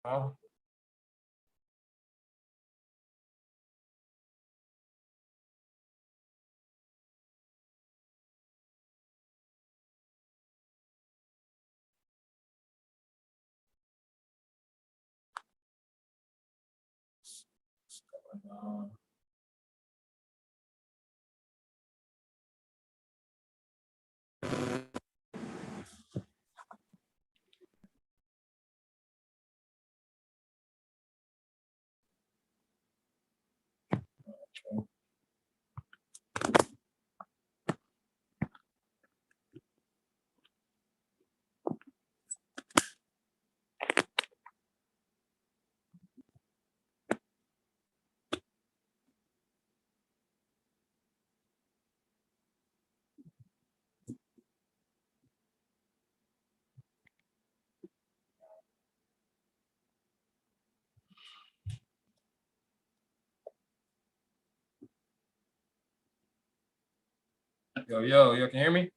Oh, yo, can you hear me?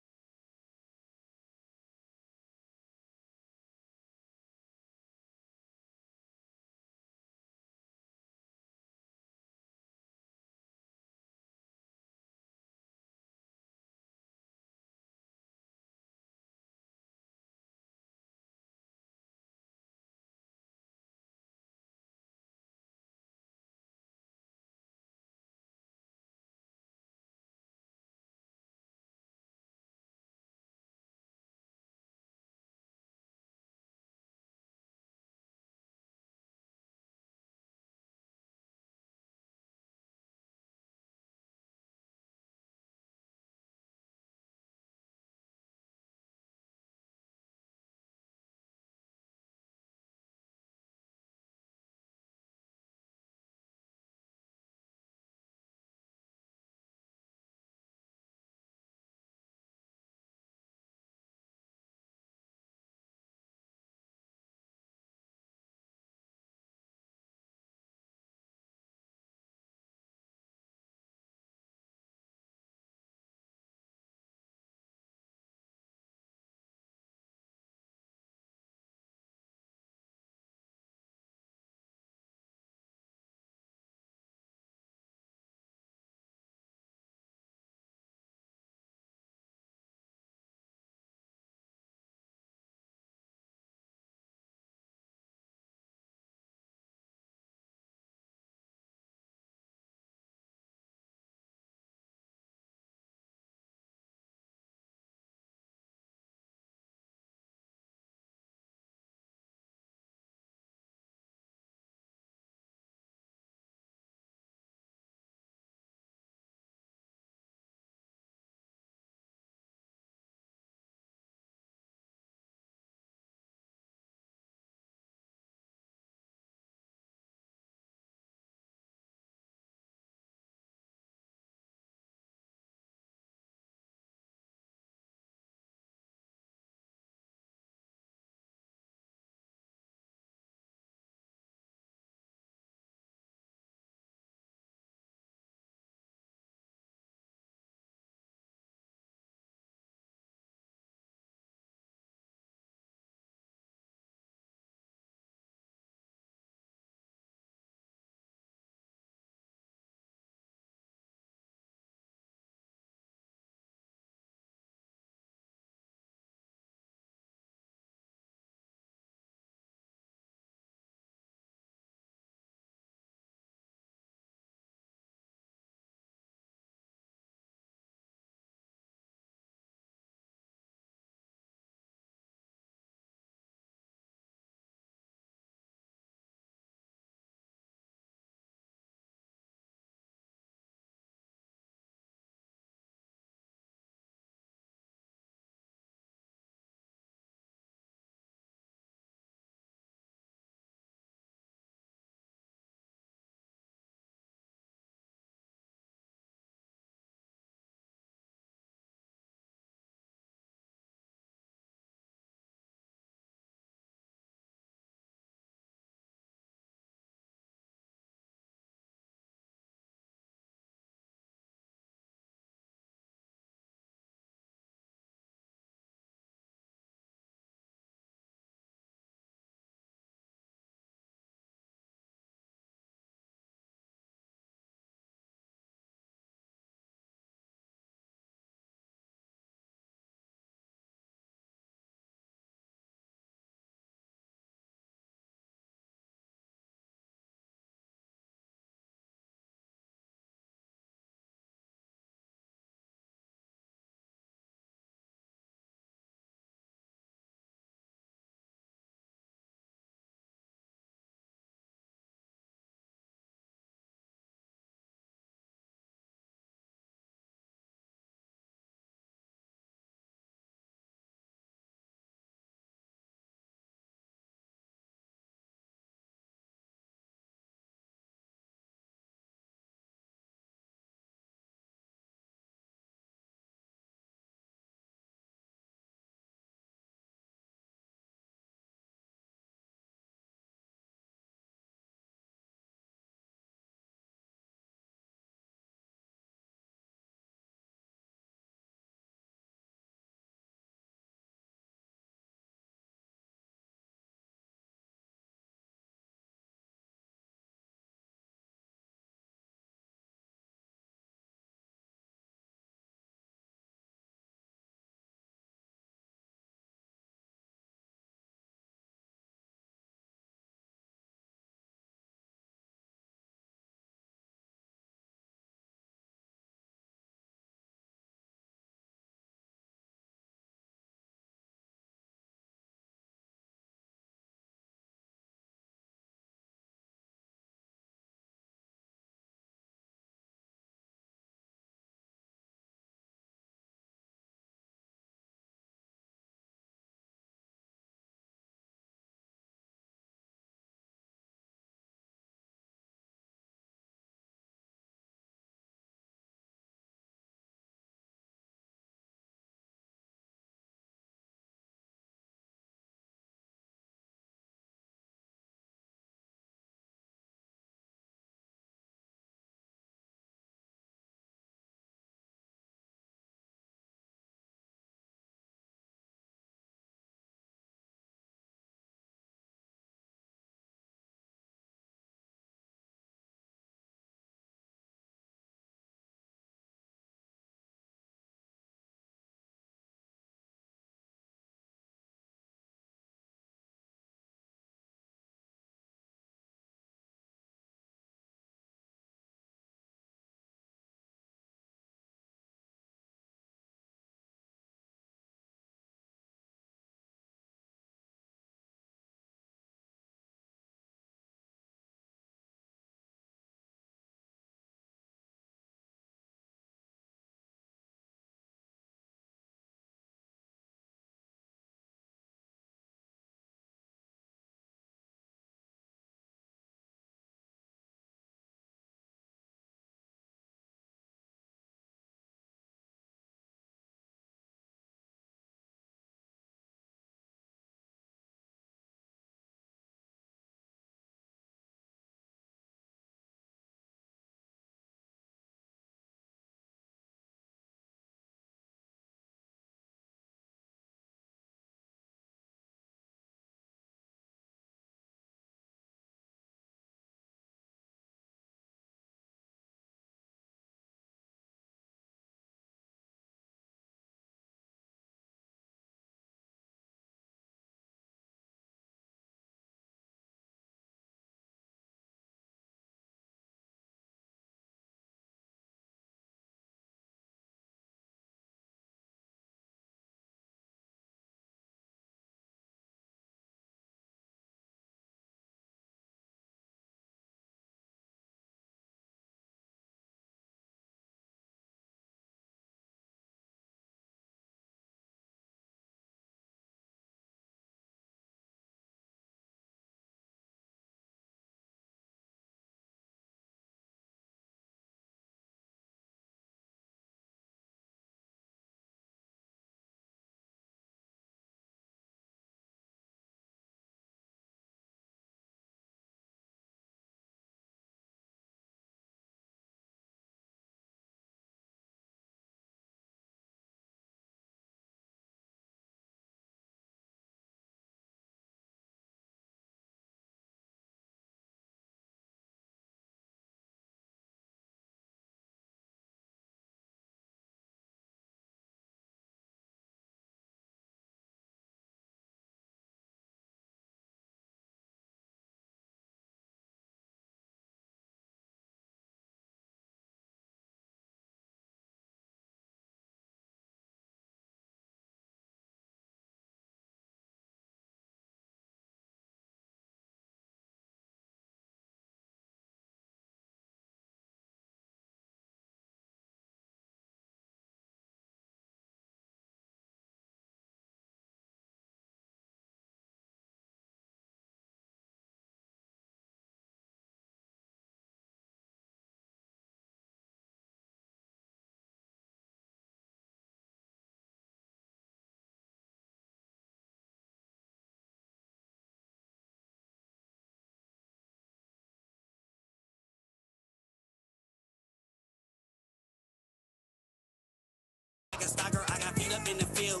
in the field.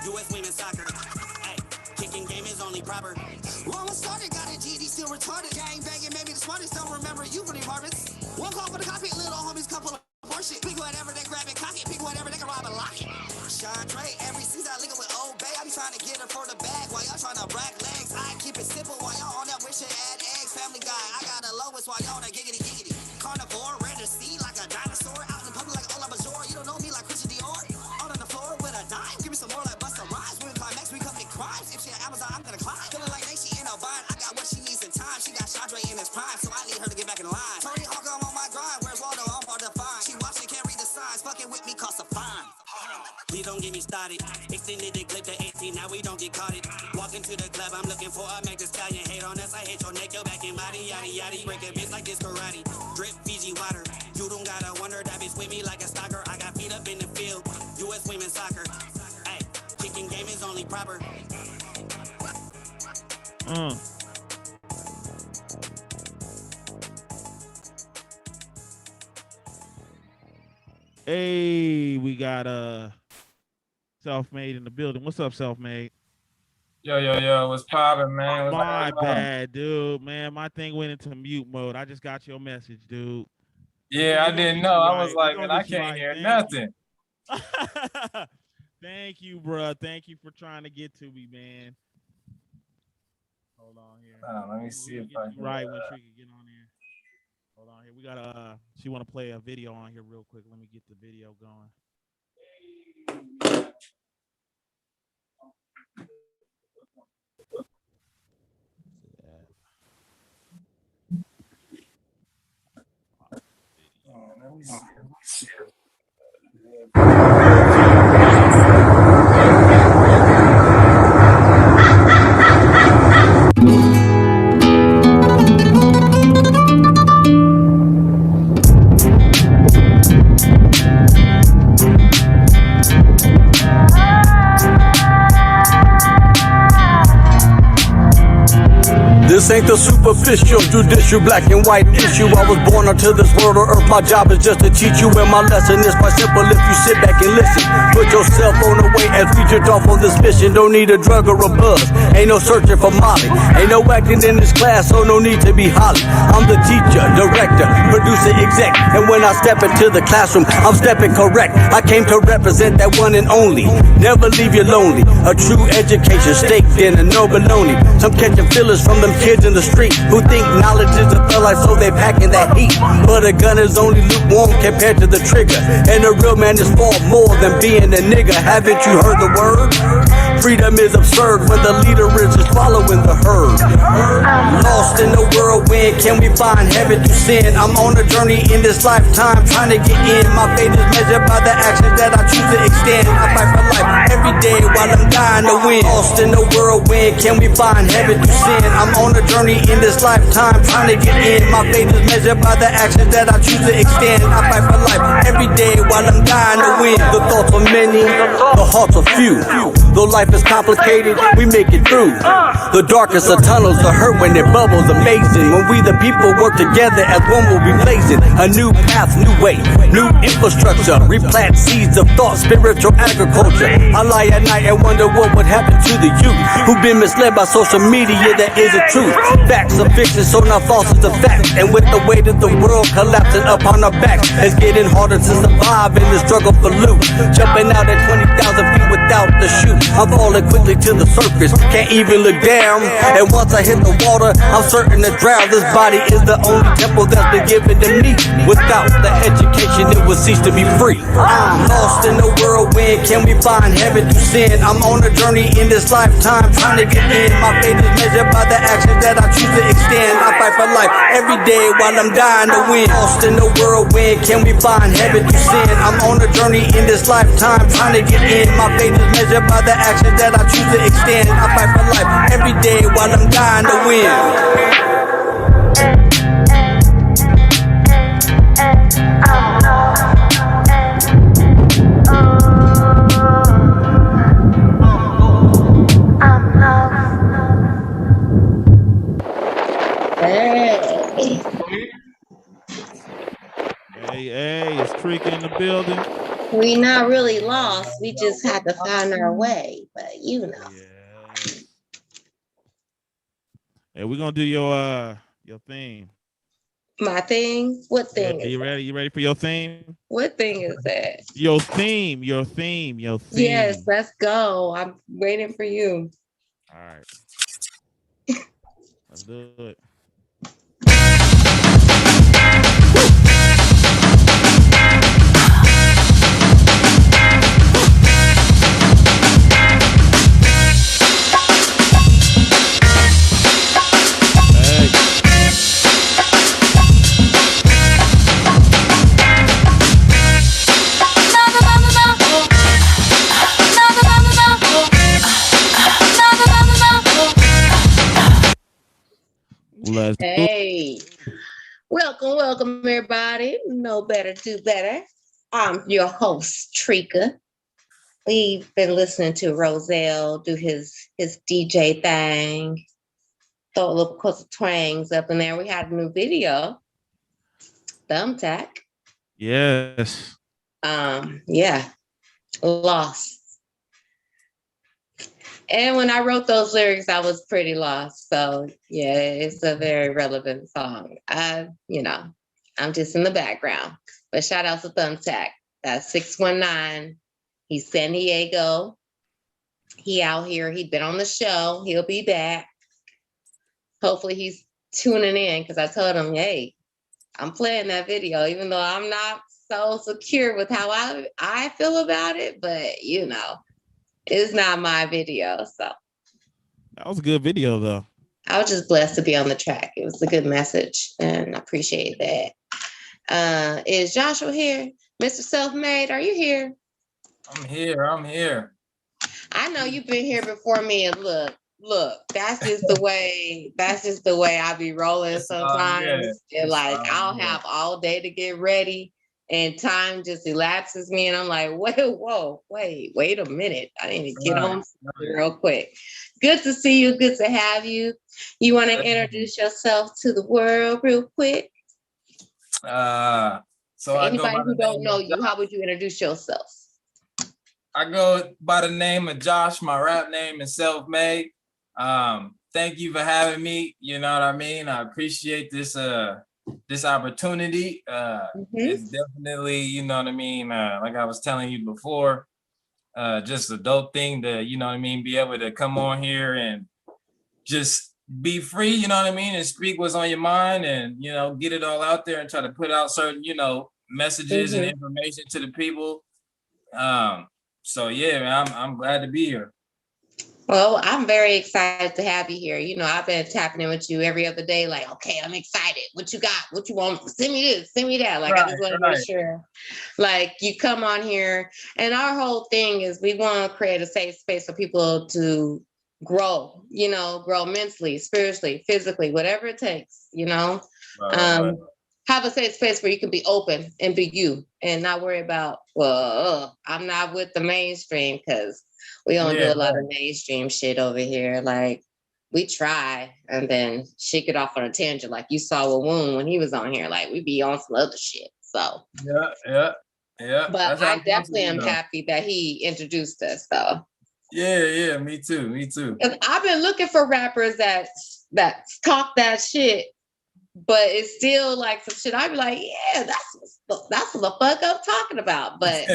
U.S. women's soccer. Hey, kicking game is only proper. Roma started, got a GD, still retarded. Gang banging, maybe the smartest. Don't remember you from the apartments. One call for the cockpit, little homies, couple of horseshit. Pick whatever they grab it, cock it. Pick whatever they can rob and lock it. Chandre, every season I link it with Old Bay. I be trying to get her for the bag while y'all trying to rack legs. I keep it simple while y'all on that wish and add eggs. Family guy, I got the lowest while y'all on that giggity giggity. Carnivore, red to see like a dinosaur. Out in public like Ola Major. You don't know me like Christian Dior. Out on the floor with a dime. Give me some more like Busta Rhymes. Women climax, we commit crimes. If she at Amazon, I'm gonna climb. Feeling like Nate, she in a vine. I got what she needs in time. She got Chandre in his prime, so I need her to get back in line. Tony Hawk, I'm on my grind. Where's Waldo? I'm hard to find. She watching, can't read the signs. Fucking with me costs a fine. Please don't get me started. Extended the clip to 18, now we don't get caught it. Walk into the club, I'm looking for a Meg Thee Stallion. Hate on us, I hate your neck, your back and body, yada yada. Break a bitch like this karate. Drip Fiji water. You don't gotta wonder, that bitch with me like a stalker. I got feet up in the field. U.S. women's soccer. Hey, kicking game is only proper. Hey, we got Self-Made in the building. What's up, Self-Made? Yo, what's poppin', man? My bad, dude. Man, my thing went into mute mode. I just got your message, dude. Yeah, I didn't know. I was like, man, I can't hear nothing. Thank you, bro. Thank you for trying to get to me, man. Hold on here. Let me see if I can. Right when Treka get on there. Hold on here. We got she want to play a video on here real quick. Let me get the video going. Let me see. This ain't the superficial, judicial, black and white issue. I was born onto this world of earth. My job is just to teach you, and my lesson is quite simple if you sit back and listen. Put yourself on the way as we drift off on this mission. Don't need a drug or a buzz. Ain't no searching for Molly. Ain't no acting in this class, so no need to be holly. I'm the teacher, director, producer, exec. And when I step into the classroom, I'm stepping correct. I came to represent that one and only. Never leave you lonely. A true education, steak dinner, no baloney. Some catching feelers from them kids in the street who think knowledge is a thrill, like so they packing that heat. But a gun is only lukewarm compared to the trigger, and a real man is far more than being a nigga. Haven't you heard the word? Freedom is absurd when the leader is just following the herd. Lost in the whirlwind, can we find heaven through sin? I'm on a journey in this lifetime, trying to get in. My fate is measured by the actions that I choose to extend. I fight for life every day while I'm dying to win. Lost in the whirlwind, can we find heaven through sin? I'm on a journey in this lifetime, trying to get in. My fate is measured by the actions that I choose to extend. I fight for life every day while I'm dying to win. The thoughts are many, the hearts are few. Though life is complicated, we make it through. The darkest of tunnels, the hurt when it bubbles, amazing. When we the people work together as one, will be blazing a new path, new way, new infrastructure. Replant seeds of thought, spiritual agriculture. I lie at night and wonder what would happen to the youth who've been misled by social media that isn't truth. Facts are fiction, so now false is a fact. And with the weight of the world collapsing upon our backs, it's getting harder to survive in the struggle for loot. Jumping out at 20,000 feet without the chute. I'm falling quickly to the surface, can't even look down. And once I hit the water, I'm certain to drown. This body is the only temple that's been given to me. Without the education, it would cease to be free. I'm lost in the whirlwind, can we find heaven through sin? I'm on a journey in this lifetime, trying to get in. My fate is measured by the actions that I choose to extend. I fight for life every day while I'm dying to win. Lost in the whirlwind, can we find heaven through sin? I'm on a journey in this lifetime, trying to get in. My fate is measured by the actions that I choose to extend. I fight for life every day while I'm dying to win. Hey, it's Treka in the building. We not really lost. We just had to find our way, but you know. Yes. Hey, we're gonna do your theme. My thing? What thing is You ready? You ready for your theme? What thing is that? Your theme. Yes, let's go. I'm waiting for you. All right. Let's do it. Hey, welcome, everybody. Know better, do better. I'm your host, Treka. We've been listening to Roselle do his DJ thing, throw a little couple twangs up in there. We had a new video, Thumbtack. Yes. Yeah, lost. And when I wrote those lyrics, I was pretty lost. So yeah, it's a very relevant song. I'm just in the background. But shout out to Thumbtack. That's 619. He's San Diego. He out here. He'd been on the show. He'll be back. Hopefully he's tuning in because I told him, hey, I'm playing that video, even though I'm not so secure with how I feel about it. But it's not my video, so. That was a good video, though. I was just blessed to be on the track. It was a good message, and I appreciate that. Is Joshua here? Mr. Self-Made, are you here? I'm here. I know you've been here before me, and look, that's just the way I be rolling sometimes. And I'll have all day to get ready. And time just elapses me, and I'm like, wait a minute. I need to get on real quick. Good to see you. Good to have you. You want to introduce yourself to the world real quick? So anybody who don't know you, how would you introduce yourself? I go by the name of Josh. My rap name is Self-Made. Thank you for having me. You know what I mean? I appreciate this opportunity. It's definitely, you know what I mean, like I was telling you before, just a dope thing to, you know what I mean, be able to come on here and just be free, you know what I mean, and speak what's on your mind and, get it all out there and try to put out certain, messages and information to the people. So yeah, man, I'm glad to be here. Well, I'm very excited to have you here. I've been tapping in with you every other day, like, okay, I'm excited. What you got? What you want? Send me this, send me that. Like, I just want to make sure, like, you come on here. And our whole thing is we want to create a safe space for people to grow, grow mentally, spiritually, physically, whatever it takes, have a safe space where you can be open and be you and not worry about, I'm not with the mainstream because we don't do a lot of mainstream shit over here. Like, we try and then shake it off on a tangent. Like you saw with Woon when he was on here. Like, we be on some other shit. So yeah. But I definitely am happy that he introduced us, though. Yeah, me too. I've been looking for rappers that talk that shit, but it's still like some shit. I'd be like, yeah, that's what the fuck I'm talking about. But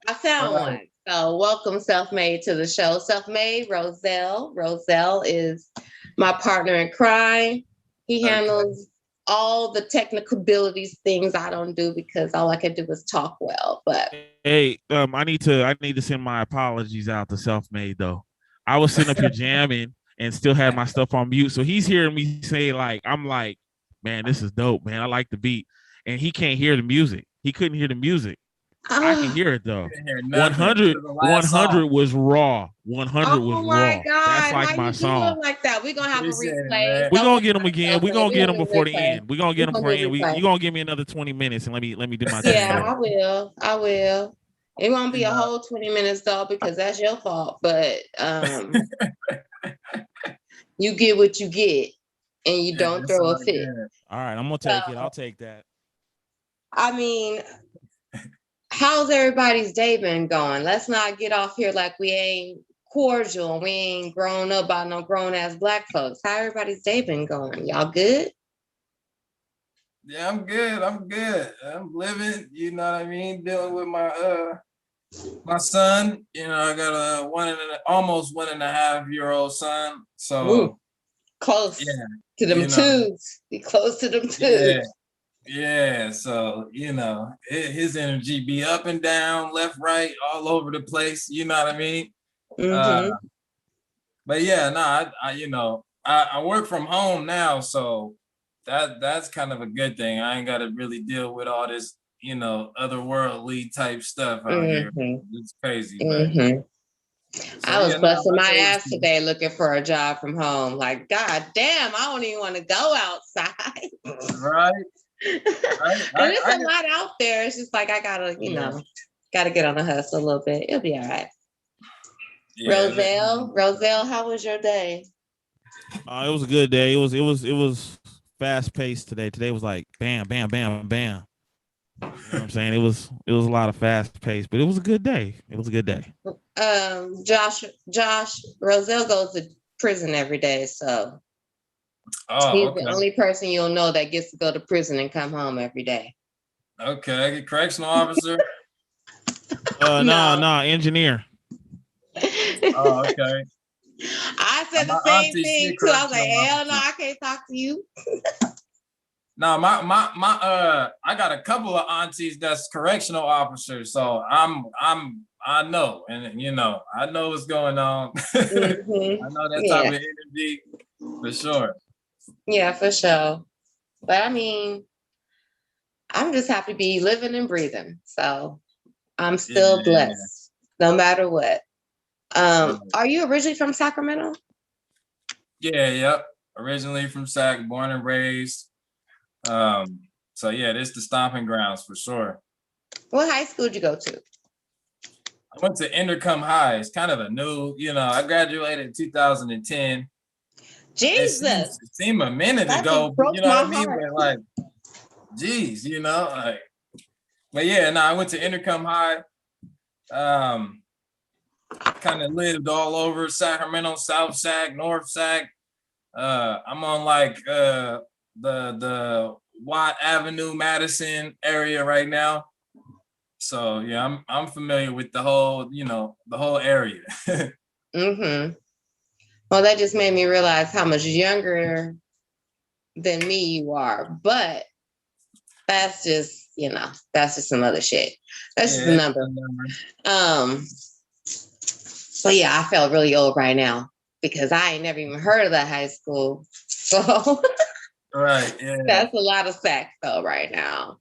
I found one. So welcome, Self-Made, to the show. Self-Made, Roselle. Roselle is my partner in crime. He handles all the technical abilities, things I don't do because all I can do is talk well. But hey, I need to send my apologies out to Self-Made, though. I was sitting up here jamming and still had my stuff on mute. So he's hearing me say, like, I'm like, man, this is dope, man. I like the beat. And he can't hear the music. He couldn't hear the music. I can hear it though. 100 was raw. 100 was raw. God. That's like how my you song. Doing like that? We're gonna have a replay. We're gonna get him again. We're gonna get him before the end. We're gonna get him before the end. You're gonna give me another 20 minutes and let me do my thing. Yeah, I will. It won't be a whole 20 minutes though, because that's your fault. But you get what you get and you don't throw a fit. All right, I'm gonna take it. I'll take that. I mean, how's everybody's day been going? Let's not get off here like we ain't cordial and we ain't grown up by no grown ass black folks. How everybody's day been going? Y'all good? Yeah, I'm good. I'm living, you know what I mean? Dealing with my son. You know, I got a almost 1.5-year-old son. So Ooh, close to them twos. Be close to them twos. Yeah. So, you know, his energy be up and down, left, right, all over the place. You know what I mean? But yeah, no, I work from home now, so that's kind of a good thing. I ain't got to really deal with all this, you know, otherworldly type stuff out here. It's crazy. But, I was busting my ass today looking for a job from home. Like, God damn, I don't even want to go outside. Right. And it's a lot out there. It's just like I gotta, gotta get on the hustle a little bit. It'll be all right. Yeah, Roselle, how was your day? It was a good day. It was fast paced today. Today was like bam, bam, bam, bam. You know what I'm saying? It was a lot of fast paced, but it was a good day. Josh, Roselle goes to prison every day, so he's the only person you'll know that gets to go to prison and come home every day. Okay, correctional officer. No, engineer. Oh, okay. I said the same thing too. I was like, hell no, I can't talk to you. No, I got a couple of aunties that's correctional officers, so I know, and you know, I know what's going on. I know that type of energy for sure. Yeah, for sure. But I mean, I'm just happy to be living and breathing. So I'm still blessed, no matter what. Are you originally from Sacramento? Yep. Originally from Sac, born and raised. So yeah, this is the stomping grounds for sure. What high school did you go to? I went to Intercom High. It's kind of a new, I graduated in 2010. Jesus. It seemed a minute ago, you know what I mean? But like, geez, but yeah, I went to Intercom High. Kind of lived all over Sacramento, South Sac, North Sac. I'm on like the Watt Avenue, Madison area right now. So yeah, I'm familiar with the whole area. Well, that just made me realize how much younger than me you are, but that's just some other shit. That's just a number. So yeah, I felt really old right now because I ain't never even heard of that high school. So right, yeah. That's a lot of facts though right now.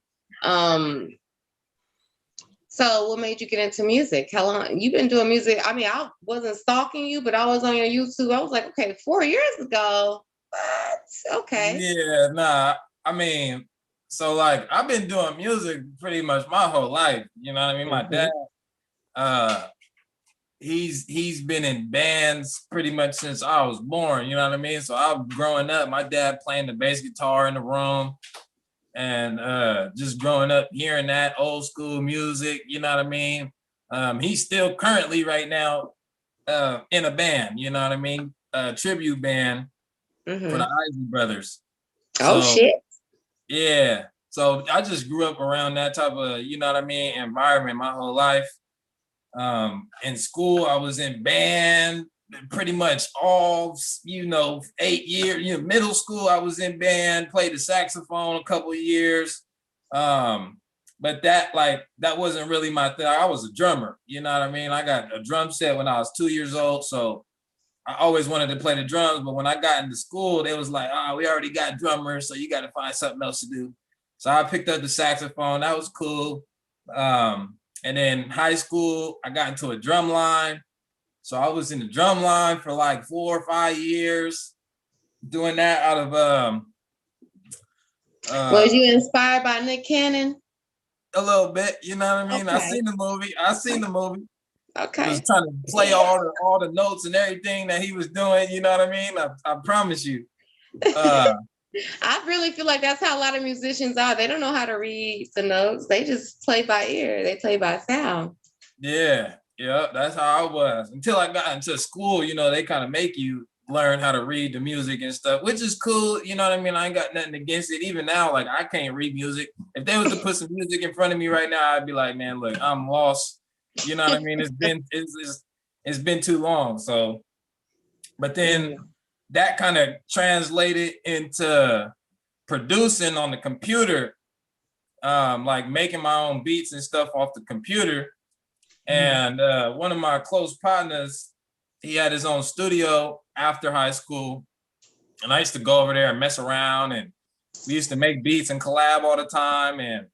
So what made you get into music? How long you been doing music? I mean, I wasn't stalking you, but I was on your YouTube. I was like, okay, 4 years ago. But okay. Yeah, I mean, so like I've been doing music pretty much my whole life. You know what I mean? My dad, he's been in bands pretty much since I was born. You know what I mean? So I'm growing up, my dad playing the bass guitar in the room. And just growing up hearing that old school music, you know what I mean? He's still currently right now in a band, you know what I mean? A tribute band for the Isley Brothers. Oh, shit. Yeah. So I just grew up around that type of, you know what I mean, environment my whole life. In school, I was in band pretty much all 8 years. Middle school I was in band, played the saxophone a couple of years, but that wasn't really my thing. I was a drummer, you know what I mean? I got a drum set when I was 2 years old, so I always wanted to play the drums. But when I got into school, they was like, we already got drummers, so you got to find something else to do. So I picked up the saxophone. That was cool. And then high school, I got into a drum line. So I was in the drum line for like 4 or 5 years, doing that out of. Was you inspired by Nick Cannon? A little bit, you know what I mean? Okay. I seen the movie. Okay. I was trying to play all the notes and everything that he was doing, you know what I mean? I promise you. I really feel like that's how a lot of musicians are. They don't know how to read the notes. They just play by ear. They play by sound. Yeah, that's how I was until I got into school. They kind of make you learn how to read the music and stuff, which is cool. You know what I mean? I ain't got nothing against it. Even now, like I can't read music. If they was to put some music in front of me right now, I'd be like, man, look, I'm lost. You know what I mean? It's been too long. So, but then that kind of translated into producing on the computer, like making my own beats and stuff off the computer. And one of my close partners, he had his own studio after high school. And I used to go over there and mess around, and we used to make beats and collab all the time. And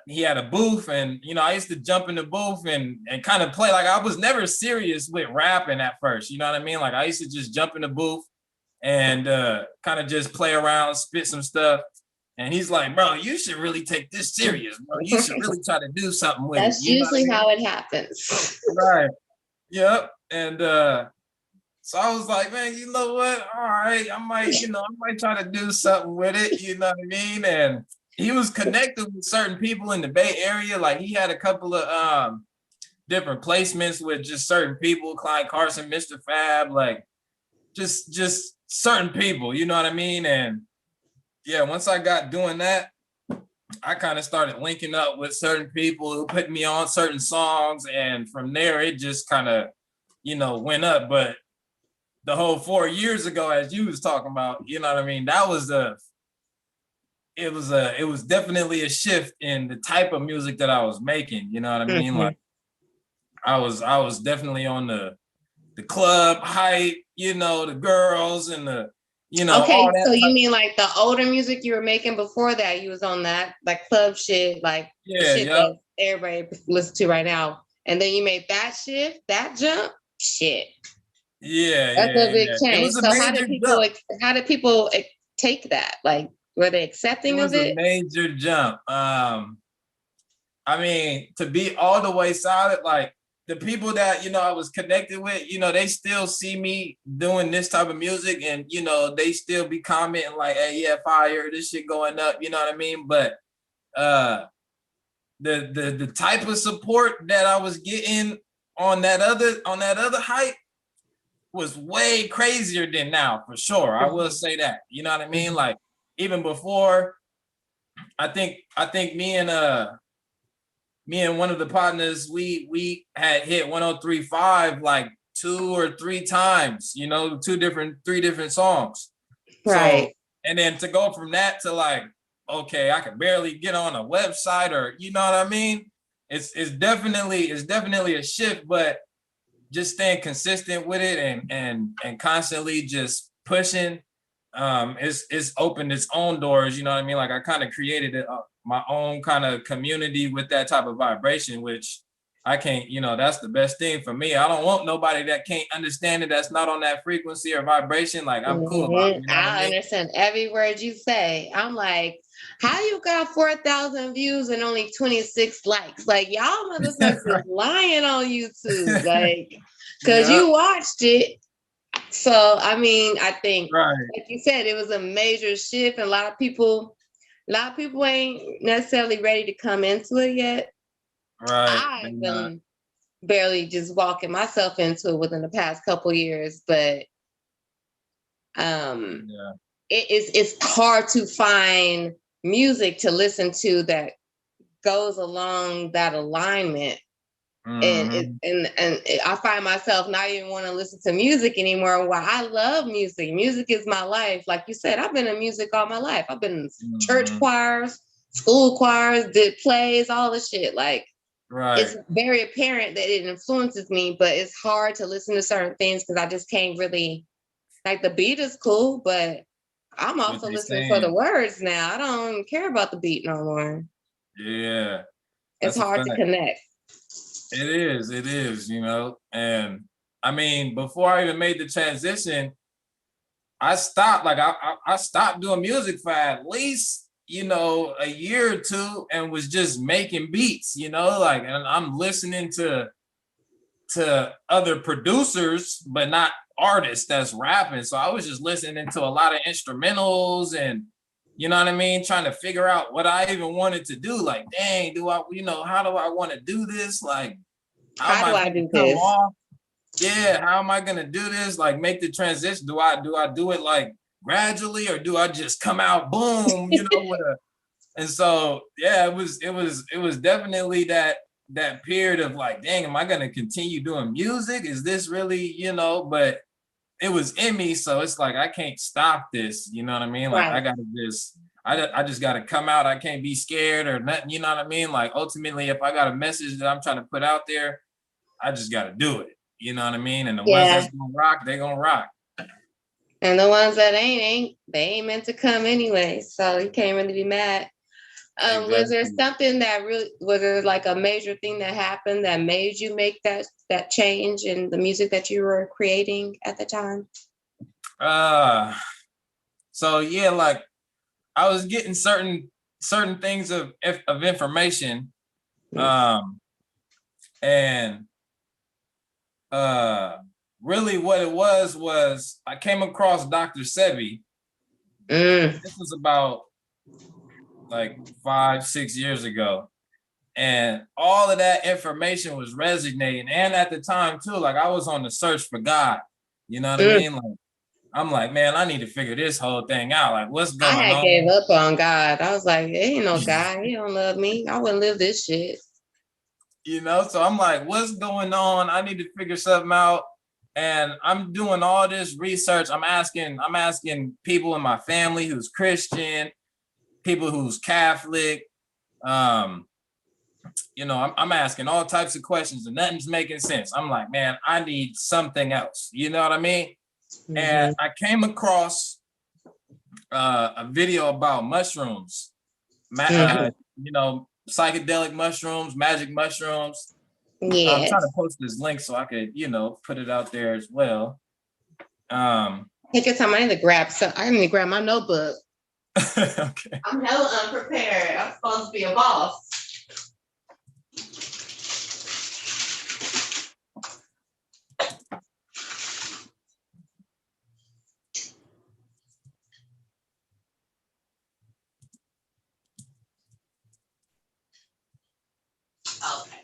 he had a booth, and I used to jump in the booth and kind of play. Like I was never serious with rapping at first, you know what I mean? Like I used to just jump in the booth and kind of just play around, spit some stuff. And he's like, bro, you should really take this serious, bro. You should really try to do something with That's it. You know usually what I mean? how it happens. Right. Yep. And so I was like, man, you know what? All right, I might try to do something with it, you know what I mean? And he was connected with certain people in the Bay Area. Like he had a couple of different placements with just certain people, Clyde Carson, Mr. Fab, like just certain people, you know what I mean? And yeah, once I got doing that, I kind of started linking up with certain people who put me on certain songs. And from there, it just kind of, went up. But the whole 4 years ago, as you was talking about, you know what I mean? That was it was definitely a shift in the type of music that I was making. You know what I mean? Like I was definitely on the club hype, the girls and the, Okay, all that so you mean like the older music you were making before that? You was on that like club shit, like the shit that everybody listens to right now, and then you made that shift, that jump, shit. Yeah, that's a big change. It was a so how did people take that? Like, were they accepting of it? It was a major jump. I mean, to be all the way solid, like the people that I was connected with, they still see me doing this type of music, and they still be commenting like, "Hey, yeah, fire, this shit going up," you know what I mean? But the type of support that I was getting on that other hype was way crazier than now, for sure. I will say that. You know what I mean? Like even before, I think me and one of the partners, we had hit 103.5 like 2 or 3 times, 3 different songs. Right. So, and then to go from that to like, okay, I can barely get on a website, or you know what I mean? It's definitely a shift, but just staying consistent with it and constantly just pushing, it's opened its own doors, you know what I mean? Like I kind of created my own kind of community with that type of vibration, which I can't, that's the best thing for me. I don't want nobody that can't understand it, that's not on that frequency or vibration. Like I'm cool about it, I understand every word you say. I'm like, how you got 4,000 views and only 26 likes? Like y'all motherfuckers lying on YouTube, like, because you watched it. So I mean, I think, like you said, it was a major shift, and a lot of people ain't necessarily ready to come into it yet. Right. I've been barely just walking myself into it within the past couple years, but it's hard to find music to listen to that goes along that alignment. And I find myself not even want to listen to music anymore. While I love music, music is my life. Like you said, I've been in music all my life. I've been in church choirs, school choirs, did plays, all the shit. Like, it's very apparent that it influences me, but it's hard to listen to certain things because I just can't really, like the beat is cool, but I'm also listening for the words now. I don't care about the beat no more. Yeah. It's hard to connect. It is, and I mean, before I even made the transition, I stopped, like I stopped doing music for at least, a year or two, and was just making beats, like, and I'm listening to other producers, but not artist that's rapping. So I was just listening to a lot of instrumentals and, you know what I mean, trying to figure out what I even wanted to do. Like, dang, do I, you know, how do I want to do this? Like, How do I do come this? off? Yeah, how am I gonna do this? Like, make the transition. Do I do it like gradually, or do I just come out boom, you know, with a? And so yeah, it was definitely that period of like, dang, am I gonna continue doing music? Is this really, you know? But it was in me, so it's like I can't stop this. You know what I mean? Like, Right. I gotta just, I just gotta come out. I can't be scared or nothing. You know what I mean? Like, ultimately, if I got a message that I'm trying to put out there, I just gotta do it. You know what I mean? And the ones Yeah. that's gonna rock, they gonna rock. And the ones that ain't meant to come anyway. So you can't really be mad. Was there Exactly. something that was there like a major thing that happened that made you make that change in the music that you were creating at the time? So yeah, like I was getting certain things of information, and really what it was I came across Dr. Sebi. This was about like 5-6 years ago, and all of that information was resonating. And at the time too, like I was on the search for God. You know what I mean? Like, I'm like, man, I need to figure this whole thing out. Like, what's I going had on? gave up on God. I was like, there ain't no God. He don't love me. I wouldn't live this shit. You know, so I'm like, what's going on? I need to figure something out. And I'm doing all this research. I'm asking people in my family who's Christian, people who's Catholic. You know, I'm asking all types of questions and nothing's making sense. I'm like, man, I need something else. You know what I mean? And I came across a video about mushrooms, you know, psychedelic mushrooms, magic mushrooms. Yeah. I'm trying to post this link so I could, you know, put it out there as well. Take your time. I need to grab my notebook. Okay. I'm hella unprepared. I'm supposed to be a boss.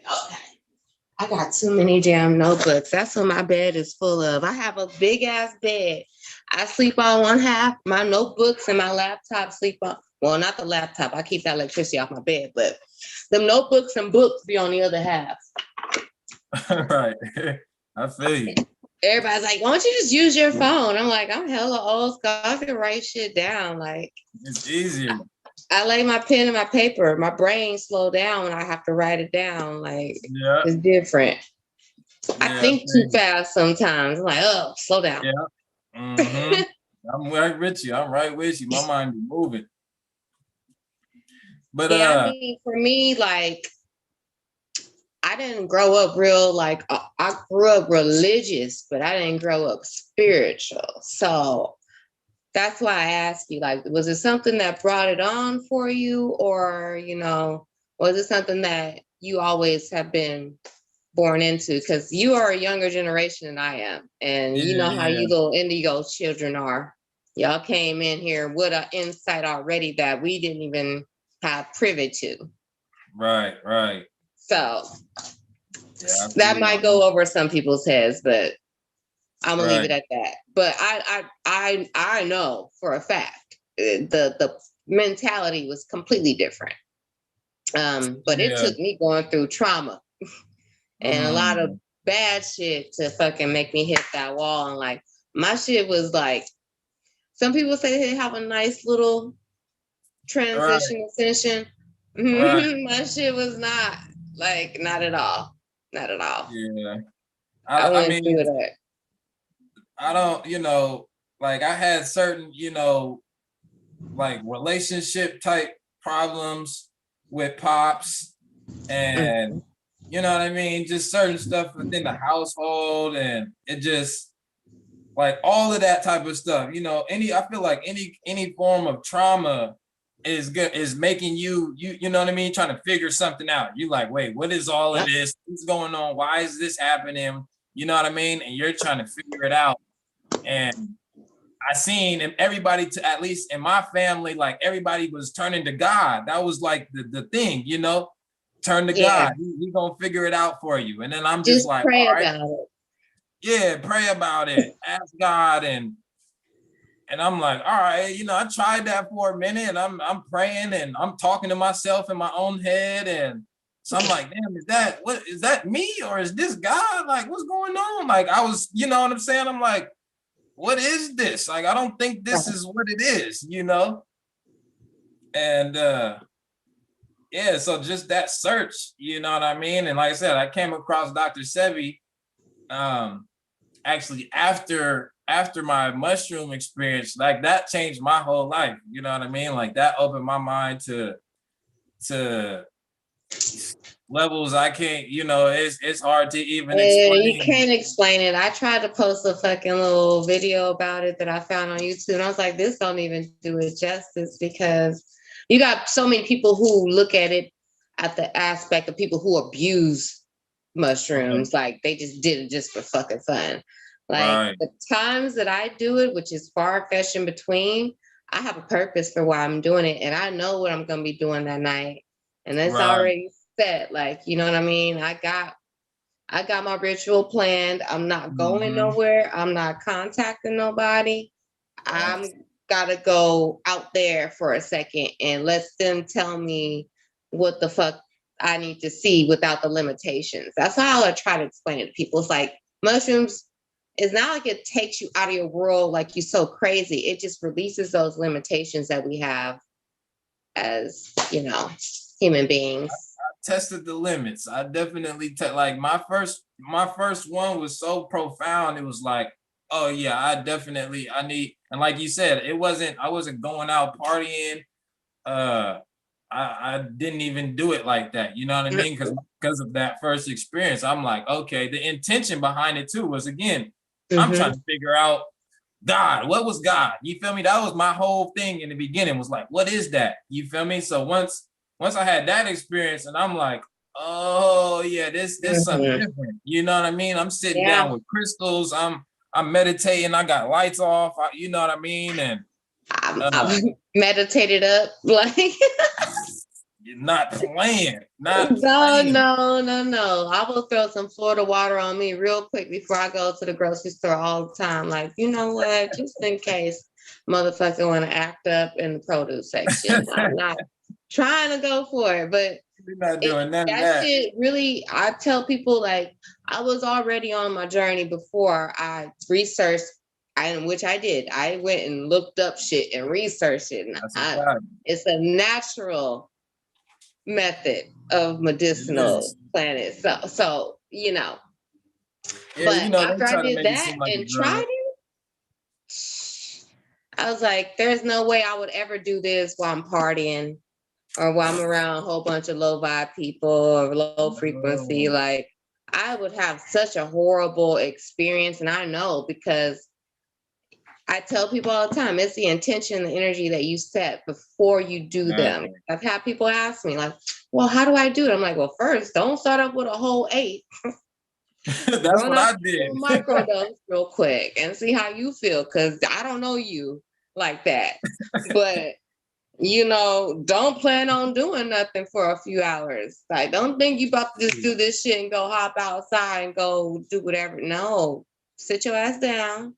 Okay. I got too many damn notebooks. That's what my bed is full of. I have a big ass bed. I sleep on one half. My notebooks and my laptop sleep on. Well, not the laptop. I keep that electricity off my bed, but the notebooks and books be on the other half. Right. I feel you. Everybody's like, why don't you just use your phone? I'm like, I'm hella old school. I can write shit down. Like, It's easier. I lay my pen and my paper. My brain slow down when I have to write it down. Like, Yeah. it's different. I Yeah, think too fast sometimes. I'm like, oh, slow down. Yeah. Mm-hmm. I'm right with you. I'm right with you. My mind is moving. But yeah, I mean, for me, like, I didn't grow up real, like, I grew up religious, but I didn't grow up spiritual. So that's why I asked you, like, was it something that brought it on for you? Or, you know, was it something that you always have been born into? Because you are a younger generation than I am. And you know how you little indigo children are. Y'all came in here with an insight already that we didn't even have privy to. Right. So Yeah, that might go over some people's heads, but I'm gonna leave it at that. But I know for a fact the mentality was completely different. But it took me going through trauma and a lot of bad shit to fucking make me hit that wall. And like my shit was like, some people say they have a nice little transition ascension. Right. My shit was not at all. Not at all. Yeah. I mean, through that. I don't, you know, like I had certain, you know, like relationship type problems with pops and you know what I mean? Just certain stuff within the household, and it just like all of that type of stuff, you know, I feel like any form of trauma is good, is making you know what I mean, trying to figure something out. You like, wait, what is all of this? What's going on? Why is this happening? You know what I mean? And you're trying to figure it out. And I seen everybody, to at least in my family, like everybody was turning to God. That was like the thing, you know, turn to God. He gonna figure it out for you. And then I'm just like, pray all right, about it. yeah, pray about it, ask God. And I'm like, all right, you know, I tried that for a minute, and I'm praying and I'm talking to myself in my own head. And so I'm like, damn, is that me, or is this God? Like, what's going on? Like, I was, you know what I'm saying? I'm like, what is this? Like, I don't think this is what it is, you know? And yeah, so just that search, you know what I mean? And like I said, I came across Dr. Sebi actually after my mushroom experience. Like, that changed my whole life, you know what I mean? Like, that opened my mind to levels I can't, you know, it's hard to even explain. You can't explain it. I tried to post a fucking little video about it that I found on YouTube, and I was like, this don't even do it justice, because you got so many people who look at it at the aspect of people who abuse mushrooms, like they just did it just for fucking fun. Like the times that I do it, which is far-fetched in between, I have a purpose for why I'm doing it, and I know what I'm gonna be doing that night, and it's already set. Like, you know what I mean? I got my ritual planned. I'm not going nowhere. I'm not contacting nobody. I'm gotta go out there for a second and let them tell me what the fuck I need to see without the limitations. That's how I try to explain it to people. It's like mushrooms, it's not like it takes you out of your world like you're so crazy. It just releases those limitations that we have as, you know, human beings. I tested the limits. I definitely like my first one was so profound. It was like, oh yeah, I need, and like you said, I wasn't going out partying. I didn't even do it like that. You know what I mean? Because of that first experience, I'm like, okay, the intention behind it too was, again, I'm trying to figure out God. What was God? You feel me? That was my whole thing in the beginning, was like, what is that? You feel me? So once I had that experience, and I'm like, oh yeah, this something different. You know what I mean? I'm sitting down with crystals. I'm meditating. I got lights off. You know what I mean? And I'm meditated up, like. You're not playing. No. I will throw some Florida water on me real quick before I go to the grocery store all the time. Like, you know what? Just in case motherfucker want to act up in the produce section. I'm not trying to go for it, but we're not doing none of that. Shit really, I tell people, like, I was already on my journey before I researched, which I did. I went and looked up shit and researched it. And it's a natural method of medicinal plants. So you know. Yeah, but you know, after I did that and tried it, I was like, there's no way I would ever do this while I'm partying or while I'm around a whole bunch of low vibe people or low frequency. Like, I would have such a horrible experience. And I know, because I tell people all the time, it's the intention, the energy that you set before you do them. I've had people ask me, like, well, how do I do it? I'm like, well, first, don't start up with a whole 8. That's what I did. Microdose real quick and see how you feel, because I don't know you like that. But, you know, don't plan on doing nothing for a few hours. Like, don't think you about to just do this shit and go hop outside and go do whatever. No, sit your ass down.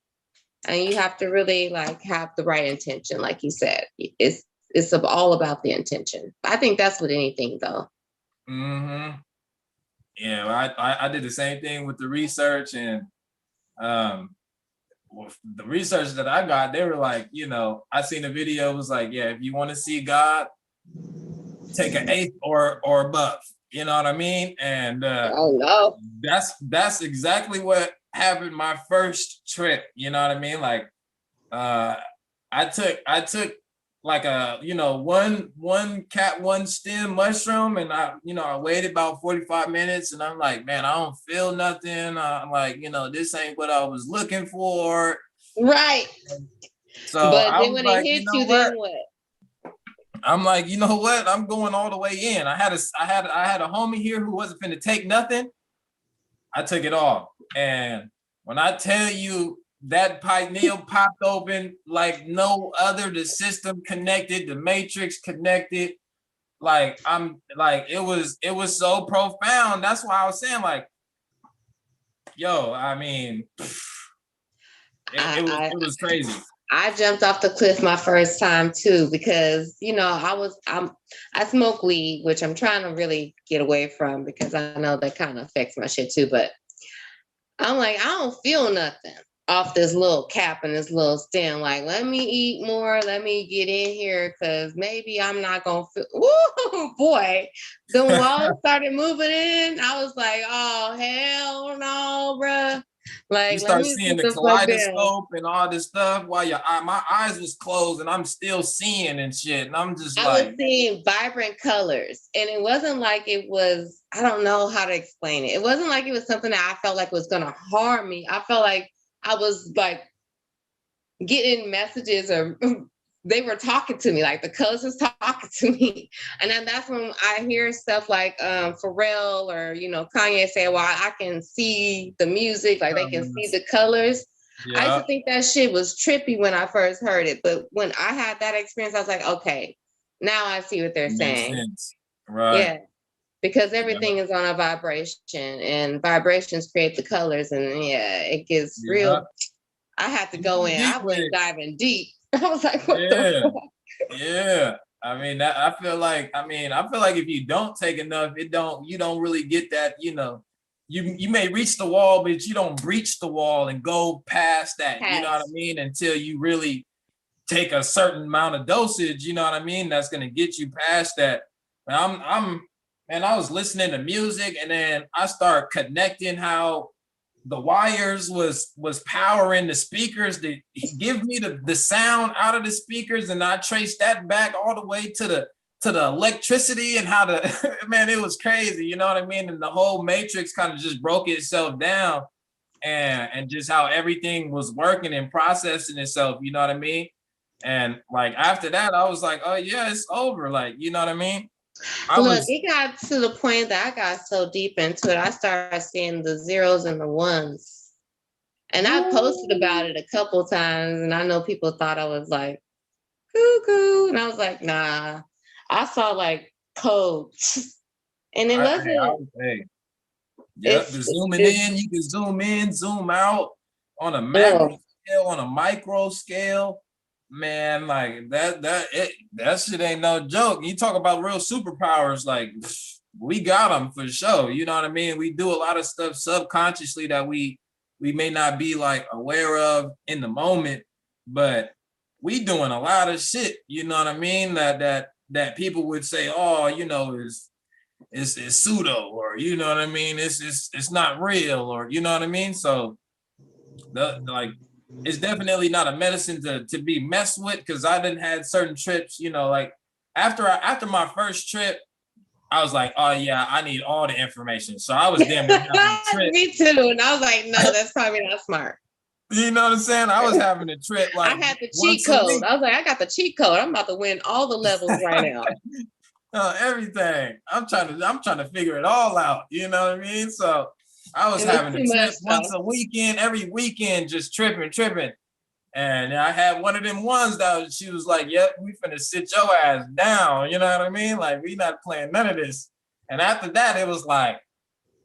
And you have to really, like, have the right intention, like you said. It's all about the intention. I think that's with anything, though. Yeah, well, I did the same thing with the research, and the research that I got, they were like, you know, I seen a video, it was like, yeah, if you want to see God, take an 8 or above. You know what I mean? And that's exactly what happened my first trip. You know what I mean? Like, I took like a, you know, one cat, one stem mushroom, and I waited about 45 minutes, and I'm like, man, I don't feel nothing. I'm like, you know, this ain't what I was looking for. Right. So but then when it hits you, then what? I'm like, you know what? I'm going all the way in. I had a homie here who wasn't finna take nothing. I took it all. And when I tell you, that pineal popped open like no other. The system connected, the matrix connected. Like I'm like it was so profound. That's why I was saying like, yo, I mean, it was crazy. I jumped off the cliff my first time too because I smoke weed, which I'm trying to really get away from because I know that kind of affects my shit too. But I'm like, I don't feel nothing off this little cap and this little stem. Like, let me eat more. Let me get in here because maybe I'm not gonna feel. Woo, boy! The walls started moving in. I was like, oh hell no, bruh. Like, You start seeing the kaleidoscope and all this stuff while my eyes was closed and I'm still seeing and shit. And I'm just I was seeing vibrant colors. And it wasn't like it was, I don't know how to explain it. It wasn't like it was something that I felt like was gonna harm me. I felt like I was like getting messages or they were talking to me, like the colors was talking to me. And then that's when I hear stuff like Pharrell or, Kanye say, well, I can see the music, like they can see the colors. Yeah. I used to think that shit was trippy when I first heard it. But when I had that experience, I was like, okay, now I see what they're saying. Sense. Right. Yeah. Because everything is on a vibration and vibrations create the colors. And it gets real. I had to go in. I went diving deep. I was like, what the fuck? Yeah. I mean, I feel like if you don't take enough, you don't really get that, you may reach the wall, but you don't breach the wall and go past that, you know what I mean? Until you really take a certain amount of dosage, you know what I mean? That's going to get you past that. And I was listening to music and then I start connecting how the wires was powering the speakers to give me the sound out of the speakers, and I traced that back all the way to the electricity and how man, it was crazy, you know what I mean? And the whole matrix kind of just broke itself down and just how everything was working and processing itself, you know what I mean? And like after that, I was like, oh yeah, it's over, like, you know what I mean? It got to the point that I got so deep into it, I started seeing the zeros and the ones. And I posted about it a couple times, and I know people thought I was like, cuckoo. And I was like, nah. I saw like codes. And it wasn't. The zooming in, you can zoom in, zoom out on a macro scale, on a micro scale. Man, like that shit ain't no joke. You talk about real superpowers, like we got them for sure. You know what I mean? We do a lot of stuff subconsciously that we may not be like aware of in the moment, but we doing a lot of shit. You know what I mean? That people would say, oh, is pseudo, or you know what I mean? It's not real, or you know what I mean? So it's definitely not a medicine to be messed with, because I didn't had certain trips, like after my first trip, I was like, oh yeah, I need all the information. So I was damn near having a trip. Me too. And I was like, no, that's probably not smart. You know what I'm saying? I was having a trip like I had the cheat code. I was like, I got the cheat code. I'm about to win all the levels right now. Everything. I'm trying to figure it all out. You know what I mean? So I was having a trip once a weekend, every weekend, just tripping. And I had one of them ones that she was like, yep, we finna sit your ass down. You know what I mean? Like, we not playing none of this. And after that, it was like,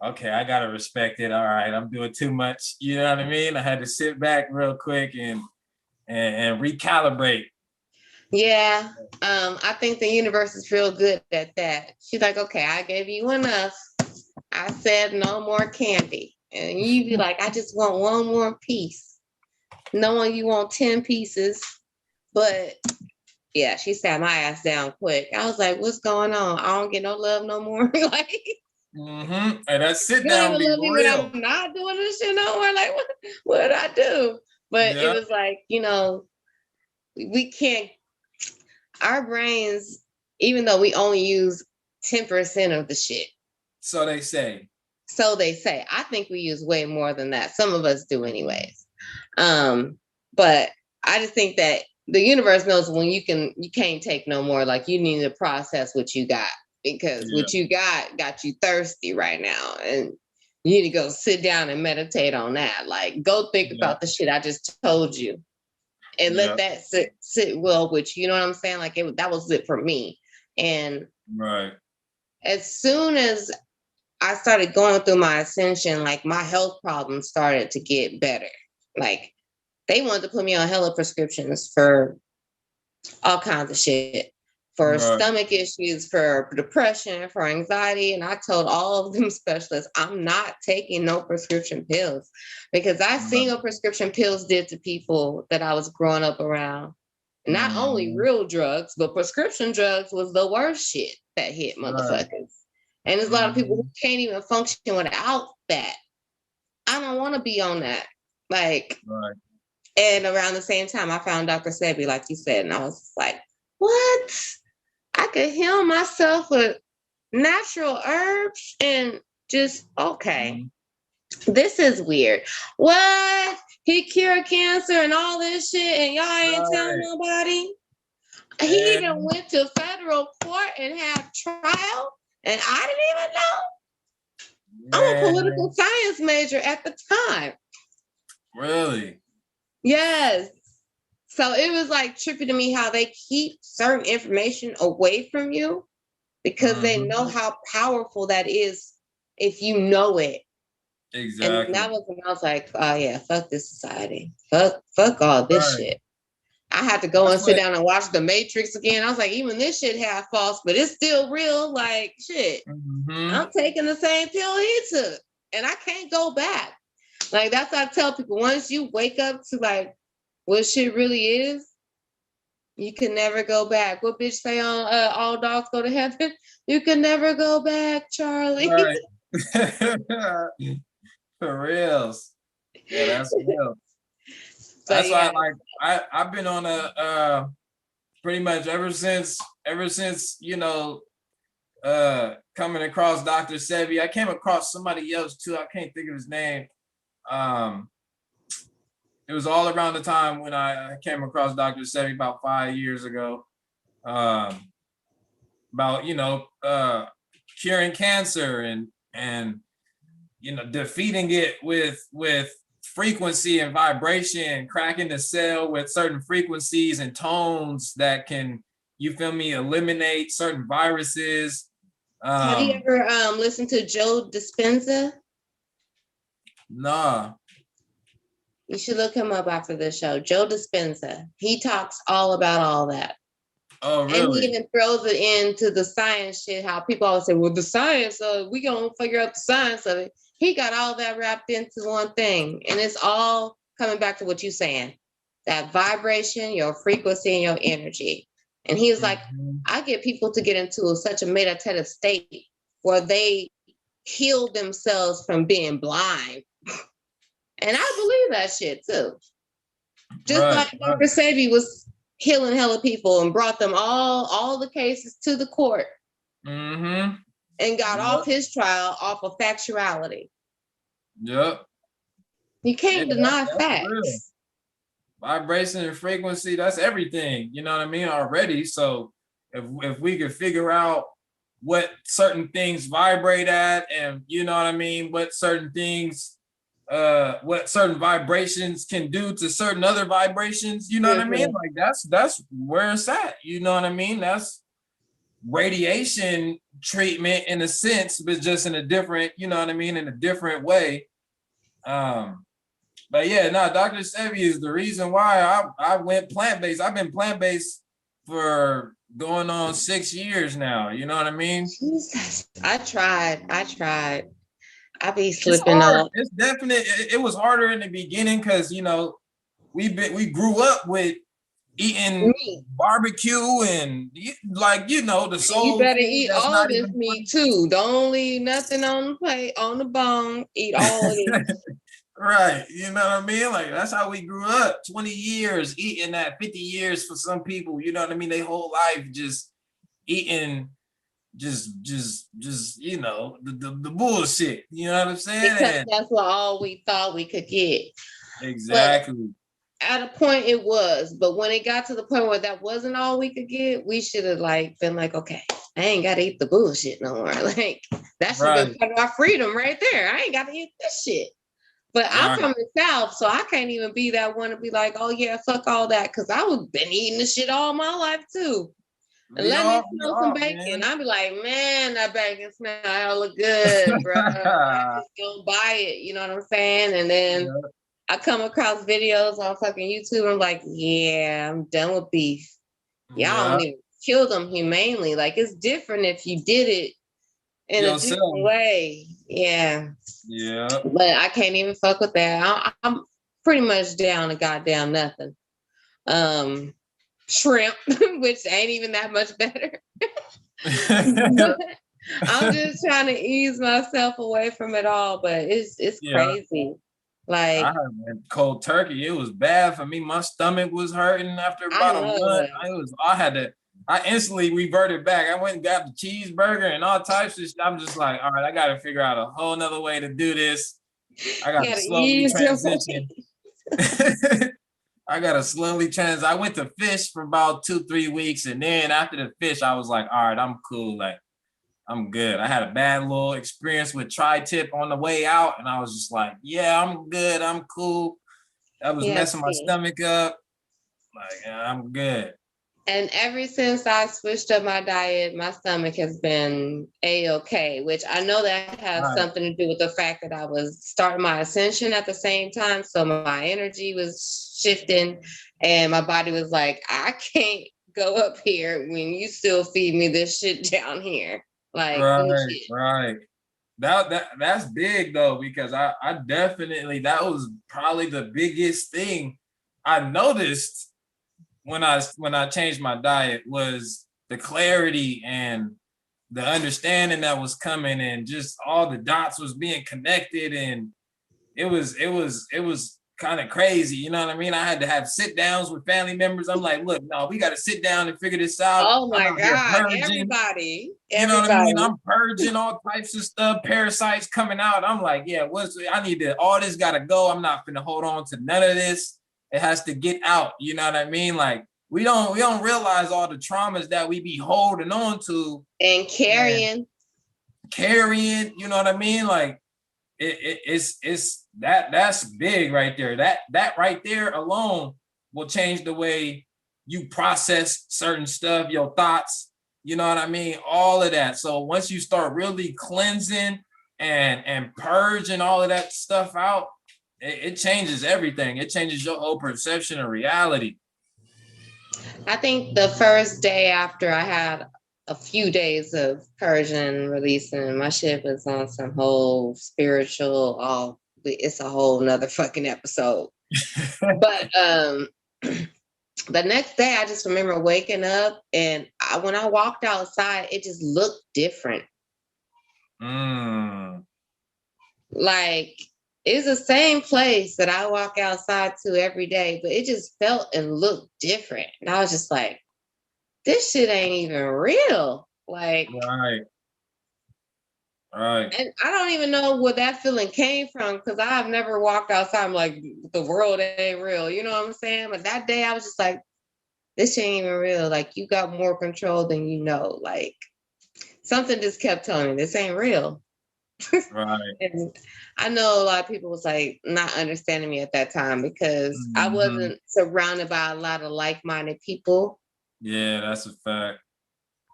okay, I gotta respect it. All right, I'm doing too much. You know what I mean? I had to sit back real quick and recalibrate. Yeah, I think the universe is real good at that. She's like, okay, I gave you enough. I said no more candy. And you be like, I just want one more piece. Knowing you want 10 pieces. But yeah, she sat my ass down quick. I was like, what's going on? I don't get no love no more. Like, and that sit down be real. I'm not doing this shit no more. Like, what did I do? But it was like, we can't, our brains, even though we only use 10% of the shit. So they say. I think we use way more than that. Some of us do anyways. But I just think that the universe knows when you can't take no more. Like, you need to process what you got, because what you got you thirsty right now. And You need to go sit down and meditate on that. Like, go think about the shit I just told you, and let that sit well with you. You know what I'm saying? Like, that was it for me. And as soon as I started going through my ascension, like, my health problems started to get better. Like, they wanted to put me on hella prescriptions for all kinds of shit, for stomach issues, for depression, for anxiety. And I told all of them specialists, I'm not taking no prescription pills, because I seen what prescription pills did to people that I was growing up around. Not only real drugs, but prescription drugs was the worst shit that hit motherfuckers. And there's a lot of people who can't even function without that. I don't want to be on that. Like, and around the same time, I found Dr. Sebi, like you said, and I was like, what? I could heal myself with natural herbs and just, okay. This is weird. What? He cured cancer and all this shit, and y'all ain't telling nobody? He even went to federal court and had trial, and I didn't even know. I'm a political science major at the time. Really? Yes. So it was like trippy to me how they keep certain information away from you, because they know how powerful that is if you know it. Exactly. And that was when I was like, oh yeah, fuck this society. Fuck all this shit. I had to go and sit down and watch The Matrix again. I was like, even this shit half false, but it's still real. Like, shit. I'm taking the same pill he took, and I can't go back. Like, that's what I tell people. Once you wake up to like what shit really is, you can never go back. What bitch say on All Dogs Go to Heaven? You can never go back, Charlie. For reals. Yeah, that's real. That's why, like, I've been on a pretty much ever since you know, coming across Dr. Sebi. I came across somebody else too. I can't think of his name. It was all around the time when I came across Dr. Sebi about 5 years ago. About, you know, curing cancer and you know, defeating it with frequency and vibration, cracking the cell with certain frequencies and tones that can, you feel me, eliminate certain viruses. Have you ever listened to Joe Dispenza? Nah. You should look him up after this show. Joe Dispenza. He talks all about all that. Oh, really? And he even throws it into the science shit, how people always say, well, the science, we gonna figure out the science of it. He got all that wrapped into one thing. And it's all coming back to what you're saying. That vibration, your frequency, and your energy. And he was like, I get people to get into such a meditative state where they heal themselves from being blind. And I believe that shit too. Just like Dr. Sebi was healing hella people and brought them all the cases to the court. And got off his trial off of factuality. You can't deny facts. Real. Vibration and frequency, that's everything, you know what I mean, already. So if we could figure out what certain things vibrate at, and you know what I mean, what certain things, what certain vibrations can do to certain other vibrations, you know what I mean? Like that's where it's at, you know what I mean? That's radiation treatment in a sense, but just in a different, you know what I mean, in a different way. But yeah, no, Dr. Sebi is the reason why I went plant-based. I've been plant-based for going on 6 years now, you know what I mean? Jesus. I tried. I be slipping up. It's definite. It was harder in the beginning because, you know, we grew up with eating barbecue and like, you know, the soul. You better eat all of this meat too. Don't leave nothing on the plate, on the bone. Eat all of it. Right. You know what I mean? Like, that's how we grew up. 20 years eating that, 50 years for some people, you know what I mean? They whole life just eating just you know, the bullshit. You know what I'm saying? Because that's what all we thought we could get. Exactly. But at a point it was, but when it got to the point where that wasn't all we could get, we should have like been like, okay, I ain't gotta eat the bullshit no more. Like that should have been part of our freedom right there. I ain't gotta eat this shit. But I'm from the South, so I can't even be that one to be like, oh yeah, fuck all that. Cause I was been eating this shit all my life too. And let me smell some bacon. I'd be like, man, that bacon smell hella good, bro. I just don't buy it. You know what I'm saying? And then I come across videos on fucking YouTube. I'm like, yeah, I'm done with beef. Y'all don't even kill them humanely. Like it's different if you did it in a different way. Yeah. Yeah. But I can't even fuck with that. I'm pretty much down to goddamn nothing. Shrimp, which ain't even that much better. I'm just trying to ease myself away from it all, but it's crazy. Like I had cold turkey. It was bad for me. My stomach was hurting after about a month. I instantly reverted back. I went and got the cheeseburger and all types of shit. I'm just like, all right, I got to figure out a whole nother way to do this. I got to slowly transition. I went to fish for about 2-3 weeks. And then after the fish, I was like, all right, I'm cool. Like, I'm good. I had a bad little experience with tri-tip on the way out. And I was just like, yeah, I'm good. I'm cool. That was messing my stomach up. Like, yeah, I'm good. And ever since I switched up my diet, my stomach has been A-okay, which I know that has something to do with the fact that I was starting my ascension at the same time. So my energy was shifting and my body was like, I can't go up here when you still feed me this shit down here. Like, right. That's big though, because I definitely, that was probably the biggest thing I noticed when I changed my diet was the clarity and the understanding that was coming, and just all the dots was being connected, and it was kind of crazy, you know what I mean? I had to have sit downs with family members. I'm like, look, no, we got to sit down and figure this out. Oh my God, everybody. You know what I mean? I'm purging all types of stuff, parasites coming out. I'm like, yeah, all this got to go. I'm not going to hold on to none of this. It has to get out. You know what I mean? Like we don't realize all the traumas that we be holding on to and carrying, you know what I mean? Like it's that's big right there. That right there alone will change the way you process certain stuff, your thoughts, you know what I mean? All of that. So once you start really cleansing and purging all of that stuff out, it changes everything. It changes your whole perception of reality. I think the first day after I had a few days of purging and releasing, my shit was on some whole spiritual, it's a whole nother fucking episode. But the next day I just remember waking up, and when I walked outside, it just looked different. Like it's the same place that I walk outside to every day, but it just felt and looked different. And I was just like, this shit ain't even real. Like, right. And I don't even know where that feeling came from, because I've never walked outside. I'm like, the world ain't real. You know what I'm saying? But that day I was just like, this ain't even real. Like, you got more control than you know. Like, something just kept telling me this ain't real. Right. And I know a lot of people was like not understanding me at that time because I wasn't surrounded by a lot of like-minded people. Yeah, that's a fact.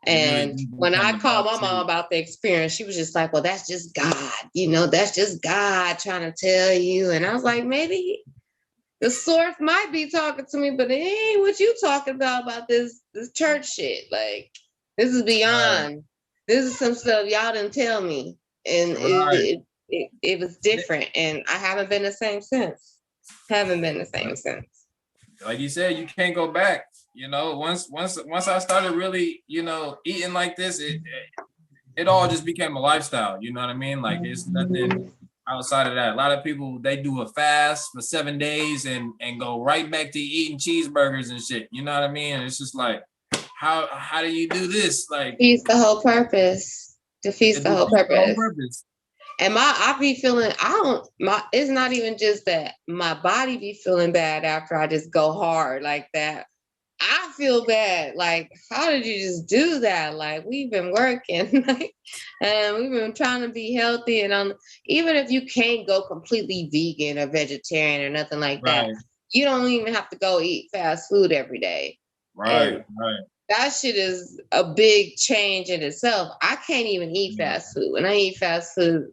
And when I called my mom about the experience, she was just like, well, that's just God. You know, that's just God trying to tell you. And I was like, maybe the source might be talking to me, but it ain't what you talking about this church shit. Like, this is beyond. Right. This is some stuff y'all didn't tell me. And it was different. And I haven't been the same since. Like you said, you can't go back. You know, once I started really, you know, eating like this, it all just became a lifestyle. You know what I mean? Like, there's nothing outside of that. A lot of people, they do a fast for 7 days and go right back to eating cheeseburgers and shit. You know what I mean? And it's just like, how do you do this? Like, defeats the whole purpose. Defeats the whole purpose. And I be feeling, it's not even just that my body be feeling bad after I just go hard like that. I feel bad. Like, how did you just do that? Like, we've been working, like, and we've been trying to be healthy. And even if you can't go completely vegan or vegetarian or nothing like that, Right. you don't even have to go eat fast food every day. And Right. Right. that shit is a big change in itself. I can't even eat fast food. When I eat fast food,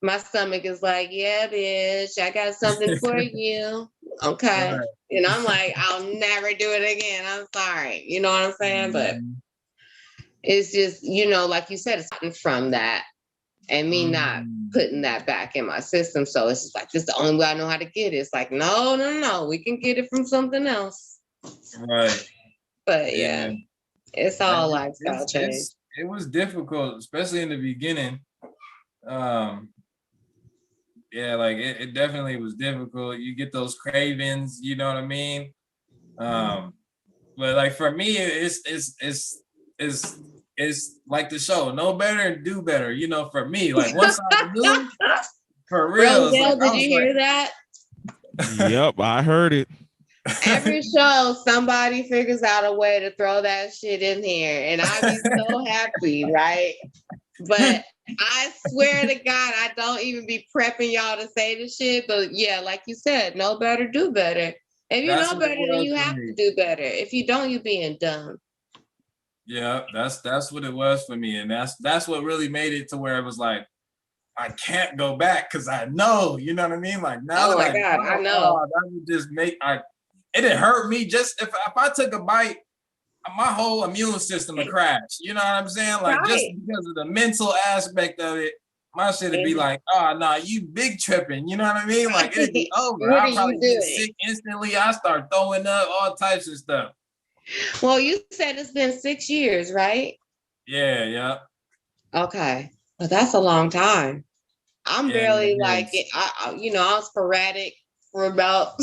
my stomach is like, yeah, bitch, I got something for you. Okay. Right. And I'm like, I'll never do it again. I'm sorry. You know what I'm saying? But it's just, like you said, it's gotten from that and me not putting that back in my system. So it's just like, this is the only way I know how to get it. It's like, no. We can get it from something else. Right. But yeah, it's all lifestyle change. It was difficult, especially in the beginning. Yeah, like it definitely was difficult. You get those cravings, you know what I mean? But like for me, it's like the show, know better and do better. For me, like once I knew, for real. Roselle, did you hear that? Yep, I heard it. Every show, somebody figures out a way to throw that shit in here, and I be so happy, right? But I swear to God, I don't even be prepping y'all to say the shit. But yeah, like you said, know better, do better. If you know better, then you have to do better. If you don't, you being dumb. Yeah, that's what it was for me, and that's what really made it to where it was like I can't go back because I know, you know what I mean. Like now, oh my God, I know that would just make it didn't hurt me. Just if I took a bite, my whole immune system would crash. You know what I'm saying? Like just because of the mental aspect of it, my shit would be like, oh no, you big tripping. You know what I mean? Like it'd be over. I'll probably get sick instantly. I start throwing up all types of stuff. Well, you said it's been 6 years, right? Yeah. Okay. Well, that's a long time. I'm barely like it. I was sporadic for about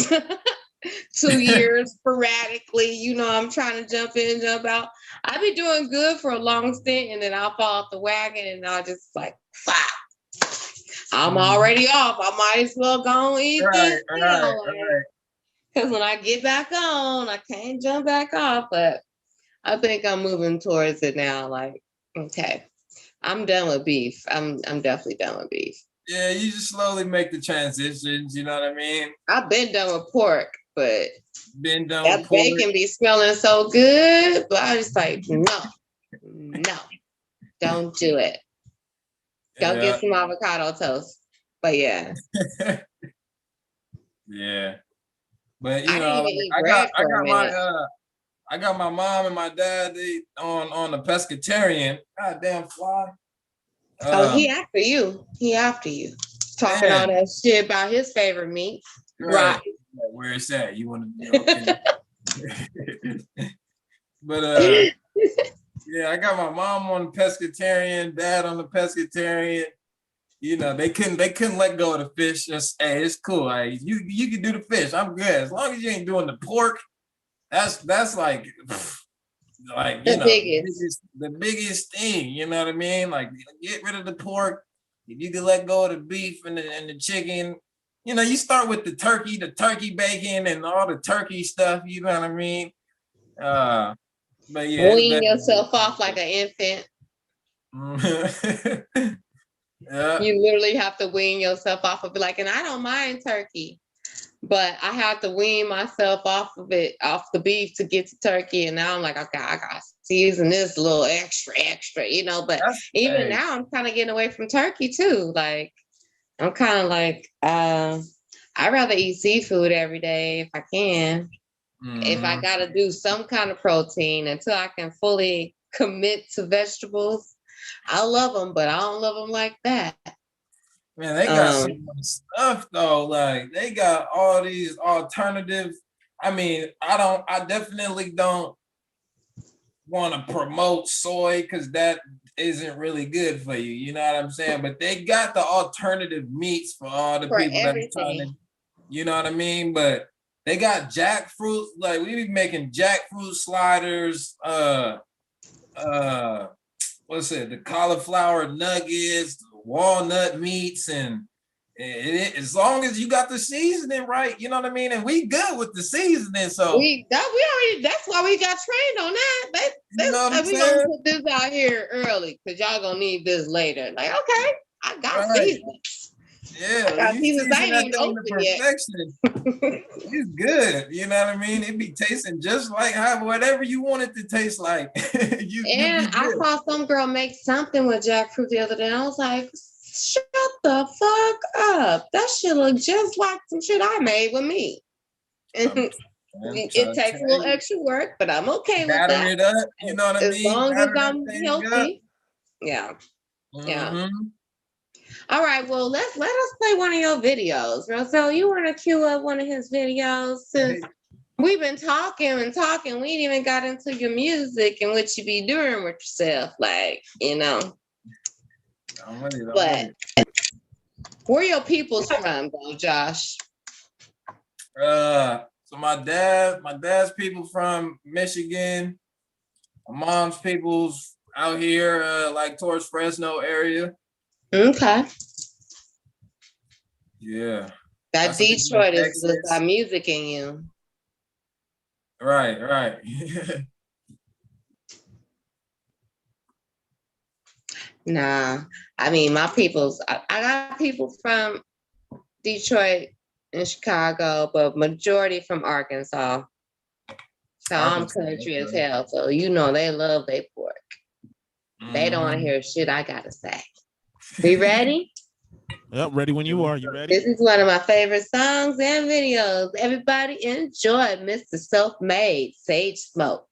2 years sporadically. I'm trying to jump in, jump out. I be doing good for a long stint, and then I'll fall off the wagon, and I'll just like, fuck. I'm already off. I might as well go and eat this now. Because when I get back on, I can't jump back off. But I think I'm moving towards it now. Like, okay, I'm done with beef. I'm definitely done with beef. Yeah, you just slowly make the transitions. You know what I mean? I've been done with pork, but that bacon be smelling so good. But I just like, no, don't do it. Go get some avocado toast. But yeah. Yeah. But I got my mom and my dad on the pescatarian. Goddamn fly. He after you. Talking all that shit about his favorite meat. Right. Where it's at. You want to But yeah, I got my mom on the pescatarian, dad on the pescatarian. They couldn't let go of the fish. Just hey, it's cool. You can do the fish. I'm good. As long as you ain't doing the pork, that's like the biggest thing. You know what I mean? Like get rid of the pork. If you can let go of the beef and the chicken, you start with the turkey bacon and all the turkey stuff. You know what I mean? But yeah, wean yourself off like an infant. Yeah. You literally have to wean yourself off of it. Like, and I don't mind turkey, but I have to wean myself off of it, off the beef to get to turkey. And now I'm like, okay, I got to season this a little extra, but even now I'm kind of getting away from turkey too. Like, I'm kind of like, I'd rather eat seafood every day if I can. If I got to do some kind of protein until I can fully commit to vegetables. I love them, but I don't love them like that. Man, they got so much stuff though. Like they got all these alternatives. I mean, I definitely don't want to promote soy because that isn't really good for you. You know what I'm saying? But they got the alternative meats for all the people that are trying to, you know what I mean? But they got jackfruit. Like we be making jackfruit sliders. What's it? The cauliflower nuggets, walnut meats, and As long as you got the seasoning right, you know what I mean? And we good with the seasoning, so we already, that's why we got trained on that. you know what I'm We gonna saying? put this out here early because y'all gonna need this later. Like, okay, I got Right. seasons. Yeah, I got you seasons. I season ain't that even thing to open yet. perfection. It's good, you know what I mean? It be tasting just like whatever you want it to taste like. you And be I good. saw some girl make something with jackfruit the other day. And I was like, shut the fuck up. That shit look just like some shit I made with me. And it takes a little extra work, but I'm okay with batter that. it up, you know what I As mean? long as Batter that I'm thing healthy. up. Yeah. Yeah. Mhm. All right. Well, let us play one of your videos. Roselle, you want to cue up one of his videos since we've been talking and talking. We ain't even got into your music and what you be doing with yourself, like, you know. But where your people's from, though, Josh? So my dad's people from Michigan. My mom's people's out here, like towards Fresno area. Okay. Yeah. That That's a big Detroit is Texas. got music in you. Right. Nah, I mean, my people's, I got people from Detroit and Chicago, but majority from Arkansas. So I'm country as hell. So, you know, they love their pork. They don't want to hear shit I got to say. We ready? Yep, ready when you are. You ready? This is one of my favorite songs and videos. Everybody enjoy Mr. Self-Made Sage Smoke.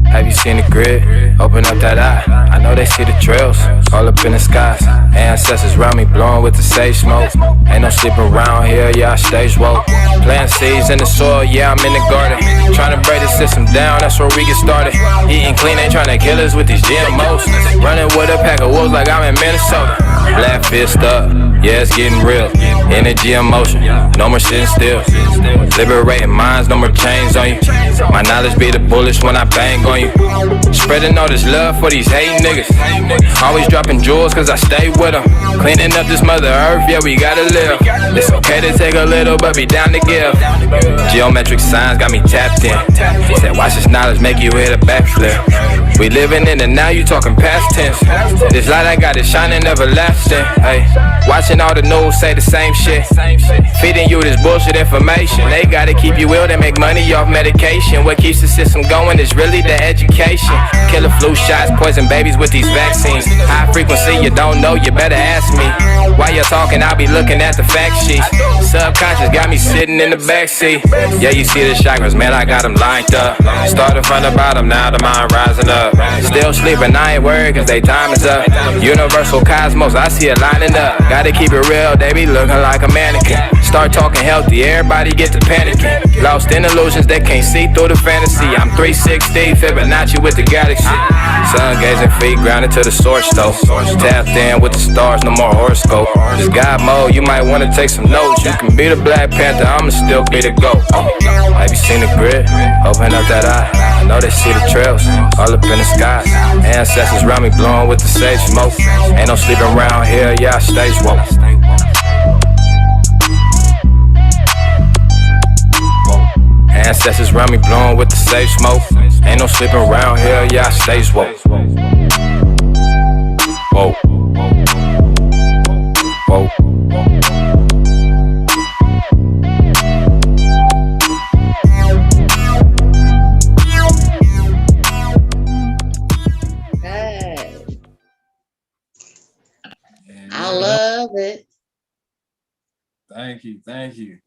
Have you seen the grid? Open up that eye. I know they see the trails all up in the skies. Ancestors round me blowing with the sage smoke. Ain't no sleeping around here, yeah, I stay woke. Plant seeds in the soil, yeah, I'm in the garden. Trying to break the system down, that's where we get started. Eating clean, ain't trying to kill us with these GMOs. Running with a pack of wolves like I'm in Minnesota. Black fist up, yeah, it's getting real. Energy in motion, no more sitting still. Liberating minds, no more chains on you. My knowledge be the bullets when I bang on you. Spreading all this love for these hating niggas. Always dropping jewels cause I stay with them. Cleaning up this mother earth, yeah, we gotta live. It's okay to take a little, but be down to give. Geometric signs got me tapped in. Said watch this knowledge make you hit a backflip. We living in the now, you talking past tense. This light I got is shining everlasting. Hey, watching all the news say the same shit. Feeding you this bullshit information. They gotta keep you ill, they make money off medication. What keeps the system going is really the education. Killer flu shots, poison babies with these vaccines. High frequency, you don't know, you better ask me. While you're talking, I'll be looking at the fact sheets. Subconscious got me sitting in the backseat. Yeah, you see the chakras, man, I got them lined up. Started from the bottom, now the mind rising up. Still sleeping, I ain't worried cause they time is up. Universal cosmos, I see it lining up. Gotta keep it real, they be looking like a mannequin. Start talking healthy, everybody get to panicking. Lost in illusions, they can't see through the fantasy. I'm 360, Fibonacci with the galaxy. Sun gazing feet grounded to the source though. Tapped in with the stars, no more horoscope. This God mode, you might wanna take some notes. You can be the Black Panther, I'ma still be the GOAT. Have you seen the grid? Open up that eye. I know they see the trails all up in the skies. Ancestors round me blowing with the sage smoke. Ain't no sleeping around here, yeah, I stay woke. Ancestors round me blowing with the sage smoke. Ain't no sleeping around here, yeah, I stay woke. Whoa. Whoa. Good. I love it. Thank you.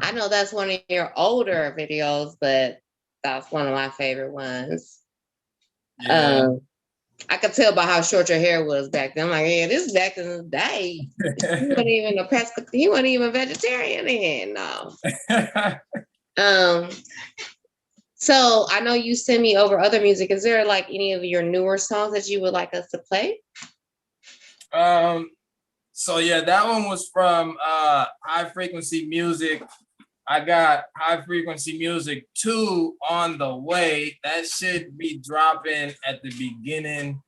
I know that's one of your older videos, but that's one of my favorite ones. Yeah. I could tell by how short your hair was back then. I'm like, yeah, this is back in the day. He wasn't even he wasn't even a vegetarian then. No. So I know you send me over other music. Is there like any of your newer songs that you would like us to play? So yeah, that one was from High Frequency Music. I got High Frequency Music 2 on the way. That should be dropping at the beginning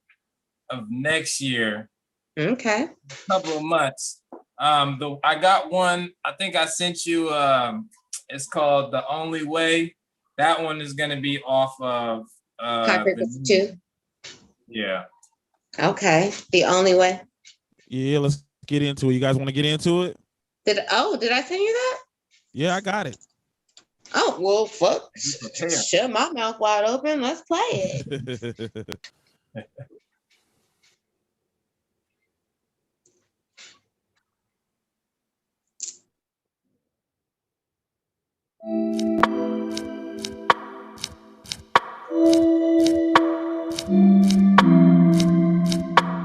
of next year. Okay. A couple of months. I got one, I think I sent you, it's called The Only Way. That one is gonna be off of High Frequency 2. Yeah. Okay. The Only Way. Yeah, let's get into it. You guys want to get into it? Did I send you that? Yeah, I got it. Oh, well, fuck. Shut my mouth wide open. Let's play it.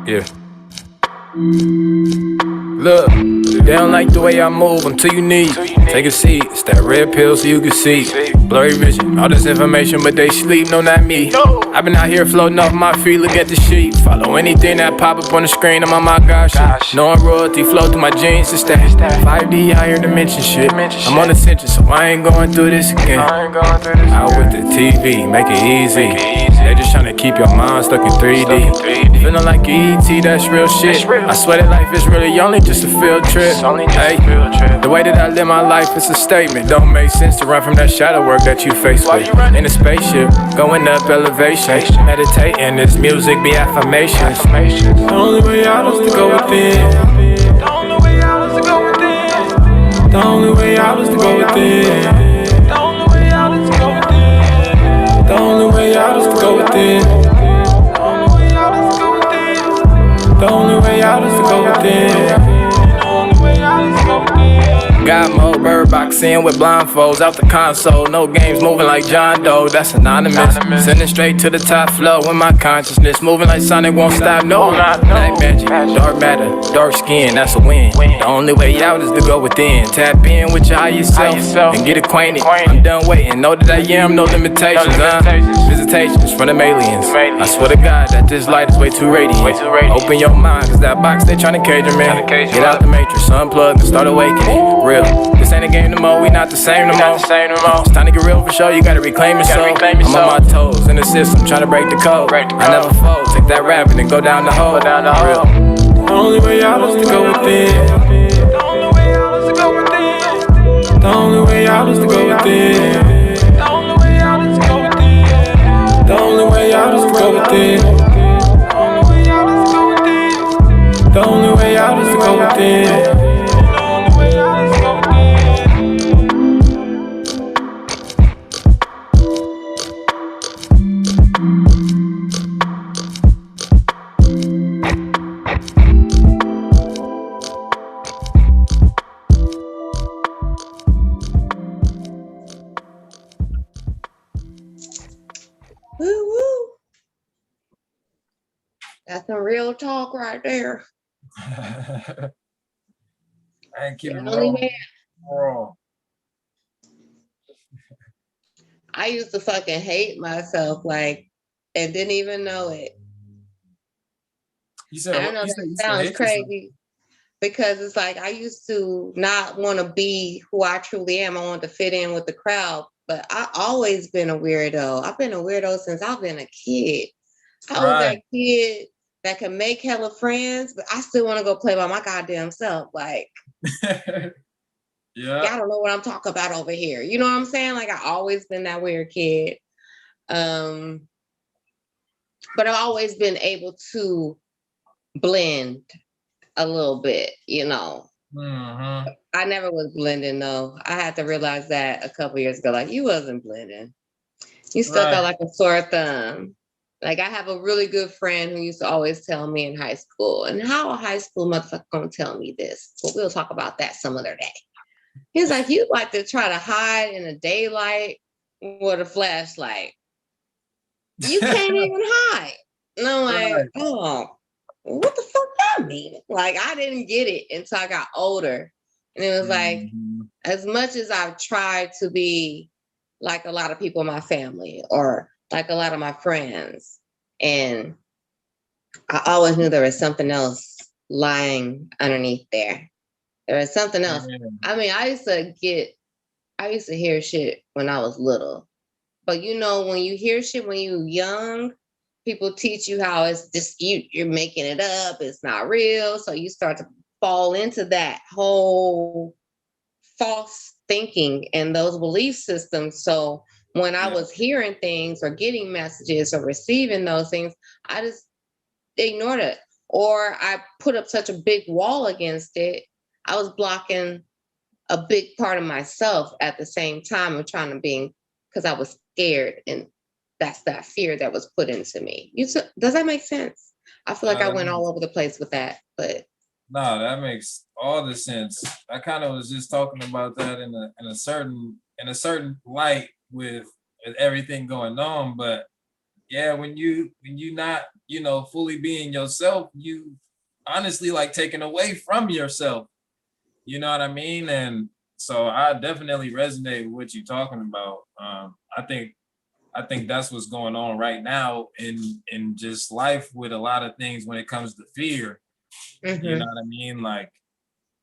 Yeah. Look, they don't like the way I move until you need. Take a seat, it's that red pill so you can see. Blurry vision, all this information, but they sleep, no, not me. I've been out here floating off my feet, look at the sheet. Follow anything that pop up on the screen, I'm on my gosh shit. Knowing royalty flow through my jeans, it's that 5D higher dimension shit. I'm on attention, so I ain't going through this again. Out with the TV, make it easy. They just tryna keep your mind stuck in 3D. Feeling like ET, that's real shit. I swear that life is really only just a field trip. Hey, the way that I live my life is a statement. Don't make sense to run from that shadow work that you face with. In a spaceship, going up elevation. Meditating, this music be affirmations. The only way out is to go within. The only way out is to go within. The only way out is to go within. The only way out is to go within. The only way out is to go within. The only way out is to go within. The only way out is to go within. Got more bird boxing with blindfolds out the console. No games moving like John Doe, that's anonymous. Sending straight to the top flow in my consciousness. Moving like Sonic won't stop, no. Night magic, dark matter, dark skin, that's a win. The only way out is to go within. Tap in with your higher self and get acquainted. I'm done waiting, know that I am, no limitations, Visitations from them aliens. I swear to God that this light is way too radiant. Open your mind, cause that box they tryna cage them in. Get out the matrix, unplug and start awakening. Real. This ain't a game no more, we not the same no more. It's time to get real for sure, you gotta reclaim yourself. I'm on my toes in the system, trying to break the code. I never fold, take that rabbit and go down the hole. Real. The only way out is to go within. The only way out is to go within. The only way out is to go within. The only way out is to go within. The only way out is to go within. The only way out is to go within. The only way out is to go within. Woo woo. That's some real talk right there. I keep it raw. I used to fucking hate myself, like, and didn't even know it. I know that sounds crazy because it's like I used to not want to be who I truly am. I wanted to fit in with the crowd, but I always been a weirdo. I've been a weirdo since I've been a kid. I was that kid that can make hella friends, but I still want to go play by my goddamn self. Like, yeah, I don't know what I'm talking about over here. You know what I'm saying? Like, I always been that weird kid. But I've always been able to blend a little bit, you know. Mm-hmm. I never was blending though. I had to realize that a couple years ago. Like, you wasn't blending. You stuck out like a sore thumb. Like, I have a really good friend who used to always tell me in high school, and how a high school motherfucker gonna tell me this? But we'll talk about that some other day. He's like, you like to try to hide in the daylight with a flashlight. You can't even hide. And I'm like, oh, what the fuck that mean? Like, I didn't get it until I got older. And it was like, as much as I've tried to be like a lot of people in my family or like a lot of my friends, and I always knew there was something else lying underneath there. There was something else. I mean, I used to get I used to hear shit when I was little. But you know, when you hear shit when you young, people teach you how it's just you're making it up, it's not real. So you start to fall into that whole false thinking and those belief systems. So when I was hearing things or getting messages or receiving those things, I just ignored it. Or I put up such a big wall against it. I was blocking a big part of myself at the same time of trying to be, because I was scared, and that's that fear that was put into me. Does that make sense? I feel like I went all over the place with that, but no, that makes all the sense. I kind of was just talking about that in a certain light with everything going on, but yeah, when you not, you know, fully being yourself, you honestly like taken away from yourself. You know what I mean? And so I definitely resonate with what you're talking about. I think that's what's going on right now in just life with a lot of things when it comes to fear. You know what I mean? Like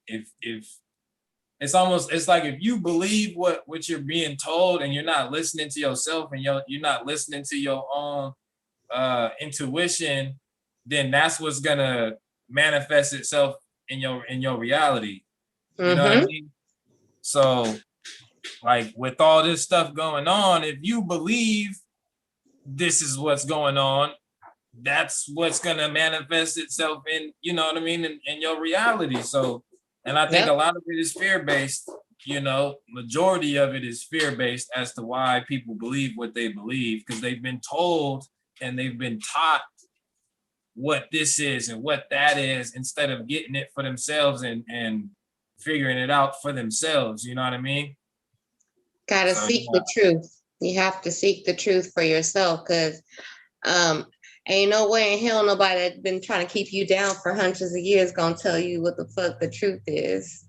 if it's like if you believe what you're being told and you're not listening to yourself and you're not listening to your own intuition, then that's what's gonna manifest itself in your reality. You know what I mean? So like with all this stuff going on, if you believe this is what's going on, that's what's gonna manifest itself in, you know what I mean, in your reality. So, and I think a lot of it is fear-based, you know, majority of it is fear-based as to why people believe what they believe, because they've been told and they've been taught what this is and what that is, instead of getting it for themselves and figuring it out for themselves. You know what I mean? Gotta seek the truth. You have to seek the truth for yourself, because ain't no way in hell nobody that's been trying to keep you down for hundreds of years gonna tell you what the fuck the truth is.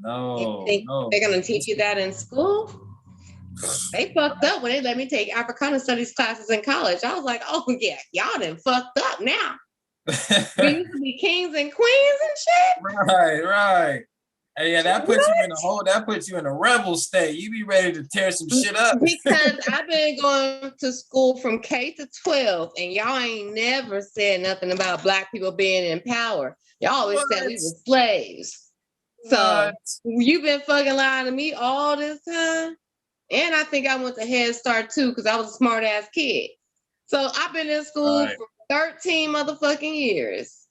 No, you think they're gonna teach you that in school? They fucked up when they let me take Africana studies classes in college. I was like, oh yeah, y'all done fucked up now. We used to be kings and queens and shit. Right. And yeah, that puts you in a rebel state. You be ready to tear some shit up. Because I've been going to school from K to 12, and y'all ain't never said nothing about Black people being in power. Y'all always said we were slaves. So you've been fucking lying to me all this time. And I think I went to Head Start too, because I was a smart ass kid. So I've been in school for 13 motherfucking years.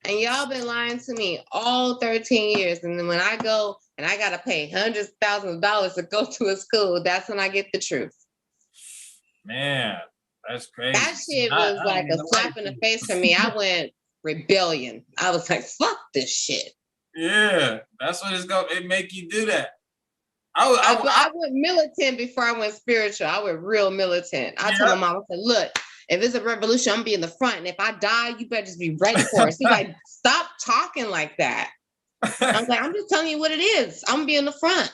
And y'all been lying to me all 13 years. And then when I go and I gotta pay hundreds of thousands of dollars to go to a school, that's when I get the truth. Man, that's crazy. That shit was like a slap in the face for me. I went rebellion. I was like, fuck this shit. Yeah, that's what it make you do that. I went militant before I went spiritual. I went real militant. I told my mom, I said, look, if it's a revolution, I'm gonna be in the front. And if I die, you better just be ready for it. She's like, stop talking like that. I was like, I'm just telling you what it is. I'm gonna be in the front.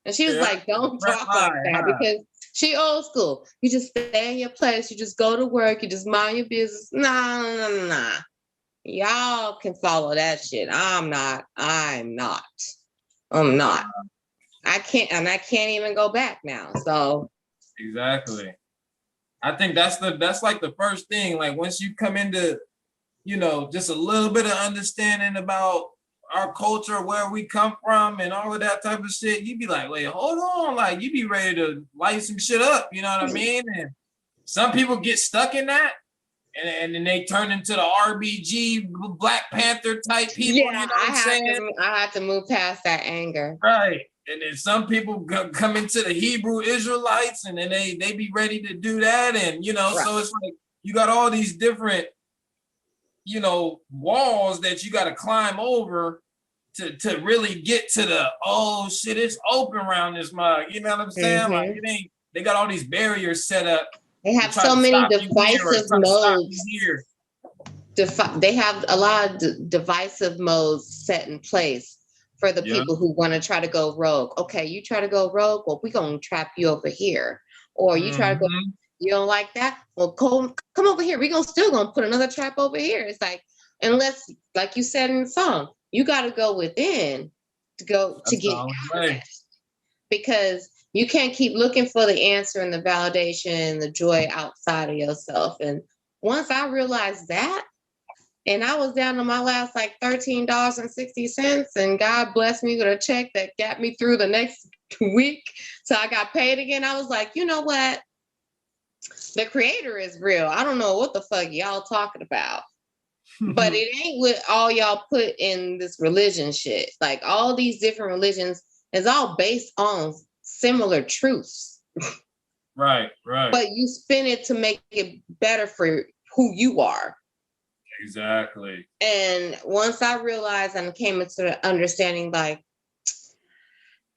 And she was like, don't talk like that, because she old school. You just stay in your place. You just go to work. You just mind your business. Nah. Y'all can follow that shit. I'm not. I can't even go back now. So exactly. I think that's like the first thing. Like once you come into, you know, just a little bit of understanding about our culture, where we come from and all of that type of shit, you'd be like, wait, hold on. Like you be ready to light some shit up. You know what I mean? And some people get stuck in that. And then they turn into the RBG Black Panther type people. Yeah, you know I had to move past that anger. Right. And then some people come into the Hebrew Israelites, and then they be ready to do that. And, you know, so it's like you got all these different, you know, walls that you got to climb over to really get to the, oh shit, it's open around this mug. You know what I'm saying? Like they got all these barriers set up. They have so many divisive modes. They have a lot of divisive modes set in place for the people who want to try to go rogue. Okay, you try to go rogue, well, we're going to trap you over here. Or you try to go, you don't like that? Well, come over here. We're still going to put another trap over here. It's like, unless, like you said in the song, you got to go within to get out of it. because you can't keep looking for the answer and the validation and the joy outside of yourself. And once I realized that, and I was down to my last like $13.60, and God blessed me with a check that got me through the next week. So I got paid again. I was like, you know what? The creator is real. I don't know what the fuck y'all talking about. But it ain't what all y'all put in this religion shit. Like all these different religions is all based on similar truths. Right. But you spin it to make it better for who you are. Exactly. And once I realized and came into the understanding, like,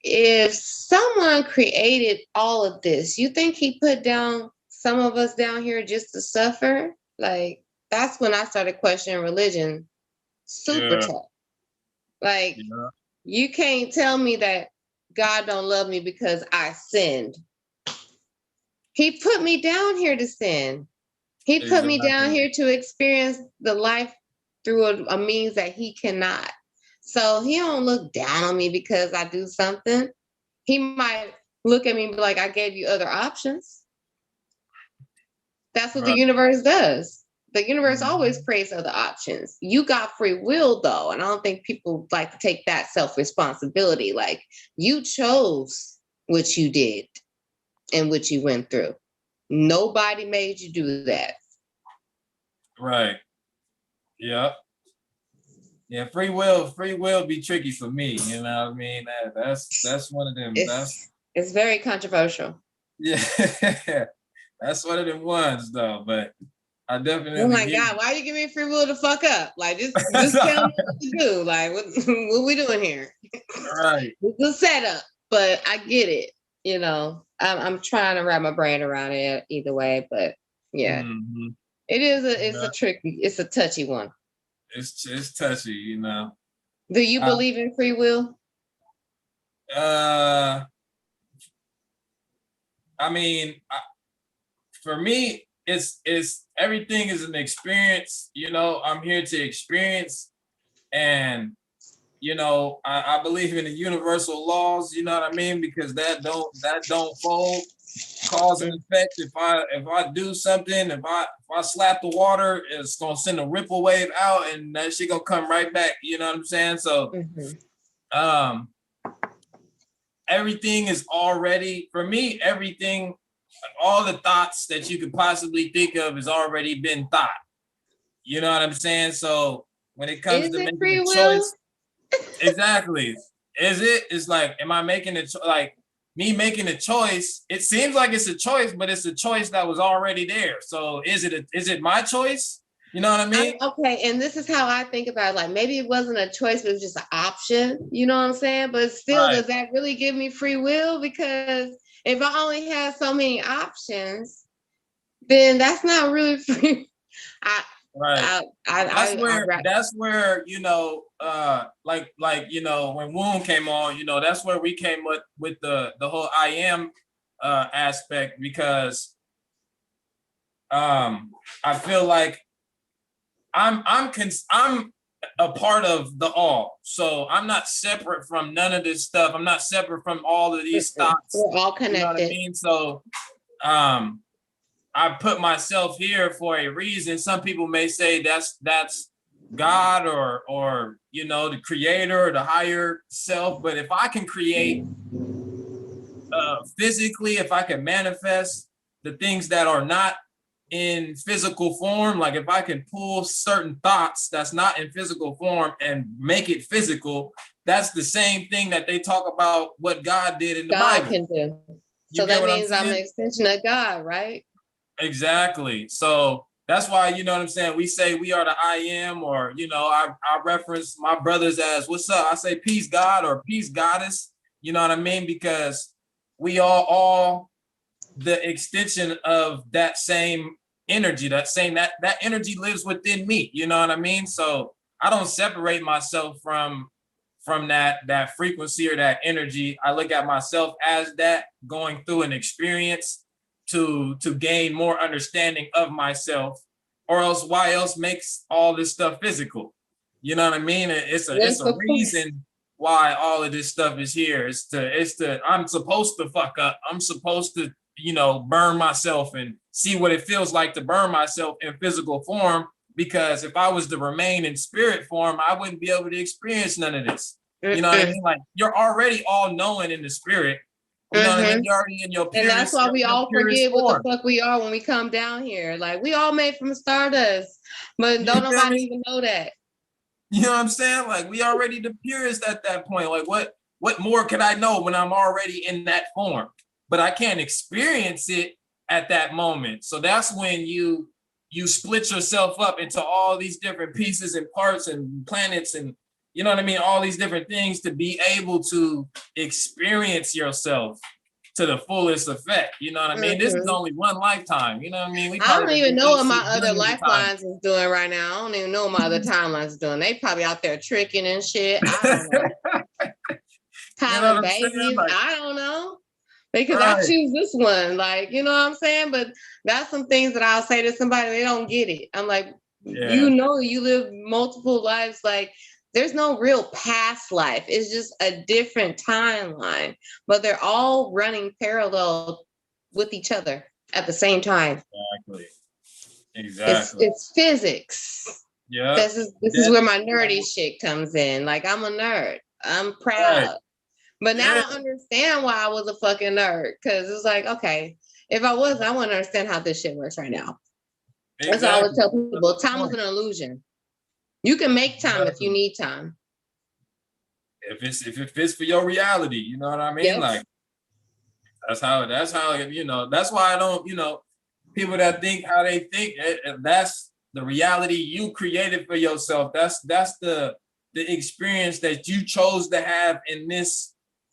if someone created all of this, you think he put down some of us down here just to suffer? Like, that's when I started questioning religion super tough. Like, you can't tell me that God don't love me because I sinned. He put me down here to sin. He put me down here to experience the life through a means that he cannot. So he don't look down on me because I do something. He might look at me and be like, I gave you other options. That's what the universe does. The universe always creates other options. You got free will though. And I don't think people like to take that self-responsibility. Like, you chose what you did and what you went through. Nobody made you do that. Right. Yep. Yeah, free will be tricky for me. You know what I mean? That's one of them. It's very controversial. Yeah, that's one of them ones though. But I definitely. Oh my God, why you give me free will to fuck up? Like, just tell me what to do. Like, what we doing here? Right. It's a setup, but I get it. You know, I'm trying to wrap my brain around it either way, but yeah, it is it's a touchy one. It's touchy, you know. Do you believe in free will? I mean, for me, it's everything is an experience. You know, I'm here to experience, and you know, I believe in the universal laws. You know what I mean? Because that don't fold. Cause and effect. If I do something, if I slap the water, it's gonna send a ripple wave out, and that shit gonna come right back. You know what I'm saying? So, everything is already, for me. Everything, all the thoughts that you could possibly think of has already been thought. You know what I'm saying? So when it comes to making a choice, exactly. Is it? It's like, am I making it like? Me making a choice, it seems like it's a choice, but it's a choice that was already there. So is it my choice? You know what I mean? Okay, and this is how I think about it. Like, maybe it wasn't a choice, but it was just an option. You know what I'm saying? But still, does that really give me free will? Because if I only have so many options, then that's not really free. That's where you know, like you know, when Woon came on, you know, that's where we came with the whole I am aspect, because I feel like I'm a part of the all, so I'm not separate from none of this stuff. I'm not separate from all of these thoughts. We're all connected. You know what I mean? So I put myself here for a reason. Some people may say that's God or you know, the creator or the higher self. But if I can create physically, if I can manifest the things that are not in physical form, like if I can pull certain thoughts that's not in physical form and make it physical, that's the same thing that they talk about what God did in the Bible. God can do. So that means I'm an extension of God, right? Exactly. So that's why, you know what I'm saying, we say we are the I am, or, you know, I reference my brothers as, what's up? I say peace God or peace goddess. You know what I mean? Because we are all the extension of that same energy, that energy lives within me. You know what I mean? So I don't separate myself from that frequency or that energy. I look at myself as that, going through an experience to gain more understanding of myself, or else why else makes all this stuff physical? You know what I mean? It's a reason why all of this stuff is here. I'm supposed to fuck up. I'm supposed to, burn myself and see what it feels like to burn myself in physical form. Because if I was to remain in spirit form, I wouldn't be able to experience none of this. You know what I mean? Like, you're already all knowing in the spirit. You know what I mean? You're already in your purest. And that's why we all forget form. what the fuck we are when we come down here. Like, we all made from stardust, but don't nobody even know that. You know what I'm saying? Like, we already the purest at that point. Like, what more could I know when I'm already in that form? But I can't experience it at that moment. So that's when you split yourself up into all these different pieces and parts and planets and, you know what I mean? All these different things to be able to experience yourself to the fullest effect. You know what I mean? This is only one lifetime. You know what I mean? I don't even know what my other lifelines is doing right now. I don't even know what my other timelines is doing. They probably out there tricking and shit. I don't know. Having babies. Like, I don't know. Because I choose this one. Like, you know what I'm saying? But that's some things that I'll say to somebody, they don't get it. I'm like, you live multiple lives. Like, there's no real past life. It's just a different timeline, but they're all running parallel with each other at the same time. Exactly. It's physics. Yeah. This is where my nerdy shit comes in. Like, I'm a nerd. I'm proud. Right. But now I understand why I was a fucking nerd. Cause it's like, okay, if I wasn't, I wouldn't understand how this shit works right now. Exactly. That's all I would tell people. Time is an illusion. You can make time if you need time. If it fits for your reality, you know what I mean? Yes. Like, that's how, that's why I don't, people that think how they think, that's the reality you created for yourself. That's the experience that you chose to have in this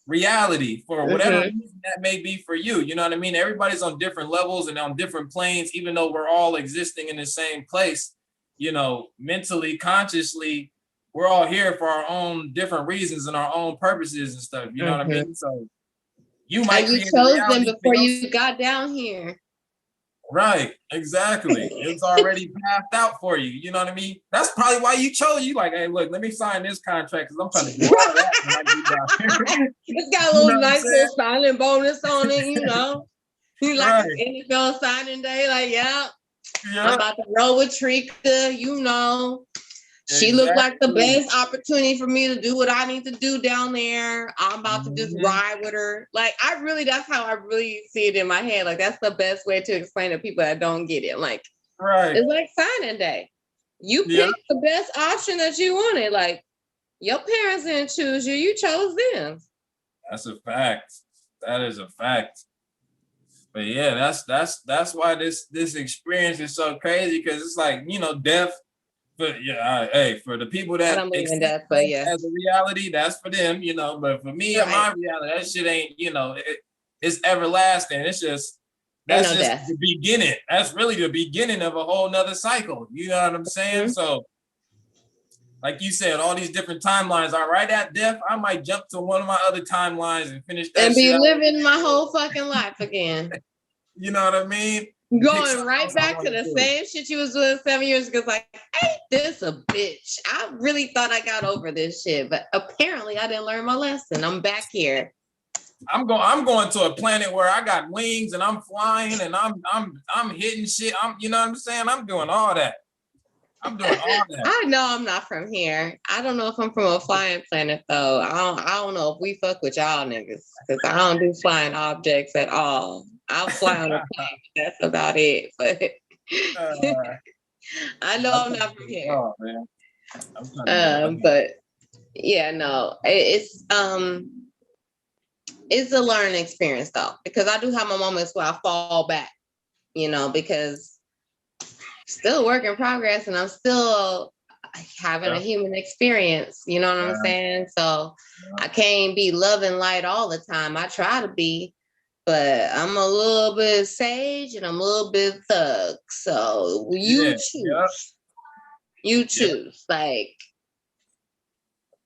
reality for whatever reason that may be for you. You know what I mean? Everybody's on different levels and on different planes, even though we're all existing in the same place, mentally, consciously, we're all here for our own different reasons and our own purposes and stuff. You know what I mean? So you might chose them before you got down here. Right, exactly. It's already passed out for you. You know what I mean? That's probably why you chose. You like, hey, look, let me sign this contract because I'm trying to do all that when I get down here. It's got a little nice little signing bonus on it, You like NFL signing day, like, I'm about to roll with Treka, She looked like the best opportunity for me to do what I need to do down there. I'm about to just ride with her. Like, that's how I really see it in my head. Like, that's the best way to explain to people that don't get it. Like, it's like signing day. You picked the best option that you wanted. Like, your parents didn't choose you. You chose them. That's a fact. That is a fact. But yeah, that's why this experience is so crazy, because it's like, death. But for the people that I don't believe in that, but as a reality, that's for them, But for me, in my reality, that shit ain't, it's everlasting. It's just that's just the beginning. That's really the beginning of a whole nother cycle. You know what I'm saying? So, like you said, all these different timelines are right at death. I might jump to one of my other timelines and finish that and be living my whole fucking life again. You know what I mean? Going right back to the same shit you was doing 7 years ago. Like, ain't this a bitch? I really thought I got over this shit, but apparently I didn't learn my lesson. I'm back here. I'm going to a planet where I got wings and I'm flying and I'm hitting shit. You know what I'm saying? I'm doing all that. I know I'm not from here. I don't know if I'm from a flying planet though. I don't know if we fuck with y'all niggas, because I don't do flying objects at all. I'll fly on a plane. That's about it. But I know I'm not from here. Oh, man. But yeah, no, it's a learning experience though, because I do have my moments where I fall back, because still work in progress and I'm still having a human experience. You know what I'm saying? So I can't be love and light all the time. I try to be. But I'm a little bit sage and I'm a little bit thug. So you choose. You choose. Like,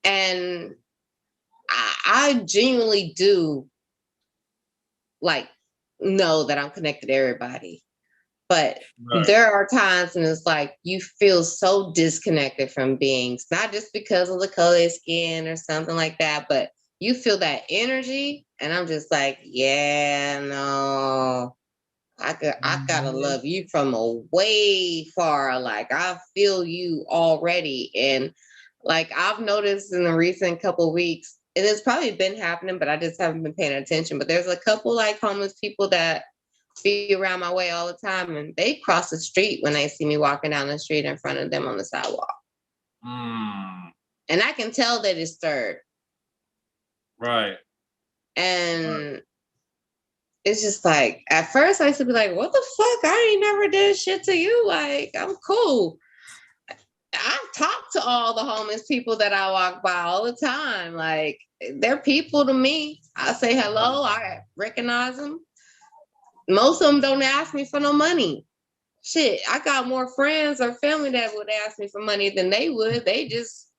and I genuinely do, like, know that I'm connected to everybody. But Right. there are times when it's like you feel so disconnected from beings, not just because of the color of their skin or something like that, but you feel that energy, and I'm just like, yeah, no, I gotta love you from a way far. Like I feel you already, and like I've noticed in the recent couple of weeks, and it's probably been happening, but I just haven't been paying attention. But there's a couple like homeless people that be around my way all the time, and they cross the street when they see me walking down the street in front of them on the sidewalk, and I can tell they're disturbed. Right. And it's just like, at first I used to be like, what the fuck? I ain't never did shit to you. Like, I'm cool. I've talked to all the homeless people that I walk by all the time. Like, they're people to me. I say hello. I recognize them. Most of them don't ask me for no money. Shit, I got more friends or family that would ask me for money than they would. They just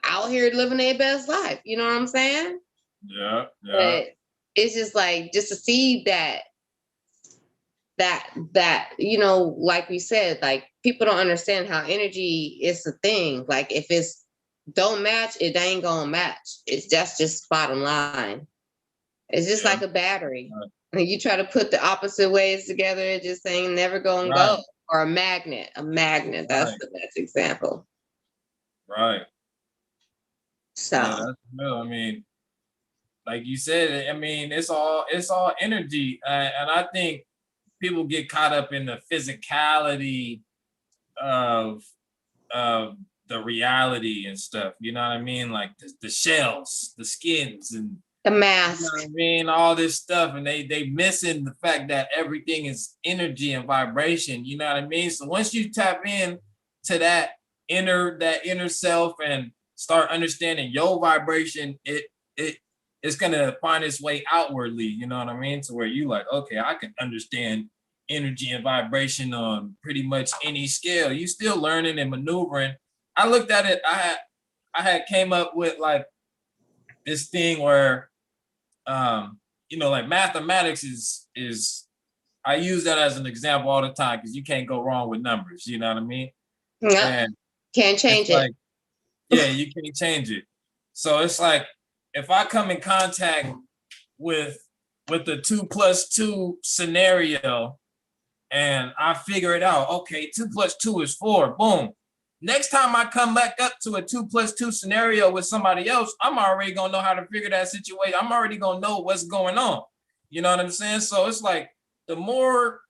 out here living their best life. You know what I'm saying? Yeah. But it's just like, just to see that, you know, like we said, like people don't understand how energy is a thing. Like if it's don't match, it ain't gonna match. That's just bottom line. It's just like a battery. And you try to put the opposite ways together, it just ain't never gonna go. Or a magnet. That's the best example. Right. So yeah, that's real. I mean, like you said, I mean, it's all energy, and I think people get caught up in the physicality of the reality and stuff. You know what I mean? Like the shells, the skins, and the mask. You know what I mean? All this stuff, and they missing the fact that everything is energy and vibration. You know what I mean? So once you tap in to that inner self and start understanding your vibration, it's gonna find its way outwardly. You know what I mean? To where you like, okay, I can understand energy and vibration on pretty much any scale. You still learning and maneuvering. I looked at it. I had came up with like this thing where, you know, like mathematics is I use that as an example all the time because you can't go wrong with numbers. You know what I mean? No, And can't change it. Like, yeah, you can't change it. So it's like if I come in contact with the 2+2 scenario and I figure it out, okay, 2+2 is 4, boom. Next time I come back up to a 2+2 scenario with somebody else, I'm already gonna know how to figure that situation. I'm already gonna know what's going on. You know what I'm saying? So it's like the more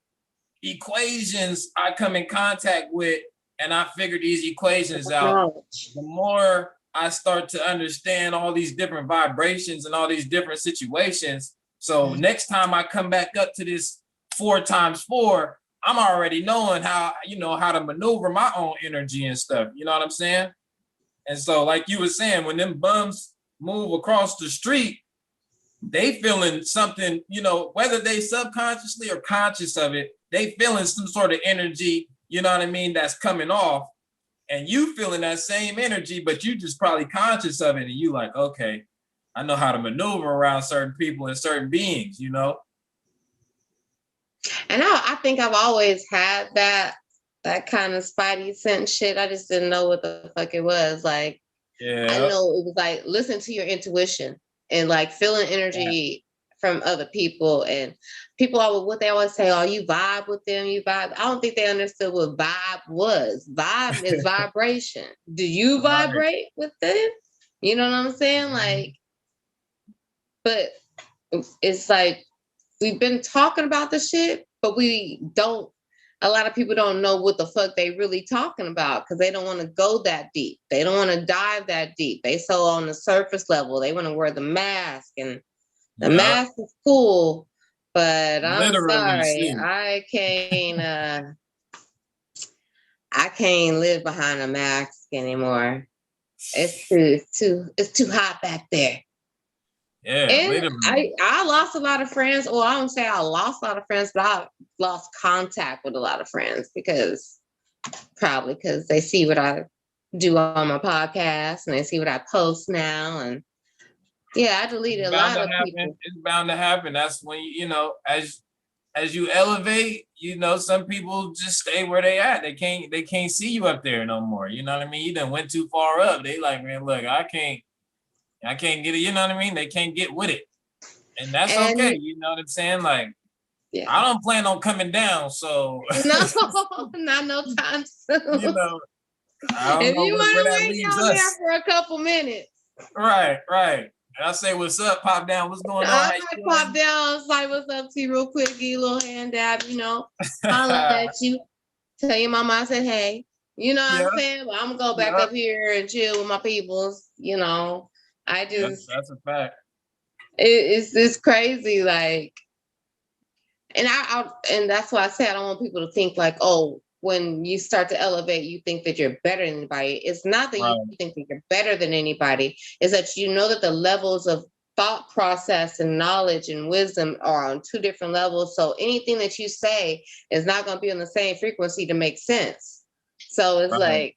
equations I come in contact with and I figure these equations out, the more I start to understand all these different vibrations and all these different situations. So next time I come back up to this 4 times 4, I'm already knowing how to maneuver my own energy and stuff. You know what I'm saying? And so like you were saying, when them bums move across the street, they feeling something, you know, whether they subconsciously or conscious of it, they feeling some sort of energy, you know what I mean, that's coming off. And you feeling that same energy, but you just probably conscious of it. And you like, okay, I know how to maneuver around certain people and certain beings, you know? And I think I've always had that kind of spidey sense shit. I just didn't know what the fuck it was. Like, yeah. I know it was like, listen to your intuition and like feeling energy from other people. And people what they always say, oh, you vibe with them, you vibe. I don't think they understood what vibe was. Vibe is vibration. Do you vibrate with them? You know what I'm saying? Like, but it's like, we've been talking about the shit, but a lot of people don't know what the fuck they really talking about because they don't want to go that deep. They don't want to dive that deep. They so on the surface level. They want to wear the mask, and the mask is cool, but I'm sorry, I can't live behind a mask anymore. It's too hot back there. Yeah, and I lost a lot of friends. Well, I don't say I lost a lot of friends, but I lost contact with a lot of friends because they see what I do on my podcast and they see what I post now. And yeah, I deleted a lot of people. It's bound to happen. That's when you know, as as you elevate, you know, some people just stay where they at. They can't see you up there no more. You know what I mean? You done went too far up. They like, man, look, I can't get it. You know what I mean? They can't get with it. And that's And okay. You know what I'm saying? Like, yeah. I don't plan on coming down. So No, not no time soon. you know, I don't If know you where want to that wait leaves down there us. for a couple minutes, Right. And I say, what's up, pop down? What's going on? I How you might doing? pop down, say what's up to you real quick, give you a little hand dab, you know, holler at you, tell your mama I said hey, you know what Yeah. I'm saying? But I'm gonna go back Yeah. up here and chill with my peoples, you know. I just That's a fact. it's crazy, like, and and that's why I say I don't want people to think like, oh, when you start to elevate, you think that you're better than anybody. It's not that Right. you think that you're better than anybody. It's that you know that the levels of thought process and knowledge and wisdom are on two different levels. So anything that you say is not going to be on the same frequency to make sense. So it's Right. like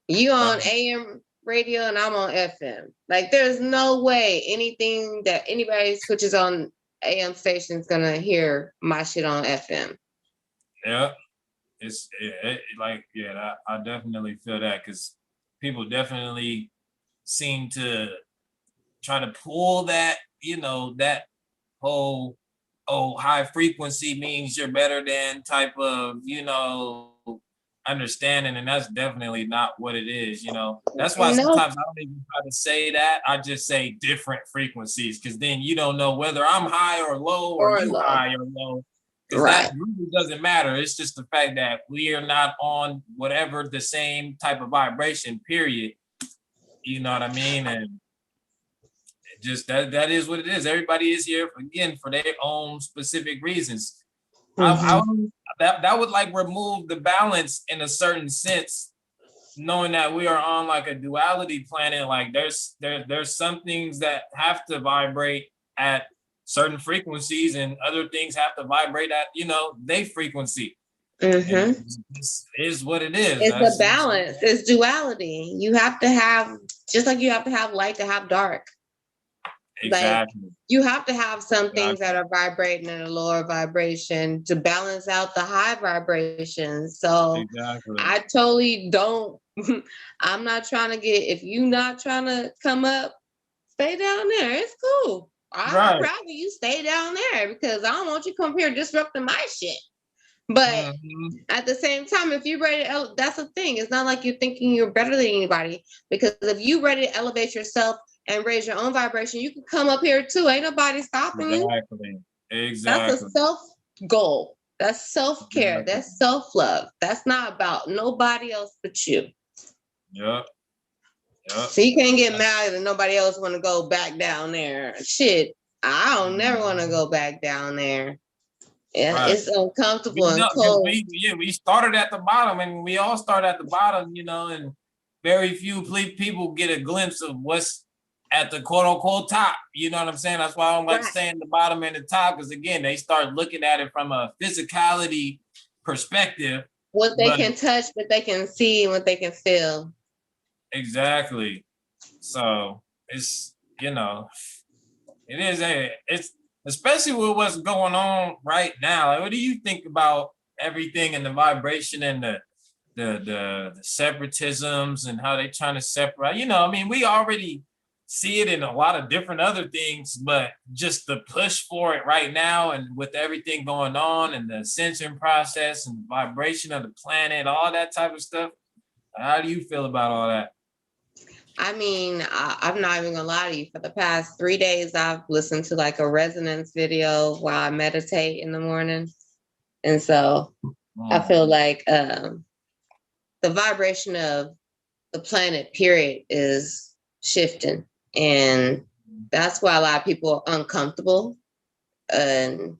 you on Right. AM radio and I'm on FM. Like there's no way anything that anybody switches on AM station is gonna hear my shit on FM. Yeah. It's I definitely feel that because people definitely seem to try to pull that, you know, that whole, oh, high frequency means you're better than type of, you know, understanding. And that's definitely not what it is, you know. That's why No. sometimes I don't even try to say that. I just say different frequencies because then you don't know whether I'm high or low or you low. high or low. Because Right. that really doesn't matter. It's just the fact that we are not on whatever the same type of vibration, period. You know what I mean? And just that is what it is. Everybody is here again for their own specific reasons. That would like remove the balance in a certain sense, knowing that we are on like a duality planet. Like there's some things that have to vibrate at certain frequencies and other things have to vibrate at, you know, their frequency. Mm-hmm. This is what it is. It's a balance. It's duality. You have to have, just like you have to have light to have dark. Exactly. Like you have to have some things that are vibrating at a lower vibration to balance out the high vibrations. So exactly. I totally don't, I'm not trying to get, if you not trying to come up, stay down there. It's cool. I'd rather you stay down there because I don't want you to come here disrupting my shit. But at the same time, if you're ready to, that's the thing. It's not like you're thinking you're better than anybody, because if you're ready to elevate yourself and raise your own vibration, you can come up here too. Ain't nobody stopping you. Exactly. That's a self goal. That's self-care. Exactly. That's self-love. That's not about nobody else but you. Yep. So you can't get mad that nobody else want to go back down there. Shit, I don't never want to go back down there. Yeah, It's uncomfortable and cold. We started at the bottom, and we all start at the bottom, you know, and very few people get a glimpse of what's at the quote unquote top. You know what I'm saying? That's why I don't like saying the bottom and the top, because again, they start looking at it from a physicality perspective. What they can touch, what they can see, what they can feel. Exactly. So it's, you know, it's especially with what's going on right now. Like, what do you think about everything and the vibration and the separatisms and how they trying to separate? You know, I mean, we already see it in a lot of different other things, but just the push for it right now and with everything going on and the ascension process and the vibration of the planet, all that type of stuff. How do you feel about all that? I mean, I'm not even gonna lie to you. For the past 3 days, I've listened to like a resonance video while I meditate in the morning. And so I feel like the vibration of the planet, period, is shifting. And that's why a lot of people are uncomfortable and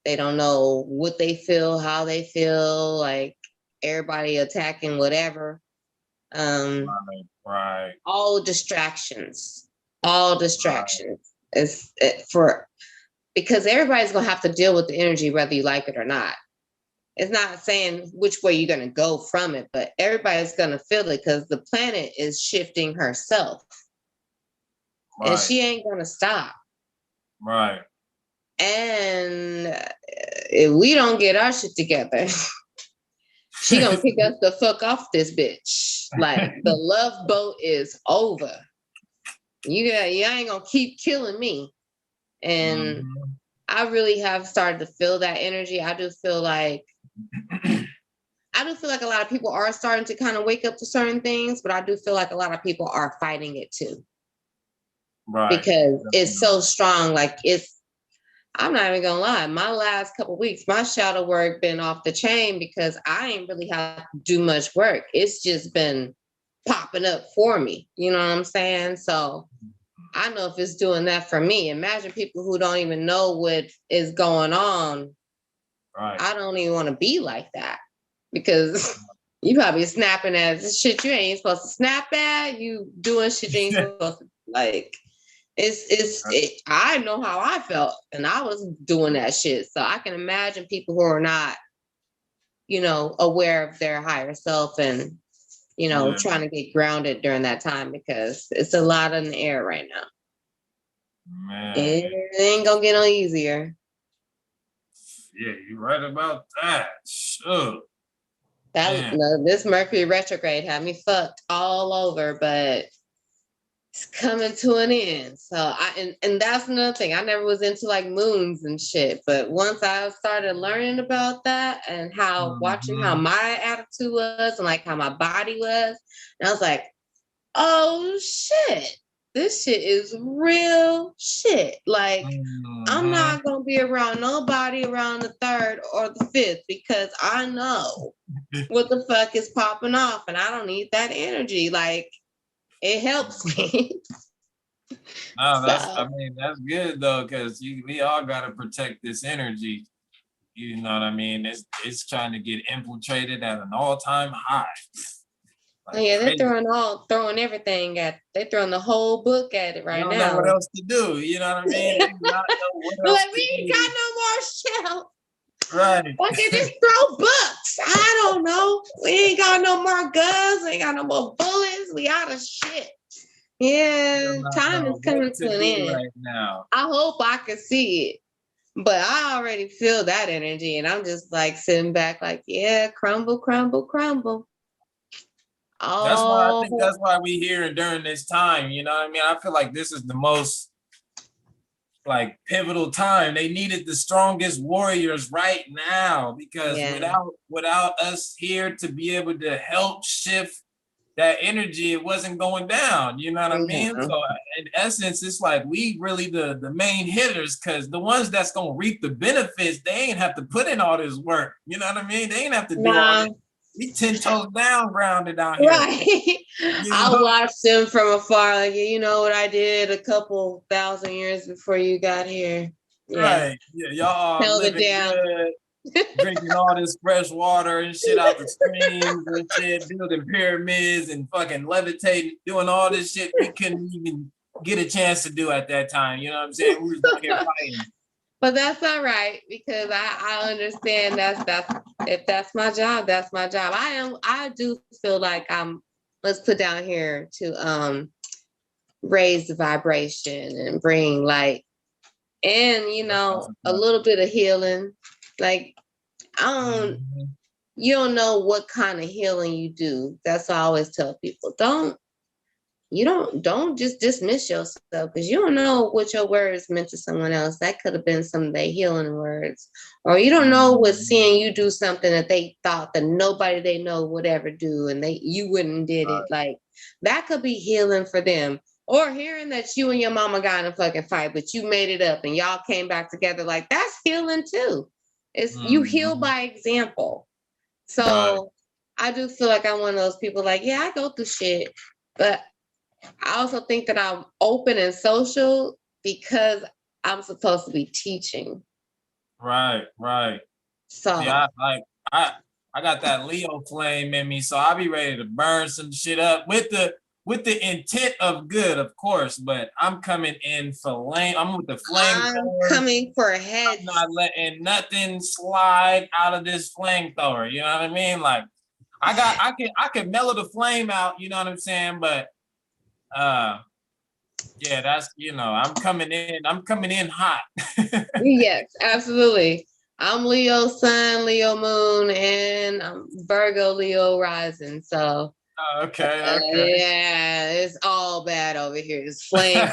they don't know what they feel, how they feel, like everybody attacking whatever. Right. All distractions. It's because everybody's gonna have to deal with the energy whether you like it or not. It's not saying which way you're gonna go from it, but everybody's gonna feel it because the planet is shifting herself. And she ain't gonna stop. Right. And if we don't get our shit together, she gonna kick us the fuck off this bitch. Like the love boat is over. You ain't gonna keep killing me. And I really have started to feel that energy. I do feel like a lot of people are starting to kind of wake up to certain things, but I do feel like a lot of people are fighting it too. Right. Because it's so strong. Like I'm not even gonna lie, my last couple of weeks, my shadow work been off the chain because I ain't really have to do much work. It's just been popping up for me. You know what I'm saying? So I know if it's doing that for me. Imagine people who don't even know what is going on. Right. I don't even want to be like that because you probably snapping at shit you ain't supposed to snap at. You doing shit you ain't supposed to like. I know how I felt, and I was doing that shit. So I can imagine people who are not, aware of their higher self and, trying to get grounded during that time because it's a lot in the air right now. Man. It ain't gonna get no easier. Yeah, you're right about that. Sure. This Mercury retrograde had me fucked all over, but it's coming to an end. So and that's another thing. I never was into like moons and shit, but once I started learning about that and watching how my attitude was and like how my body was, and I was like, oh shit, this shit is real shit. Like I'm not gonna be around nobody around the 3rd or the 5th because I know what the fuck is popping off and I don't need that energy. Like it helps me. That's good though, because we all gotta protect this energy. You know what I mean? It's trying to get infiltrated at an all-time high. Like they're throwing everything they're throwing the whole book at it right now. They don't know what else to do. You know what I mean? They do not know what else like we ain't got no more shelf. Right. Why can't just throw books? I don't know. We ain't got no more guns. We ain't got no more bullets. We out of shit. Yeah, time is coming to an end. Right now. I hope I can see it. But I already feel that energy. And I'm just like sitting back like, yeah, crumble, crumble, crumble. I think that's why we here during this time. You know what I mean? I feel like this is the most like pivotal time. They needed the strongest warriors right now because without us here to be able to help shift that energy, it wasn't going down. You know what I mean? So in essence, it's like we really the main hitters because the ones that's gonna reap the benefits, they ain't have to put in all this work. You know what I mean? They ain't have to do all this. We 10 toes down grounded out here. Right. I watched them from afar. Like, you know what I did a couple thousand years before you got here. Yeah. Right. Yeah, y'all held living it down. Good, drinking all this fresh water and shit out the streams and shit, building pyramids and fucking levitating, doing all this shit we couldn't even get a chance to do at that time. You know what I'm saying? We was out here fighting. But that's all right because I understand if that's my job, that's my job. I do feel like let's put down here to raise the vibration and bring light and a little bit of healing. Like you don't know what kind of healing you do. That's what I always tell people. Don't just dismiss yourself because you don't know what your words meant to someone else. That could have been some of their healing words. Or you don't know what seeing you do something that they thought that nobody they know would ever do and you wouldn't did it. Like that could be healing for them. Or hearing that you and your mama got in a fucking fight, but you made it up and y'all came back together. Like that's healing too. It's you heal by example. So I do feel like I'm one of those people like, yeah, I go through shit, but I also think that I'm open and social because I'm supposed to be teaching. Right. So yeah, I got that Leo flame in me, so I'll be ready to burn some shit up with the intent of good, of course. But I'm coming in flame. I'm with the flame. I'm coming for heads. I'm not letting nothing slide out of this flamethrower. You know what I mean? Like I can mellow the flame out. You know what I'm saying? But yeah, that's I'm coming in hot. Yes, absolutely. I'm Leo Sun, Leo Moon, and I'm Virgo, Leo Rising. So Okay. yeah, it's all bad over here. It's flame.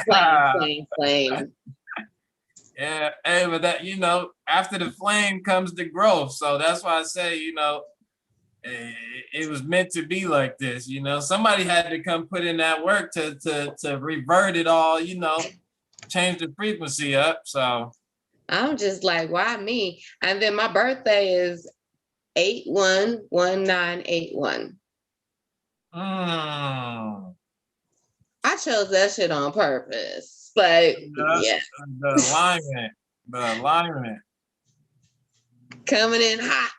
Yeah, hey, but that, after the flame comes the growth. So that's why I say, it was meant to be like this. Somebody had to come put in that work to revert it all. Change the frequency up. So I'm just like, why me? And then my birthday is 811981. mm, I chose that shit on purpose, but yeah, the alignment, coming in hot.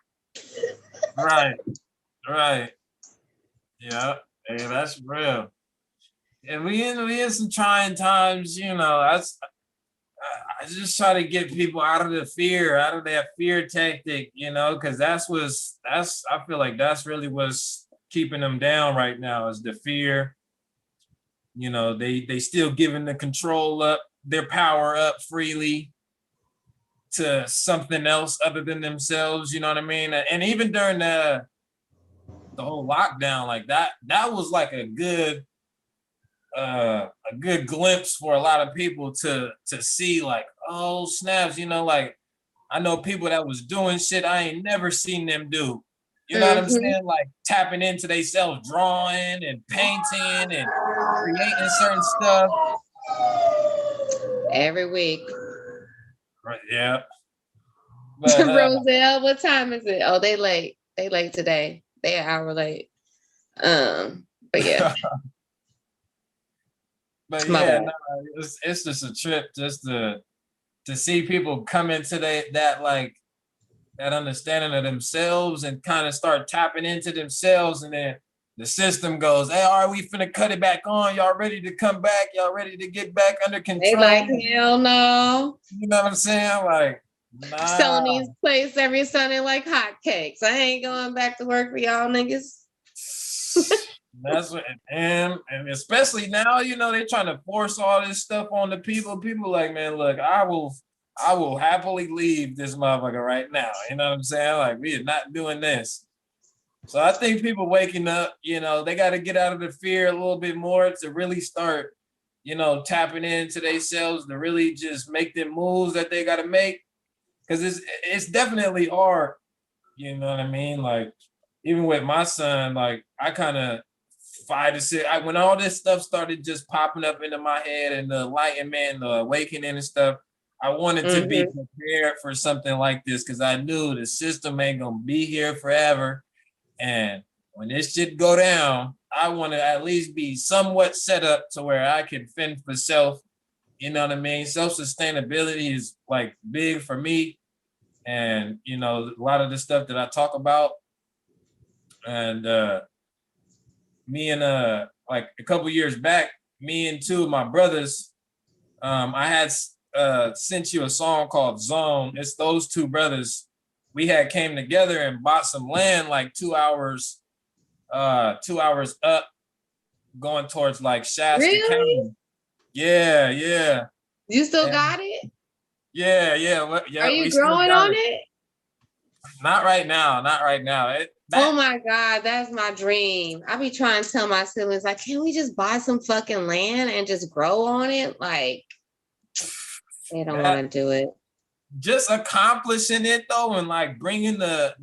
right. Yeah, hey, that's real. And we in some trying times. I just try to get people out of that fear tactic, because that's I feel like that's really what's keeping them down right now is the fear. They still giving the control up, their power up freely to something else other than themselves, you know what I mean? And even during the whole lockdown, like that was like a good glimpse for a lot of people to see, like, oh snaps, like I know people that was doing shit I ain't never seen them do. You know what I'm saying? Like tapping into themselves, drawing and painting and creating certain stuff. Every week. Right, yeah. But, Roselle, what time is it? Oh, they late. They late today. They an hour late. But yeah. But yeah, no, it's just a trip just to see people come into that understanding of themselves and kind of start tapping into themselves, and then the system goes, hey, all right, we finna cut it back on. Y'all ready to come back? Y'all ready to get back under control? They like, hell no. You know what I'm saying? Like, nah. Selling these plates every Sunday like hotcakes. I ain't going back to work for y'all niggas. That's what, and especially now, they're trying to force all this stuff on the people. People like, man, look, I will happily leave this motherfucker right now. You know what I'm saying? Like, we are not doing this. So I think people waking up, they got to get out of the fear a little bit more to really start, tapping into themselves, to really just make them moves that they got to make. Because it's definitely hard. You know what I mean? Like, even with my son, like, I kind of when all this stuff started just popping up into my head, and the enlightenment, the awakening and stuff, I wanted to be prepared for something like this, because I knew the system ain't gonna be here forever. And when this shit go down, I want to at least be somewhat set up to where I can fend for self. You know what I mean? Self-sustainability is like big for me. And, a lot of the stuff that I talk about. And me and like a couple years back, me and two of my brothers, I had sent you a song called Zone. It's those two brothers. We had came together and bought some land like 2 hours up going towards like Shasta County. Yeah. You still got it? Yeah. Are you growing on it? Not right now. Oh my God, that's my dream. I be trying to tell my siblings, like, can we just buy some fucking land and just grow on it? Like, they don't want to do it. Just accomplishing it though, and like bringing the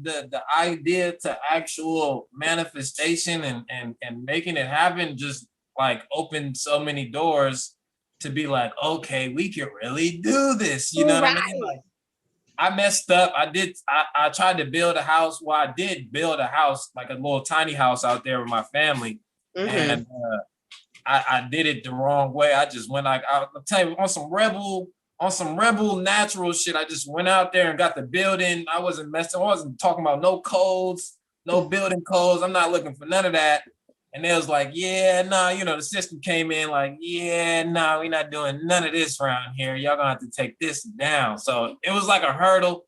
idea to actual manifestation and making it happen, just like opened so many doors to be like, okay, we can really do this. You know what I mean? Like, I messed up. I tried to build a house. Well, I did build a house, like a little tiny house out there with my family. And I did it the wrong way. I just went I'll tell you, on some rebel natural shit. I just went out there and got the building. I wasn't talking about no codes, no building codes. I'm not looking for none of that. And they was like, yeah, no, the system came in like, yeah, no, we're not doing none of this around here. Y'all gonna have to take this down. So it was like a hurdle.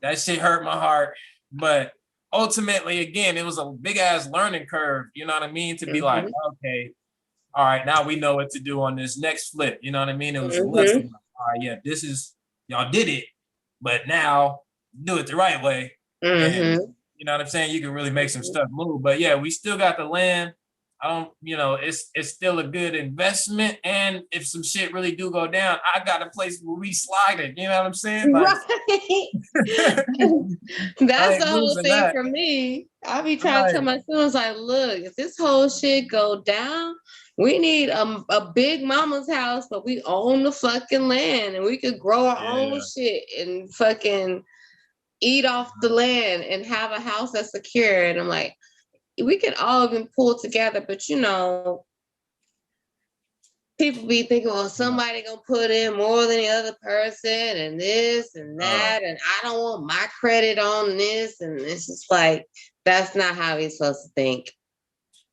That shit hurt my heart. But ultimately, again, it was a big ass learning curve, you know what I mean? To be like, okay, all right, now we know what to do on this next flip. You know what I mean? It was a lesson. All right, yeah, this is, y'all did it. but now do it the right way. Mm-hmm. And you know what I'm saying? You can really make some stuff move. But yeah, we still got the land. I don't, it's still a good investment. And if some shit really do go down, I got a place where we slide it. You know what I'm saying? Like, Right. I That's ain't the whole losing thing that. for me. I be trying to tell Right. my students, like, look, if this whole shit go down, we need a big mama's house, but we own the fucking land and we could grow our own shit and fucking eat off the land and have a house that's secure. And I'm like, we can all even pull together, but people be thinking, well, somebody gonna put in more than the other person and this and that, and I don't want my credit on this, and it's just like that's not how he's supposed to think.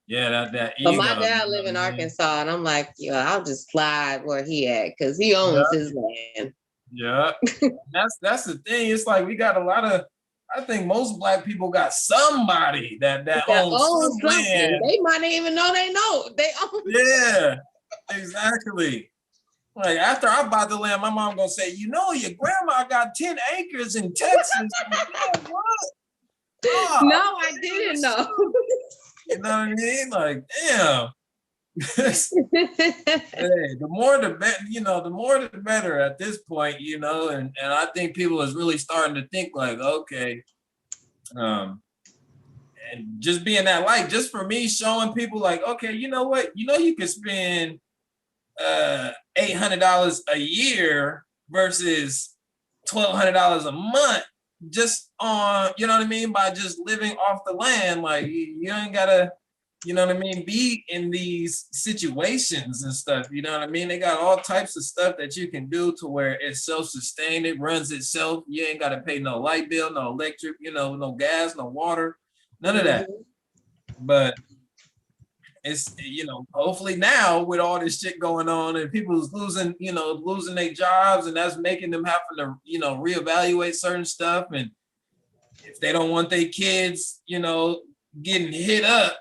Yeah, that But ego. my dad live in Arkansas, and I'm like, I'll just slide where he at because he owns his land. Yeah, that's the thing. It's like we got a lot of. I think most Black people got somebody that owns some land. They might not even know they own. Yeah, exactly. Like after I bought the land, my mom gonna say, your grandma got 10 acres in Texas. Like, what? Oh, no, I didn't know. You know what I mean? Like, damn. Hey, the more the better, the more the better at this point, and I think people is really starting to think like, okay, and just being that light, just for me showing people like, okay, you know what, you can spend $800 a year versus $1,200 a month just on, by just living off the land. Like you ain't gotta, be in these situations and stuff. You know what I mean? They got all types of stuff that you can do to where it's self-sustained, it runs itself. You ain't gotta pay no light bill, no electric, no gas, no water, none of that. But it's, hopefully now with all this shit going on and people's losing their jobs, and that's making them having to, reevaluate certain stuff. And if they don't want their kids, getting hit up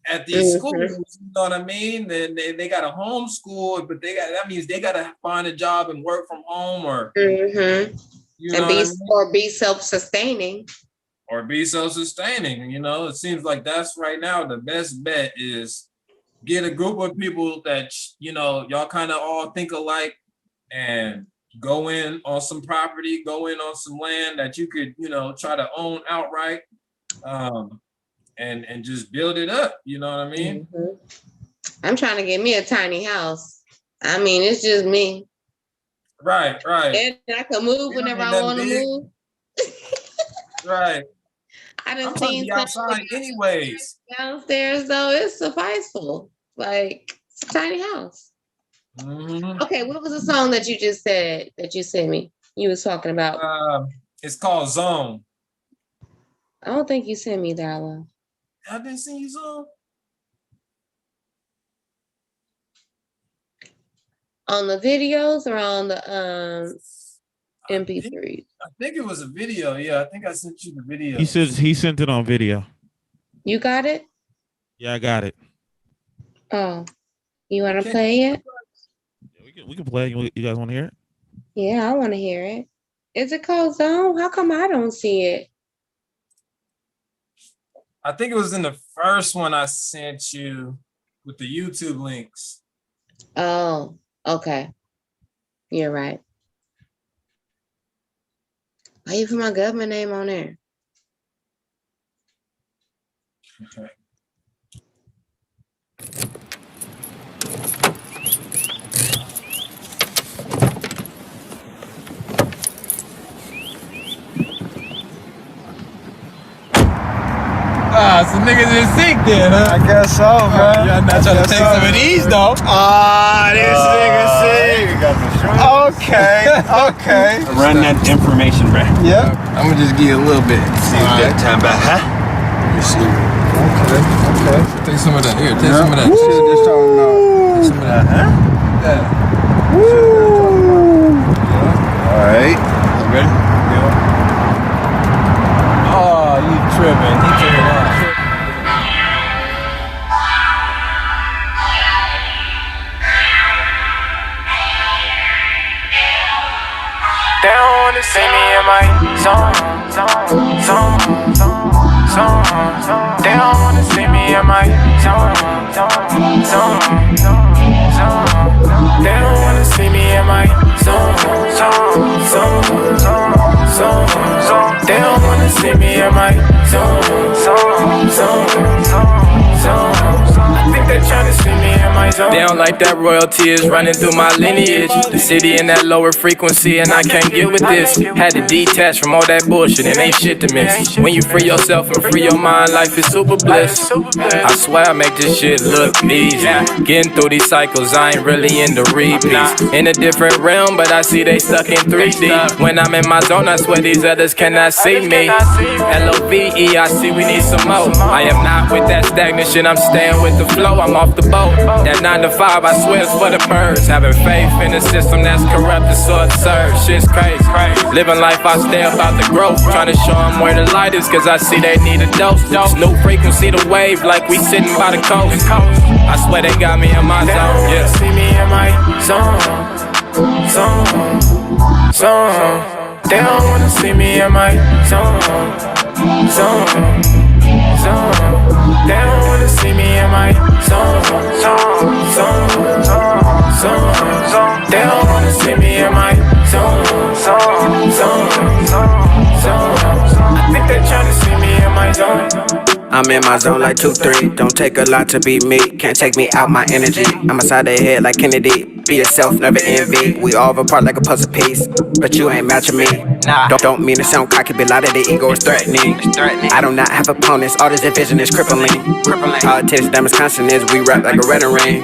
at these schools, you know what I mean? Then they got to homeschool, but that means they got to find a job and work from home or or be self-sustaining. Or be self-sustaining. It seems like that's right now the best bet is get a group of people that y'all kind of all think alike and go in on some property, go in on some land that you could try to own outright. And just build it up, you know what I mean? I'm trying to get me a tiny house. I mean, it's just me. Right. And I can move whenever I want to move. Right. I done I'm seen outside anyways. Downstairs though, it's sufficeful. Like it's a tiny house. Okay, what was the song that you just said that you sent me? You was talking about. It's called Zone. I don't think you sent me that one. I didn't see you Zone. On the videos or on the MP3? I think it was a video. Yeah, I think I sent you the video. He says he sent it on video. You got it? Yeah, I got it. Oh, you want to play it? We can play. You guys want to hear it? Yeah, I want to hear it. Is it called Zone? How come I don't see it? I think it was in the first one I sent you with the YouTube links. Oh, okay. You're right. Why you put my government name on there? Okay. Some niggas in sync then, huh? I guess so, man. Y'all not trying to take some of these, though. This nigga sick. Okay. Run that information back. Yep. I'm gonna just give you a little bit. See what that time about, huh? You see. Okay. Take some of that. Here, take some of that. Just talking about. Take some of that, huh? Yeah. Woo. All right. You ready? Yeah. Oh, you tripping. He took it off. They don't wanna see me in my They don't wanna see me in my zone. They don't wanna see me in my zone. They don't wanna see me in my zone. I think they're trying to see me in my zone. They don't like that royalty is running through my lineage. The city in that lower frequency and I can't get with this. Had to detach from all that bullshit and ain't shit to miss. When you free yourself and free your mind, life is super bliss. I swear I make this shit look easy. Getting through these cycles, I ain't really into repeats. In a different realm, but I see they stuck in 3D. When I'm in my zone, I swear these others cannot see me. LOVE, I see we need some more. I am not with that stagnant shit, I'm staying with the flow. I'm off the boat. That 9 to 5, I swear it's for the birds. Having faith in a system that's corrupted, so absurd. Shit's crazy. Living life, I stay about the growth. Trying to show them where the light is, cause I see they need a dose. This new frequency, the wave, like we sitting by the coast. I swear they got me in my zone. Yeah, see me in my zone. They don't wanna see me in my zone. They don't wanna see me in my zone. They don't wanna see me in my zone. I think they're trying to see me in my zone. I'm in my zone like 2-3. Don't take a lot to beat me. Can't take me out my energy. I'm inside the head like Kennedy. Be yourself, never envy. We all apart like a puzzle piece, but you ain't matching me. Don't mean to sound cocky, but a lot of the ego is threatening. I do not have opponents. All this division is crippling. Politics, diamonds, constant is we rap like a red ring.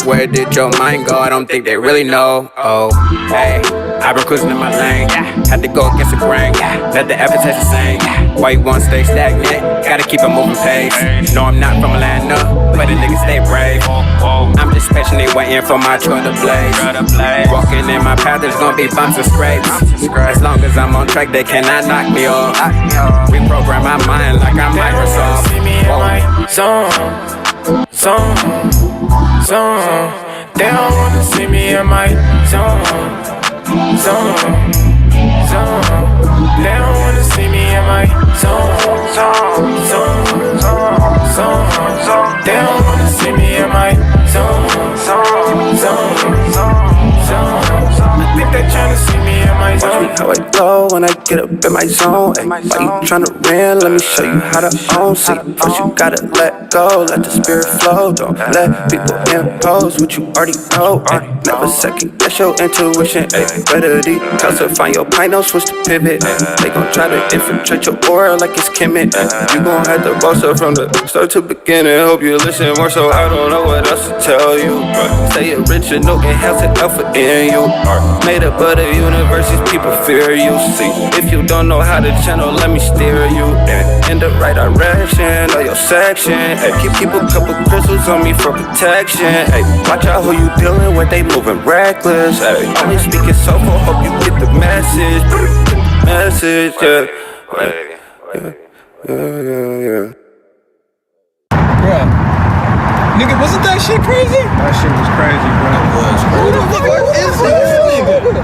Where did your mind go? I don't think they really know. Oh, hey, I've been cruising in my lane. Had to go against the grain. Let the effort taste the same. Why you want to stay stagnant? Gotta keep a moving pace. No, I'm not from Atlanta, but the niggas stay brave. I'm just patiently waiting for my truck to blaze. Walking in my path, there's gonna be bumps and scrapes. As long as I'm on track, they cannot knock me off. Reprogram my mind like I'm Microsoft. See me in my zone. They don't wanna see me in my zone. They don't wanna see me in my zone. They don't wanna see me in my zone. I think they're trying to see me in my zone. How I go when I get up in my zone. Ay, why you tryna win? Let me show you how to own. See, first you gotta let go, let the spirit flow. Don't let people impose what you already know. Ay, never second guess your intuition. Ay, better decalcify your pine, don't switch the pivot. Ay, they gon' try to infiltrate your aura like it's Kemet. You gon' have to boss up from the start to beginning. Hope you listen more, so I don't know what else to tell you. Stay original, enhance an alpha in you. Made up of the universe's people fear you. See, if you don't know how to channel, let me steer you in the right direction of your section. Hey, keep a couple crystals on me for protection. Hey, watch out who you dealing with, they moving reckless. Hey, only speaking soulful, hope you get the message. Yeah. Yeah. Bruh. Nigga, wasn't that shit crazy? That shit was crazy, bro. Who the fuck is this nigga?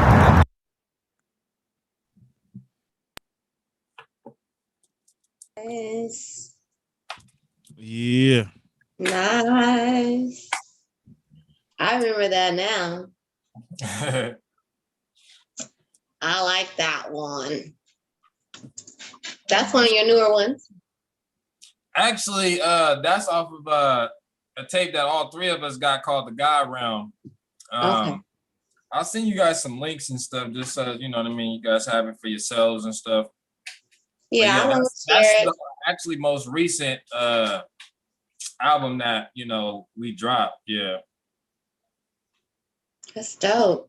Nice. Yeah. Nice. I remember that now. I like that one. That's one of your newer ones. Actually, that's off of a tape that all three of us got called The God Realm. Okay. I'll send you guys some links and stuff, just so you know what I mean. You guys have it for yourselves and stuff. Yeah, I want to that's share it. the actually most recent album that we dropped. Yeah. That's dope.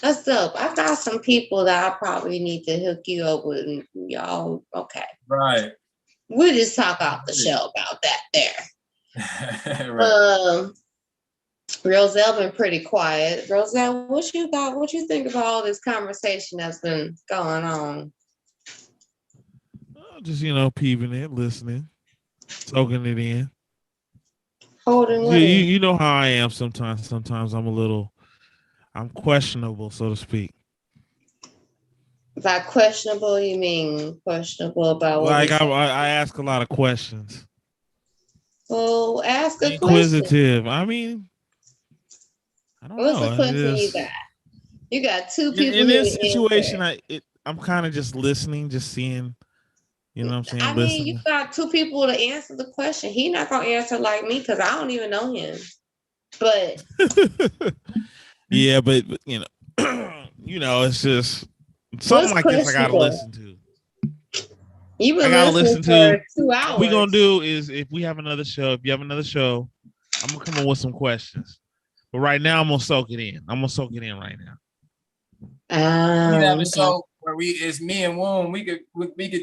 That's dope. I've got some people that I probably need to hook you up with. And y'all, okay. Right. We'll just talk off the show about that there. Right. Roselle been pretty quiet. Roselle, what you got? What you think about all this conversation that's been going on? Just peeping it, listening, soaking it in. Holding what You know how I am sometimes. Sometimes I'm questionable, so to speak. By questionable, you mean questionable about what Like we say? I ask a lot of questions. Well, ask a question. Inquisitive. I mean, I don't What's know. the question you got? You got two people In here this to situation, answer. I'm kind of just listening, just seeing. You know what I'm saying? I mean, you Listening. got two people to answer the question. He not gonna answer like me because I don't even know him. But Yeah, but you know, it's just something what's like this. I gotta questionable? listen to. You've I been gotta listening listen to. for 2 What we gonna hours. do is if we have another show. If you have another show, I'm gonna come up with some questions. But right now, I'm gonna soak it in. I'm gonna soak it in right now. We have a Okay. show where it's me and Woon. We could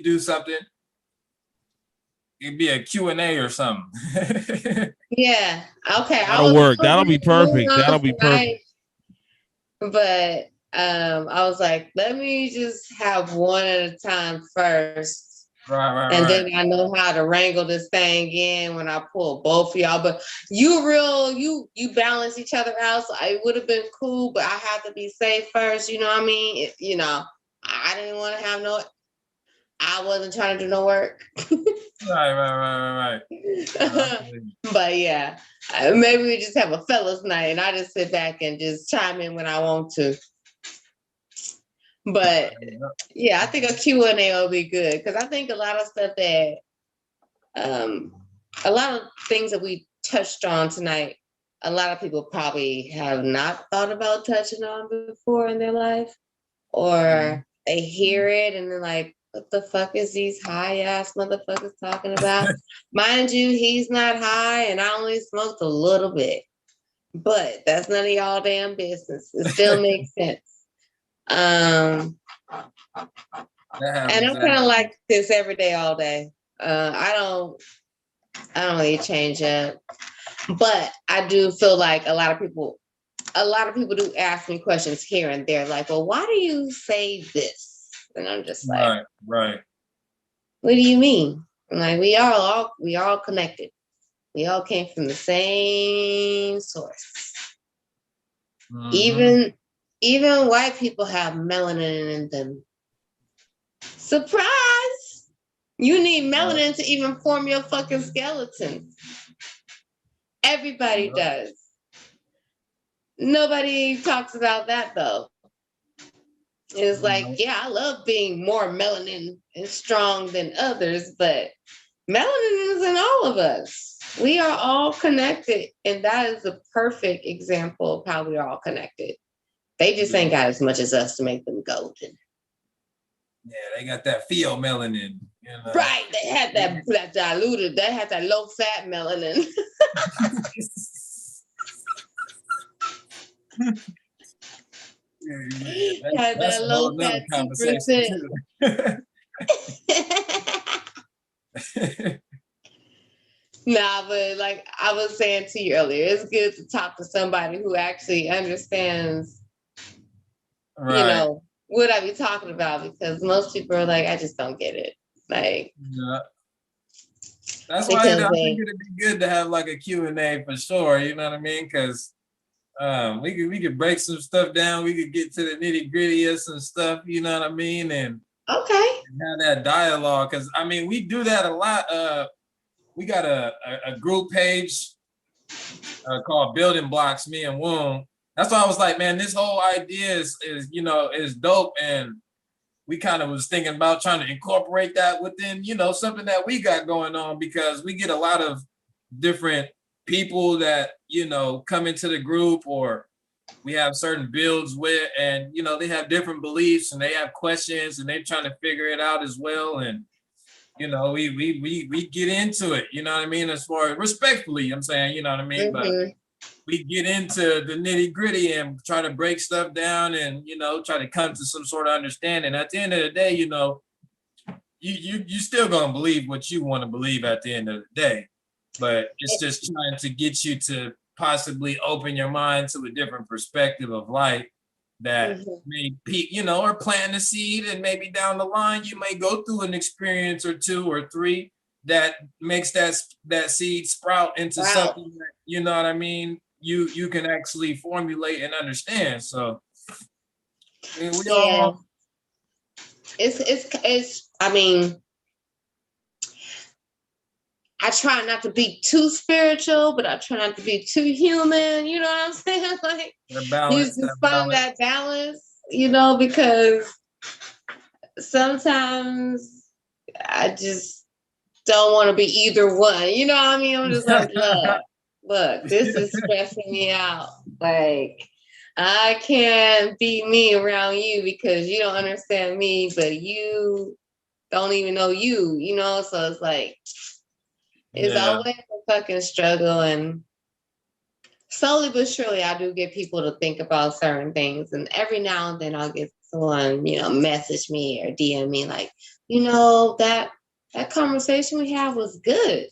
do something. It'd be a Q&A or something. Yeah. Okay. That'll work. That'll be perfect. That'll be Tonight, perfect. but I was like, let me just have one at a time first. Right. And then I know how to wrangle this thing in when I pull both of y'all. But you balance each other out. So it would have been cool, but I had to be safe first. You know what I mean? I didn't want to have I wasn't trying to do no work. Right. But yeah, maybe we just have a fellas night and I just sit back and just chime in when I want to. But yeah, I think a Q&A will be good because I think a lot of stuff that, a lot of things that we touched on tonight, a lot of people probably have not thought about touching on before in their life, or they hear it and they're like, what the fuck is these high ass motherfuckers talking about? Mind you, he's not high and I only smoked a little bit, but that's none of y'all damn business. It still makes sense. And I'm kind of like this every day, all day. I don't really change up, but I do feel like a lot of people do ask me questions here and there, like, well, why do you say this? And I'm just like, right. What do you mean? I'm like, we all connected. We all came from the same source. Mm-hmm. Even white people have melanin in them. Surprise! You need melanin to even form your fucking skeleton. Everybody does. Nobody talks about that though. It's like, yeah, I love being more melanin and strong than others, but melanin is in all of us. We are all connected, and that is a perfect example of how we are all connected. They just ain't got as much as us to make them golden. Yeah, they got that pheomelanin. Right, they had that diluted, they had that low-fat melanin. Had That's that a whole low-fat nother conversation too. Nah, but like I was saying to you earlier, it's good to talk to somebody who actually understands, what I be talking about, because most people are like, I just don't get it. Like, yeah. That's why I think it'd be good to have like a Q&A for sure. You know what I mean? Because we could break some stuff down. We could get to the nitty gritty of some stuff. You know what I mean? And and have that dialogue. Because I mean, we do that a lot. We got a group page called Building Blocks, me and Woon. That's why I was like, man, this whole idea is dope. And we kind of was thinking about trying to incorporate that within, something that we got going on, because we get a lot of different people that, come into the group, or we have certain builds with, and, they have different beliefs and they have questions and they're trying to figure it out as well. And, we get into it, you know what I mean? As far as respectfully, I'm saying, you know what I mean? But we get into the nitty gritty and try to break stuff down and, try to come to some sort of understanding. At the end of the day, you still gonna believe what you want to believe at the end of the day, but it's just trying to get you to possibly open your mind to a different perspective of life that may peak, or plant a seed, and maybe down the line you may go through an experience or 2 or 3 that makes that seed sprout into something that, you know what I mean, you can actually formulate and understand. So we all it's I mean, I try not to be too spiritual, but I try not to be too human. You know what I'm saying? Like, That you balance, just that find balance. that balance, you know, because sometimes I just don't want to be either one. You know what I mean? I'm just like, look, this is stressing me out. Like, I can't be me around you because you don't understand me, but you don't even know you, you know? So it's like, it's Yeah. always a fucking struggle. And slowly but surely, I do get people to think about certain things. And every now and then I'll get someone, you know, message me or DM me like, you know, that conversation we had was good.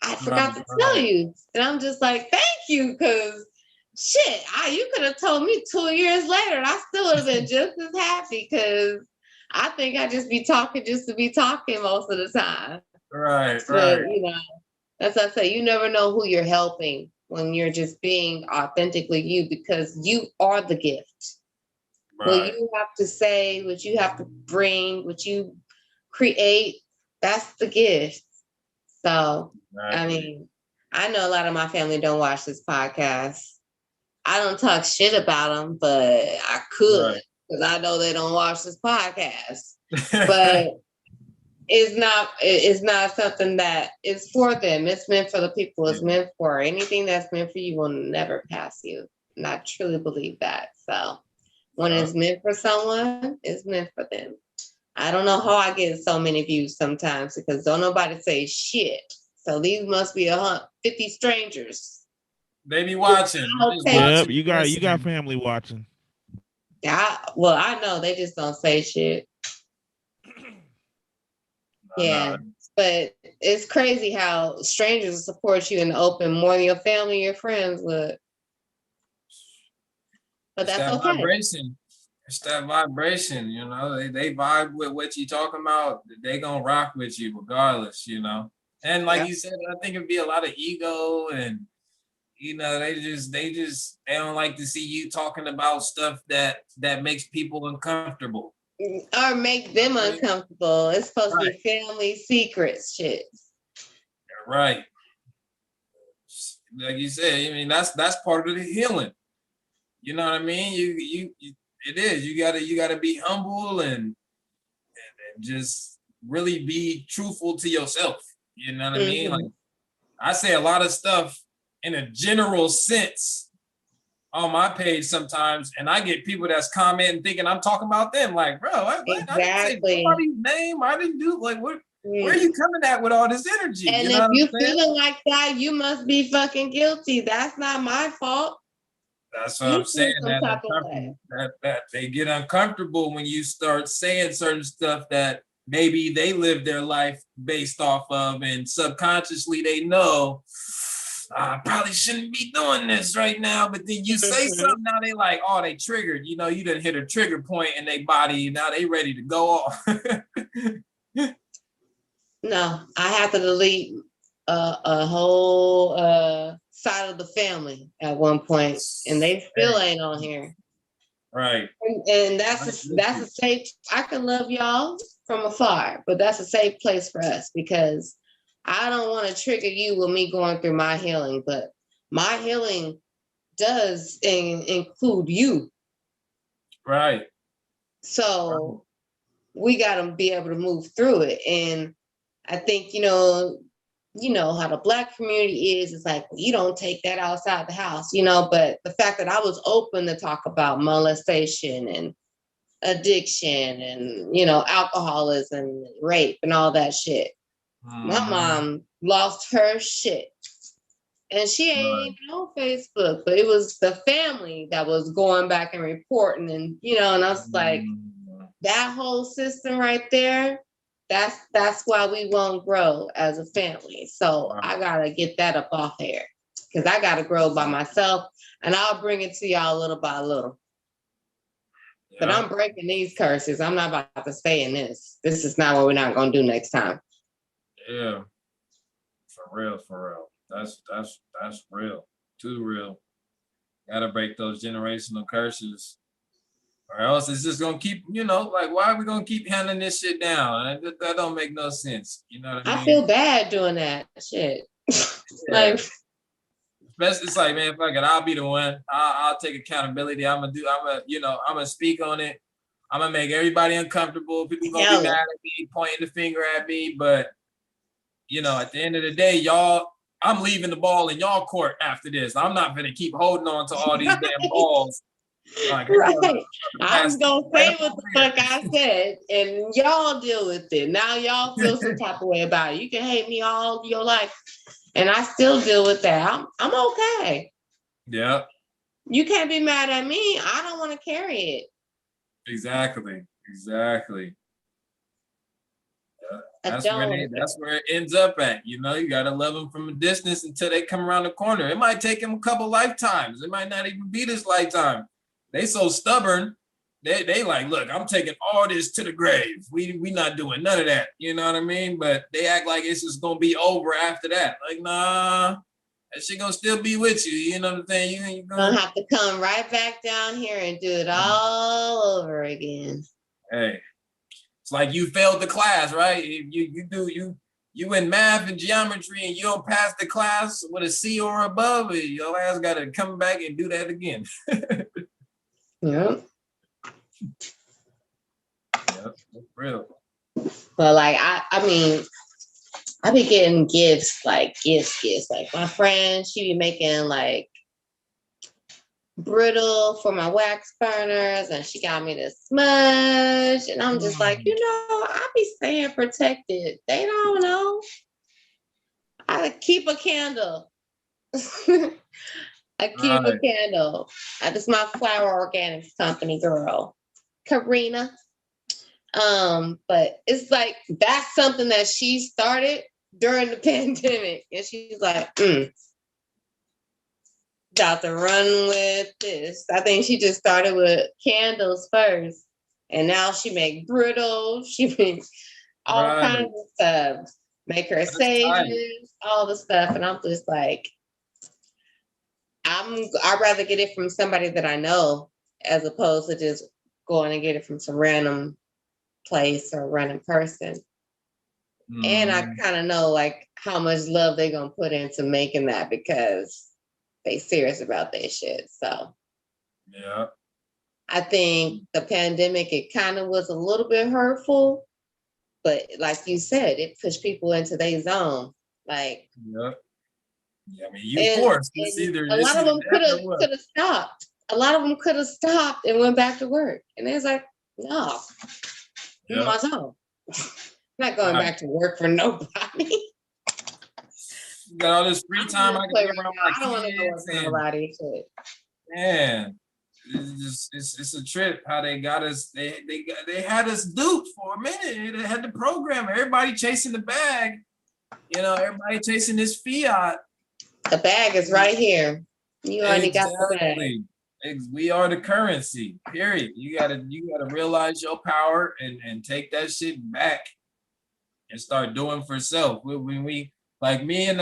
I forgot to tell you. And I'm just like, thank you, because shit, you could have told me 2 years later and I still would have been just as happy, because I think I just be talking just to be talking most of the time. Right, But, right. you know, that's what I say. You never know who you're helping when you're just being authentically you, because you are the gift. What Right. you have to say, what you have to bring, what you create, that's the gift. So, I Exactly. mean, I know a lot of my family don't watch this podcast. I don't talk shit about them, but I could, because I know they don't watch this podcast. But it's not something that is for them. It's meant for the people it's meant for. Anything that's meant for you will never pass you. And I truly believe that. So when it's meant for someone, it's meant for them. I don't know how I get so many views sometimes, because don't nobody say shit. So these must be 50 strangers. They be watching. Yep, you got family watching. Well, I know they just don't say shit. Yeah, but it's crazy how strangers support you in the open more than your family, your friends would. But It's that's that okay. vibration. It's that vibration, you know. They vibe with what you talking about. They gonna rock with you regardless, you know. And like you said, I think it'd be a lot of ego, and you know, they don't like to see you talking about stuff that makes people uncomfortable. Or make them uncomfortable. It's supposed to be family secrets shit. Right. Like you said, I mean, that's part of the healing. You know what I mean? You it is. You gotta be humble and just really be truthful to yourself. You know what I mean? Like, I say a lot of stuff in a general sense on my page sometimes, and I get people that's commenting thinking I'm talking about them. Like, bro, I didn't say nobody's name. I didn't do like what. Where are you coming at with all this energy? And you know if you what I'm saying? feeling like that, you must be fucking guilty. That's not my fault. That's what I'm saying. That they get uncomfortable when you start saying certain stuff that maybe they live their life based off of, and subconsciously they know I probably shouldn't be doing this right now. But then you say something, now they like, oh, they triggered. You know, you didn't hit a trigger point in their body. Now they ready to go off. No, I have to delete a whole side of the family at one point, and they still ain't on here. Right. And that's a safe. I can love y'all from afar, but that's a safe place for us, because I don't want to trigger you with me going through my healing, but my healing does include you. Right. So we got to be able to move through it. And I think, you know how the Black community is. It's like, you don't take that outside the house, but the fact that I was open to talk about molestation and addiction and, alcoholism, rape and all that shit. My mom lost her shit. And she ain't even on Facebook, but it was the family that was going back and reporting. And, and I was like, that whole system right there, that's why we won't grow as a family. So I gotta get that up off here, because I gotta grow by myself, and I'll bring it to y'all little by little. But I'm breaking these curses. I'm not about to stay in this. This is not what we're not gonna do next time. Yeah, for real. That's real. Too real. Gotta break those generational curses. Or else it's just gonna keep, like, why are we gonna keep handling this shit down? That don't make no sense. You know what I mean? I feel bad doing that shit. Yeah. It's like, man, fuck it, I'll be the one. I'll take accountability. I'm gonna speak on it. I'm gonna make everybody uncomfortable. People gonna be mad at me, pointing the finger at me. But at the end of the day, I'm leaving the ball in y'all court after this. I'm not gonna keep holding on to all these damn balls. Like, right. I'm gonna say what the fuck I said, and y'all deal with it. Now y'all feel some type of way about it. You can hate me all your life, and I still deal with that. I'm okay. Yeah. You can't be mad at me. I don't want to carry it. Exactly. That's where it ends up at. You gotta love them from a distance until they come around the corner. It might take them a couple lifetimes. It might not even be this lifetime. They so stubborn. They like, look, I'm taking all this to the grave. We not doing none of that. You know what I mean? But they act like it's just gonna be over after that. Like, nah, that shit gonna still be with you. You know what I'm saying? You're gonna have to come right back down here and do it all over again. Hey, it's like you failed the class, right? You in math and geometry and you don't pass the class with a C or above, your ass gotta come back and do that again. Yep. Yep, that's real. But like I mean, I be getting gifts. Like my friend, she be making like brittle for my wax burners, and she got me this smudge, and I'm just like, I be staying protected. They don't know. I keep a candle. I keep a candle. This is my flower organics company girl, Karina. But it's like that's something that she started during the pandemic, and she's like, about to run with this. I think she just started with candles first, and now she make brittle. She makes all kinds of stuff. Make her sages, all the stuff, and I'm just like, I'd rather get it from somebody that I know as opposed to just going and get it from some random place or random person. And I kind of know like how much love they're gonna put into making that because they serious about their shit. So yeah, I think the pandemic, it kind of was a little bit hurtful, but like you said, it pushed people into their zone. Like, yeah, I mean, you forced. A lot of them could have stopped. A lot of them could have stopped and went back to work. And they was like, no, I'm my zone. Not going back to work for nobody. You got all this free time. I can around my kids. I don't want to go work for nobody. Man, it's a trip how they got us. They had us duped for a minute. They had the program. Everybody chasing the bag. Everybody chasing this fiat. The bag is right here. You already got the bag. We are the currency. Period. You gotta realize your power and take that shit back and start doing for self. When we like me and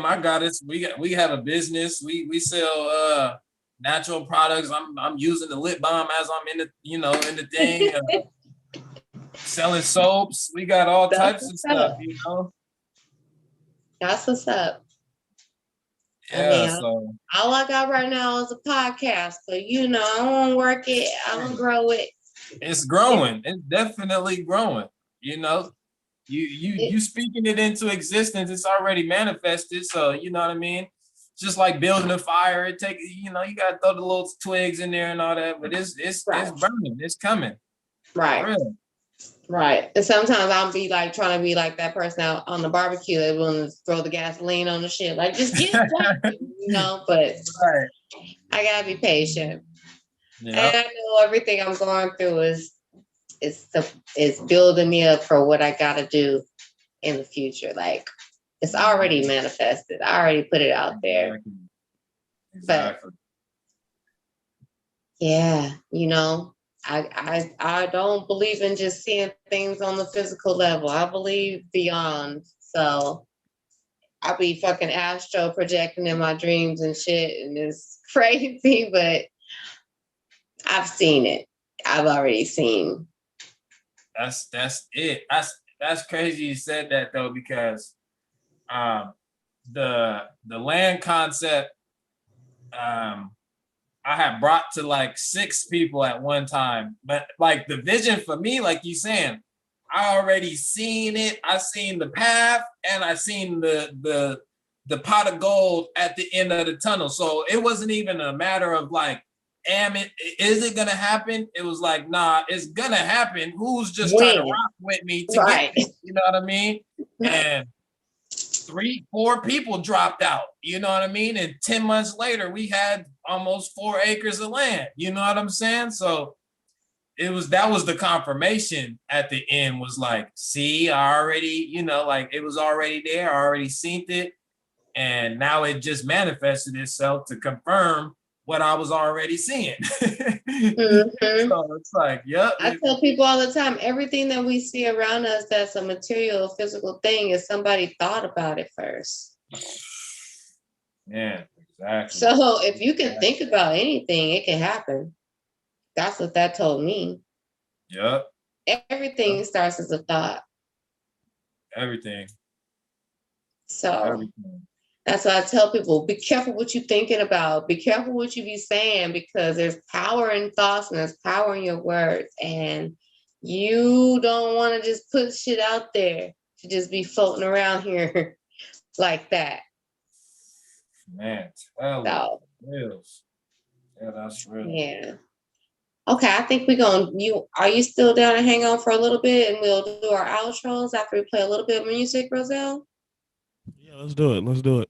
my goddess, we have a business. We sell natural products. I'm using the lip balm as I'm in the thing. Selling soaps. We got all types of stuff, That's what's up. Yeah, all I got right now is a podcast. So I won't work it. I won't grow it. It's growing. It's definitely growing. You speaking it into existence. It's already manifested. So you know what I mean. Just like building a fire, it takes you gotta throw the little twigs in there and all that. But it's burning. It's coming. Right. Right. And sometimes I'll be like trying to be like that person out on the barbecue that will throw the gasoline on the shit. Like just get it, but I gotta be patient. And I know everything I'm going through is building me up for what I gotta do in the future. Like it's already manifested. I already put it out there. Exactly. But yeah, I don't believe in just seeing things on the physical level. I believe beyond. So I be fucking astro projecting in my dreams and shit, and it's crazy, but I've seen it. I've already seen. That's it. That's crazy you said that though, because the land concept I had brought to like 6 people at one time, but like the vision for me, like you saying, I already seen it. I seen the path, and I seen the pot of gold at the end of the tunnel. So it wasn't even a matter of like, is it gonna happen? It was like, nah, it's gonna happen. Who's just trying to rock with me to get me? You know what I mean? And 3-4 people dropped out, you know what I mean? And 10 months later, we had almost 4 acres of land. You know what I'm saying? So that was the confirmation at the end, was like, see, I already, you know, like it was already there. I already seen it. And now it just manifested itself to confirm what I was already seeing. Mm-hmm. So it's like, yep. I tell people all the time, everything that we see around us that's a material, physical thing is somebody thought about it first. Yeah, exactly. So if you can think about anything, it can happen. That's what that told me. Yep. Everything starts as a thought. Everything. So Everything. That's why I tell people, be careful what you're thinking about. Be careful what you be saying, because there's power in thoughts and there's power in your words. And you don't want to just put shit out there to just be floating around here like that. Man, tell reals. Yeah, that's real. Yeah. Okay, I think are you still down to hang on for a little bit, and we'll do our outros after we play a little bit of music, Roselle? Yeah, let's do it. Let's do it.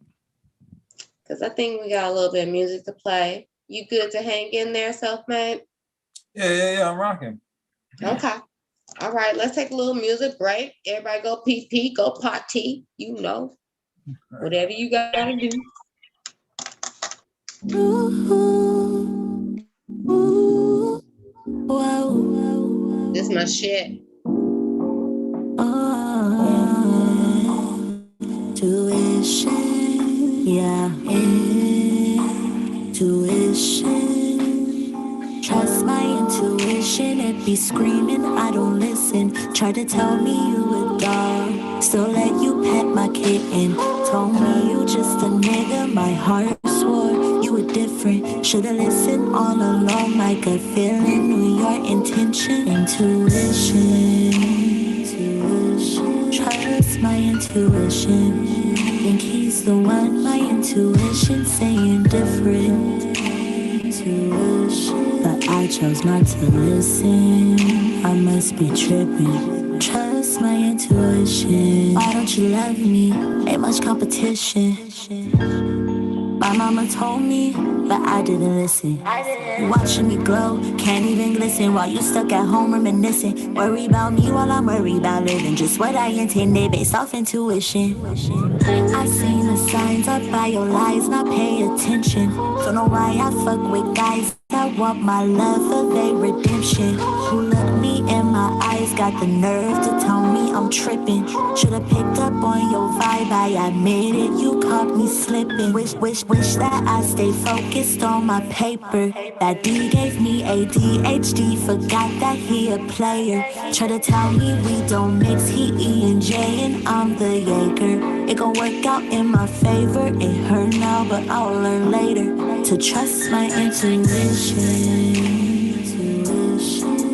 Because I think we got a little bit of music to play. You good to hang in there, Self-Made? Yeah, I'm rocking. Okay. All right, let's take a little music break. Everybody go pee, go potty, you know. Whatever you gotta do. Ooh, ooh, whoa. This my shit. Tuition, yeah, tuition. Trust my intuition, it be screaming, I don't listen. Try to tell me you a dog, still let you pet my kitten. Told me you just a nigga, my heart swore you were different. Should've listened all along, my gut feeling knew your intention. Intuition. Trust my intuition. Think he's the one, my intuition saying different. Intuition. But I chose not to listen. I must be tripping. Trust my intuition. Why don't you love me? Ain't much competition. My mama told me, but I didn't listen. You watching me glow, can't even glisten while you stuck at home reminiscing. Worry about me while I'm worried about living. Just what I intended based off intuition. I seen the signs up by your lies, not pay attention. Don't know why I fuck with guys that want my love for their redemption. Who look me in my eyes, got the nerve to tell me I'm tripping. Should've picked up on your vibe, I admit it, you caught me slipping. Wish that I stay focused on my paper. That D gave me ADHD, forgot that he a player. Try to tell me we don't mix, he E and J and I'm the Jaeger. It gon' work out in my favor, it hurt now but I'll learn later to trust my intuition.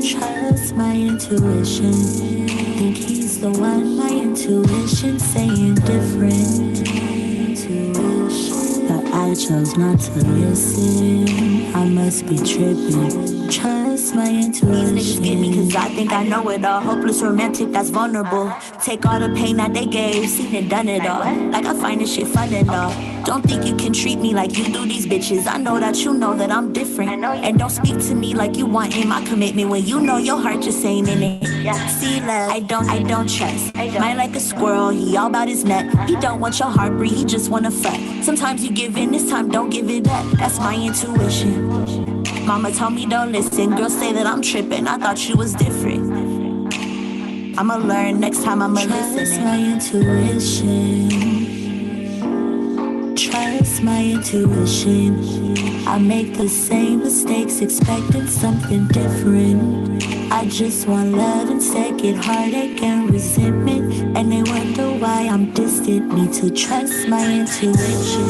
Trust my intuition. Think he's the one, my intuition saying different. But I chose not to listen. I must be tripping. Trust my intuition. These niggas get me cause I think I know it all. Hopeless romantic, that's vulnerable. Take all the pain that they gave, seen and done it all. Like I find this shit fun and all. Don't think you can treat me like you do these bitches. I know that you know that I'm different. And don't speak to me like you want in my commitment when you know your heart just ain't in it. See love, I don't trust. Mine like a squirrel, he all about his nut. He don't want your heartbeat, he just wanna fuck. Sometimes you give in, this time don't give it up. That's my intuition. Mama told me don't listen. Girls say that I'm tripping, I thought you was different. I'ma learn next time, I'ma listen. Trust my intuition. Trust trust my intuition. I make the same mistakes, expecting something different. I just want love instead, get heartache and resentment, and they wonder why I'm distant. Need to trust my intuition.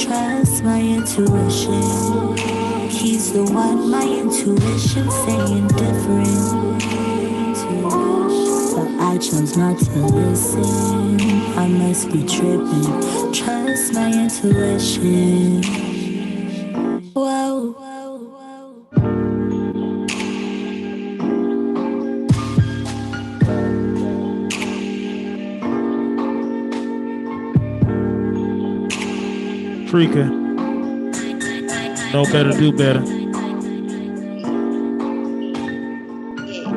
Trust my intuition. He's the one, my intuition saying different. But I chose not to listen. I must be tripping. Trust my intuition. Whoa. Treka. Know better, do better. Yeah.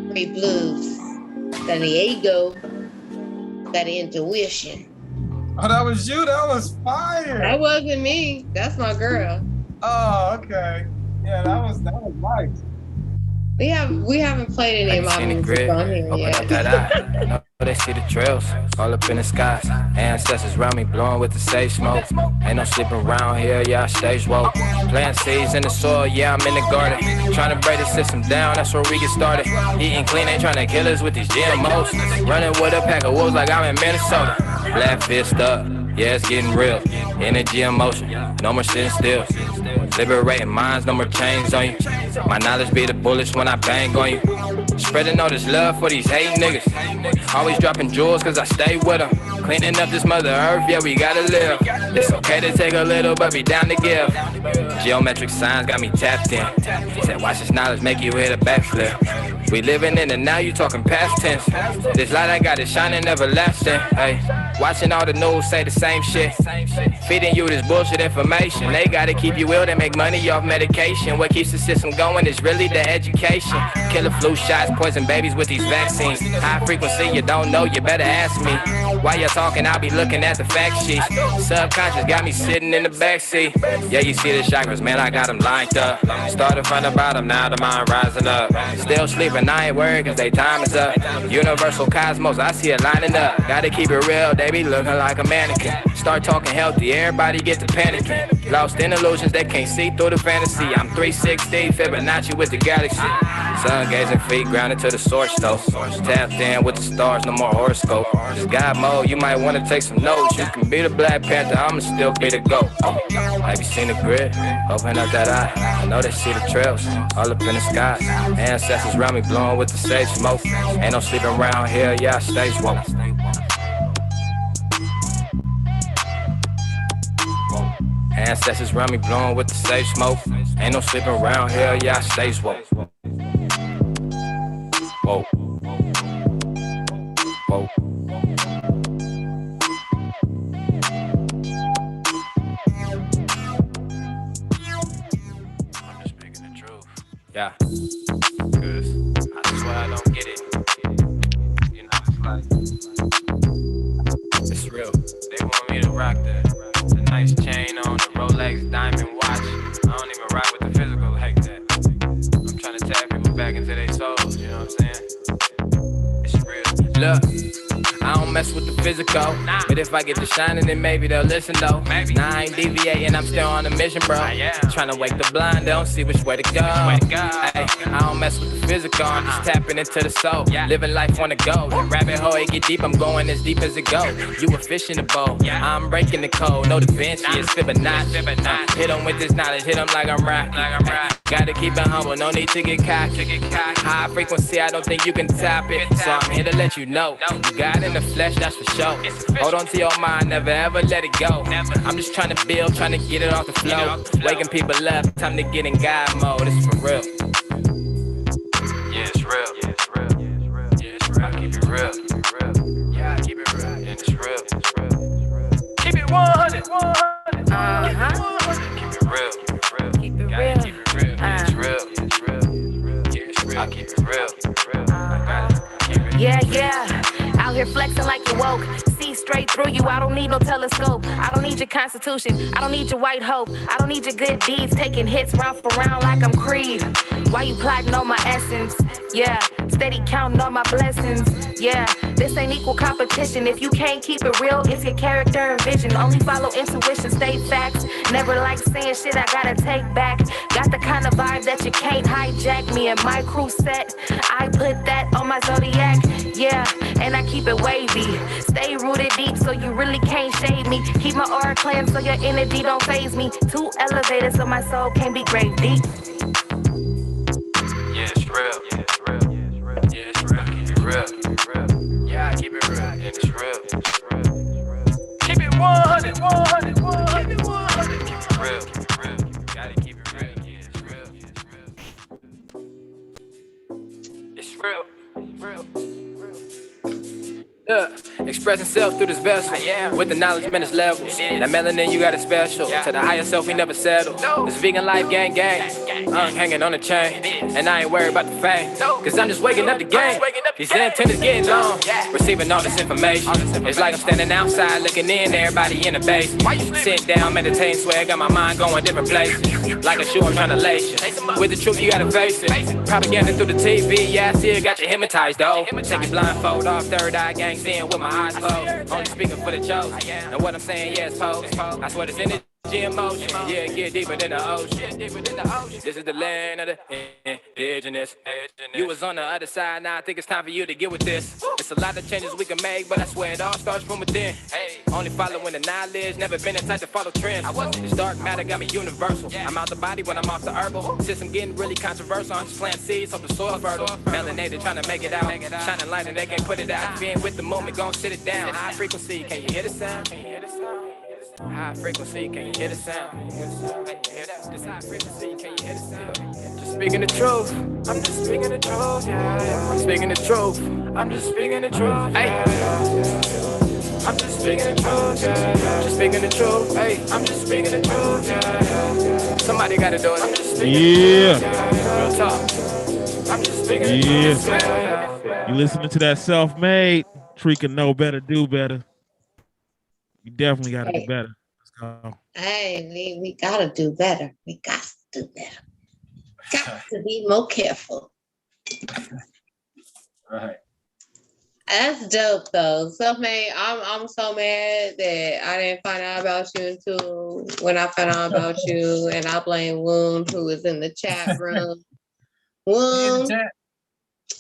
Great blues. San Diego. That intuition. Oh, that was you. That was fire. That wasn't me. That's my girl. Oh, okay. Yeah, that was nice. We haven't played any of my music on here Open yet. up that eye. I know they see the trails all up in the skies. Ancestors around me blowing with the sage smoke. Ain't no sleeping around here, yeah, I stage woke. Plant seeds in the soil, yeah, I'm in the garden. Trying to break the system down, that's where we get started. Eating clean, ain't trying to kill us with these GMOs. Running with a pack of wolves like I'm in Minnesota. Black fist up, yeah, it's getting real. Energy in motion, no more sitting still. Liberating minds, no more chains on you. My knowledge be the bullets when I bang on you. Spreading all this love for these hating niggas. Always dropping jewels cause I stay with them. Cleaning up this mother earth, yeah, we gotta live. It's okay to take a little, but be down to give. Geometric signs got me tapped in. He said, watch this knowledge make you hit a backflip. We living in the now, you talking past tense. This light I got is shining everlasting. Hey, watching all the news say the same shit. Feeding you this bullshit information. They gotta keep you ill, they make money off medication. What keeps the system going is really the education. Killer flu shots, poison babies with these vaccines. High frequency, you don't know, you better ask me. While you're talking, I'll be looking at the fact sheets. Subconscious got me sitting in the backseat. Yeah, you see the chakras, man, I got them lined up. Started from the bottom, now the mind rising up. Still sleeping, I ain't worried cause they time is up. Universal cosmos, I see it lining up. Gotta keep it real, they be looking like a mannequin. Start talking healthy, everybody get to panicking. Lost in illusions, they can't see through the fantasy. I'm 360, Fibonacci with the galaxy. Sun gazing feet grounded to the source though. Tapped in with the stars, no more horoscope. This God mode, you might wanna take some notes. You can be the Black Panther, I'ma still be the GOAT. Have you seen the grid? Open up that eye. I know they see the trails all up in the skies. Ancestors around me blowing with the sage smoke. Ain't no sleeping around here, yeah, I stay woke. Ancestors around me blowing with the sage smoke. Ain't no sleeping around here, yeah, I stay woke. Whoa. Whoa. I'm just speaking the truth. Yeah. Cause I swear I don't get it. You know, it's like, it's real. They want me to rock the nice chain on the Rolex diamond watch. I don't even rock with the physical like that. I'm trying to tap people back into their souls, you know what I'm saying? It's real. Look, I don't mess with the physical, but if I get to shining, then maybe they'll listen though. Nah, I ain't deviating, I'm still on a mission, bro. Trying to wake the blind, they don't see which way to go. Ay, I don't mess with the physical, I'm just tapping into the soul. Living life on the go. Rabbit hole, it get deep, I'm going as deep as it go. You a fish in the bowl, I'm breaking the code. No Da Vinci, it's Fibonacci. Hit them with this knowledge, hit them like I'm Rocky. Gotta keep it humble, no need to get cocky. High frequency, I don't think you can top it. So I'm here to let you know, you got in the flesh, that's for sure. Hold on to your mind, never ever let it go. I'm just trying to build, trying to get it off the flow. Waking people up, time to get in God mode, it's for real. Yeah, it's real. Yeah, it's real. Yeah, it's real. I keep it real. Yeah, I keep it real. Yeah, it's real. Keep it 100. Keep it real. Keep it real. Gotta keep it real. Yeah, it's real. It's real. Yeah, it's real. I keep it real. I gotta keep it. Yeah. Out here flexing like you woke. See straight through you, I don't need no telescope. I don't need your constitution, I don't need your white hope. I don't need your good deeds, taking hits round for round like I'm Creed. Why you plotting on my essence? Yeah, steady counting all my blessings. Yeah, this ain't equal competition. If you can't keep it real, it's your character and vision. Only follow intuition, state facts. Never like saying shit I gotta take back. Got the kind of vibe that you can't hijack. Me and my crew set, I put that on my zodiac. Yeah, and I keep it wavy. Stay rooted deep so you really can't shade me. Keep my aura clean so your energy don't phase me. Too elevated so my soul can't be grave deep. Yeah, it's real. Yeah, it's real. Yeah, it's real. Keep it real. Yeah, I keep it real. Yeah, it's real. Keep it 100, 100, 100. Keep it 100. Keep it real. Keep it real. Gotta keep it real. Yeah, it's real. Yeah, it's real. It's real. Yeah, expressing self through this vessel. With the knowledge, man, it's levels. That melanin, you got it special. To the higher self, we never settle. This vegan life, gang. Hanging on the chain. And I ain't worried about the fame. Cause I'm just waking up the game. These antennas getting long. Receiving all this information. It's like I'm standing outside looking in, everybody in the base. Sit down, meditating, swear I got my mind going different places. Like a shoe, I'm trying to lace you. With the truth, you gotta face it. Propaganda through the TV, yeah, I see it, got you hypnotized, though. Take your blindfold off, third eye gang, seeing with my eyes closed. Only speaking for the chosen. And what I'm saying, yeah, it's pose. I swear this energy in motion. Yeah, get deeper than the ocean. This is the land of the indigenous. You was on the other side, now I think it's time for you to get with this. It's a lot of changes we can make, but I swear it all starts from within. Only following the knowledge, never been the type to follow trends. This dark matter got me universal. I'm out the body when I'm off the herbal. Since I'm getting really controversial, I'm just planting seeds, hope the soil fertile. Melanated trying to make it out. Shining light and they can't put it out. Being with the moment, gon' sit it down. High frequency, can you hear the sound? High frequency, can you hear the sound? This high frequency, can you hear the sound? Just speaking the truth. I'm just speaking the truth. Yeah. I'm speaking the truth. I'm just speaking the truth. Hey. I'm just speaking the truth. Yeah. Just speaking the truth. Hey. I'm just speaking the truth. Yeah. Somebody gotta do it. I'm just speaking the truth. Real talk. I'm just speaking the truth. Yeah. You listening to that self-made? Treka, know better, do better. You definitely got to do better. Let's go. Hey, we got to do better. We got to do better. Got to be more careful. Right. That's dope, though. Self-made. I'm so mad that I didn't find out about you until when I found out about you, and I blame Wound, who is in the chat room. Wound.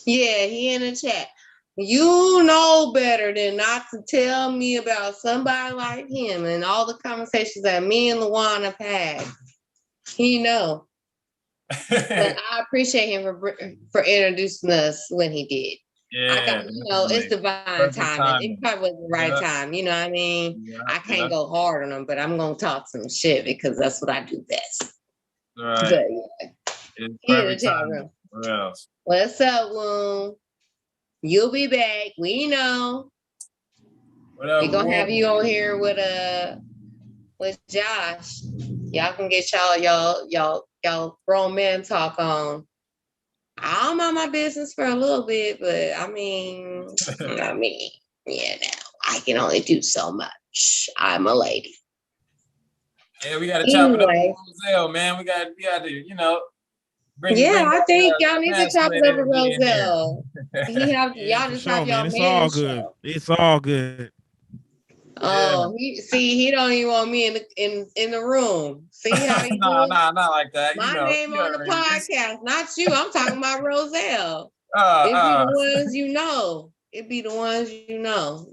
Yeah, he in the chat. You know better than not to tell me about somebody like him and all the conversations that me and Luan have had. He know. But I appreciate him for introducing us when he did. Yeah, it's divine timing. It probably was the right time. You know what I mean? Yeah, I can't go hard on him, but I'm gonna talk some shit because that's what I do best. Right. But yeah. He in the chat room. What's up, Woon? You'll be back. We know. We're gonna have you on here with Josh. Y'all can get y'all grown man talk on. I'm on my business for a little bit, but I mean, yeah, no, I can only do so much. I'm a lady. Yeah, we gotta chop it up with Roselle, man. We got to, bring I think y'all need to chop it up with Roselle. Y'all just have y'all It's man all show. good. It's all good. Oh, he don't even want me in the room. See how he No, not like that. My name on the podcast, not you. I'm talking about Roselle. It'd be the ones you know. It'd be the ones you know.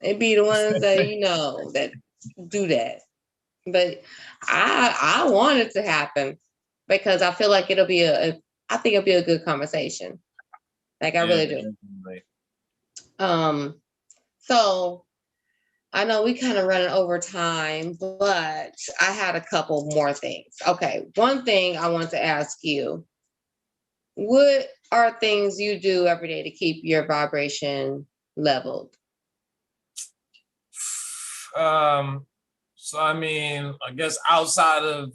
It'd be the ones that that do that. But I want it to happen because I feel like it'll be I think it'll be a good conversation. Like I really do. Definitely. So I know we kind of running over time, but I had a couple more things. Okay, one thing I want to ask you, what are things you do every day to keep your vibration leveled? So I mean, I guess outside of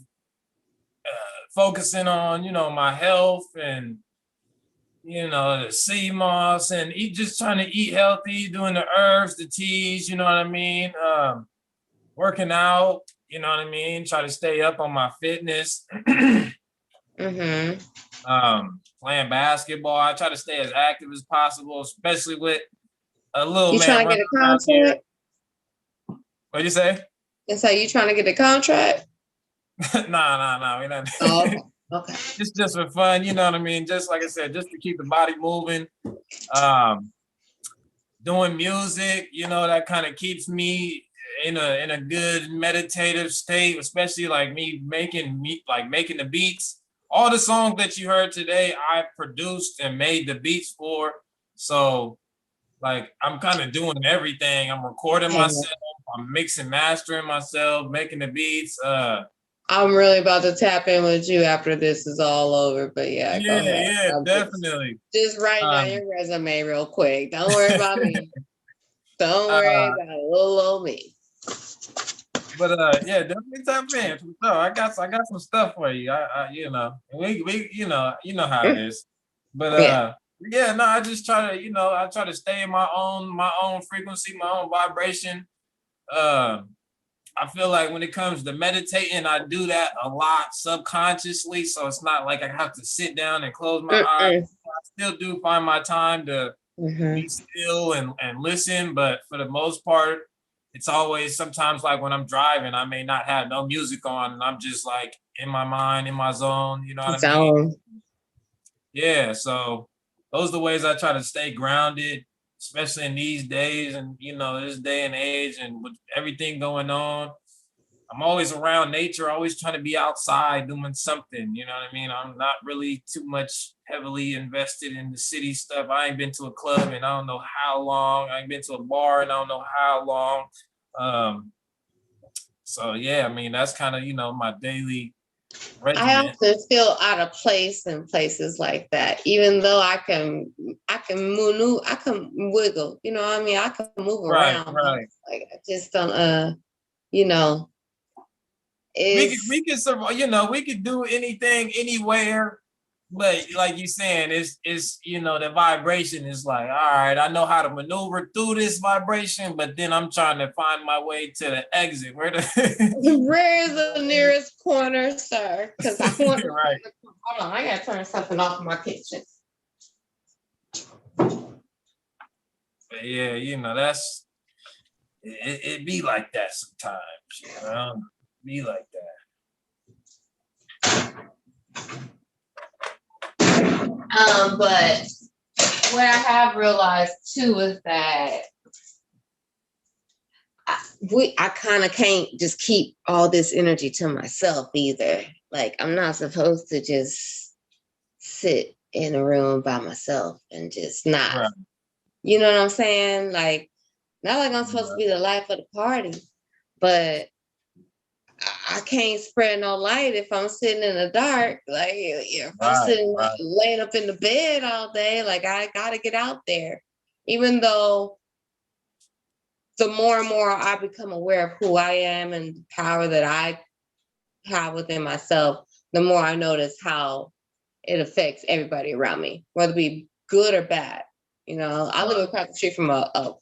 focusing on, my health and, the sea moss and just trying to eat healthy, doing the herbs, the teas, you know what I mean? Working out, you know what I mean? Try to stay up on my fitness. Mm-hmm. Playing basketball. I try to stay as active as possible, especially with a little You man trying to get running a around here. contract? What'd you say? And so you trying to get a contract? Nah. We not. Oh, okay. It's just for fun, you know what I mean? Just like I said, just to keep the body moving. Doing music, you know, that kind of keeps me in a good meditative state, especially like me making the beats. All the songs that you heard today, I produced and made the beats for. So like I'm kind of doing everything. I'm recording myself, I'm mixing, mastering myself, making the beats. I'm really about to tap in with you after this is all over, but yeah, go ahead. Yeah, I'm definitely. Just write down your resume real quick. Don't worry about me. Don't worry about little old me. But yeah, definitely tap in. So I got some stuff for you. I you know, we you know how it is. But yeah, no, I just try to, I try to stay in my own frequency, my own vibration. I feel like when it comes to meditating, I do that a lot subconsciously. So it's not like I have to sit down and close my eyes. I still do find my time to be still and listen, but for the most part, it's always sometimes like when I'm driving, I may not have no music on and I'm just like in my mind, in my zone, you know what I mean? Yeah, so those are the ways I try to stay grounded, especially in these days and this day and age and with everything going on. I'm always around nature, always trying to be outside doing something, you know what I mean? I'm not really too much heavily invested in the city stuff. I ain't been to a club in I don't know how long. I ain't been to a bar in I don't know how long. So yeah, I mean, that's kind of, my daily regimen. I often feel out of place in places like that, even though I can wiggle, you know what I mean? I can move around. Right. Like I just don't, we can survive, we could do anything anywhere, but like you saying, it's the vibration is like, all right, I know how to maneuver through this vibration, but then I'm trying to find my way to the exit. Where is the nearest corner, sir? Because I want right. Hold on, I gotta turn something off in my kitchen. But yeah, that's it be like that sometimes, be like that. But what I have realized too is that I kind of can't just keep all this energy to myself either. Like I'm not supposed to just sit in a room by myself and just not. Right. You know what I'm saying? Like not like I'm supposed to be the life of the party, but I can't spread no light if I'm sitting in the dark. Like if I'm sitting laying up in the bed all day, like I gotta get out there. Even though the more and more I become aware of who I am and the power that I have within myself, the more I notice how it affects everybody around me, whether it be good or bad. I live across the street from a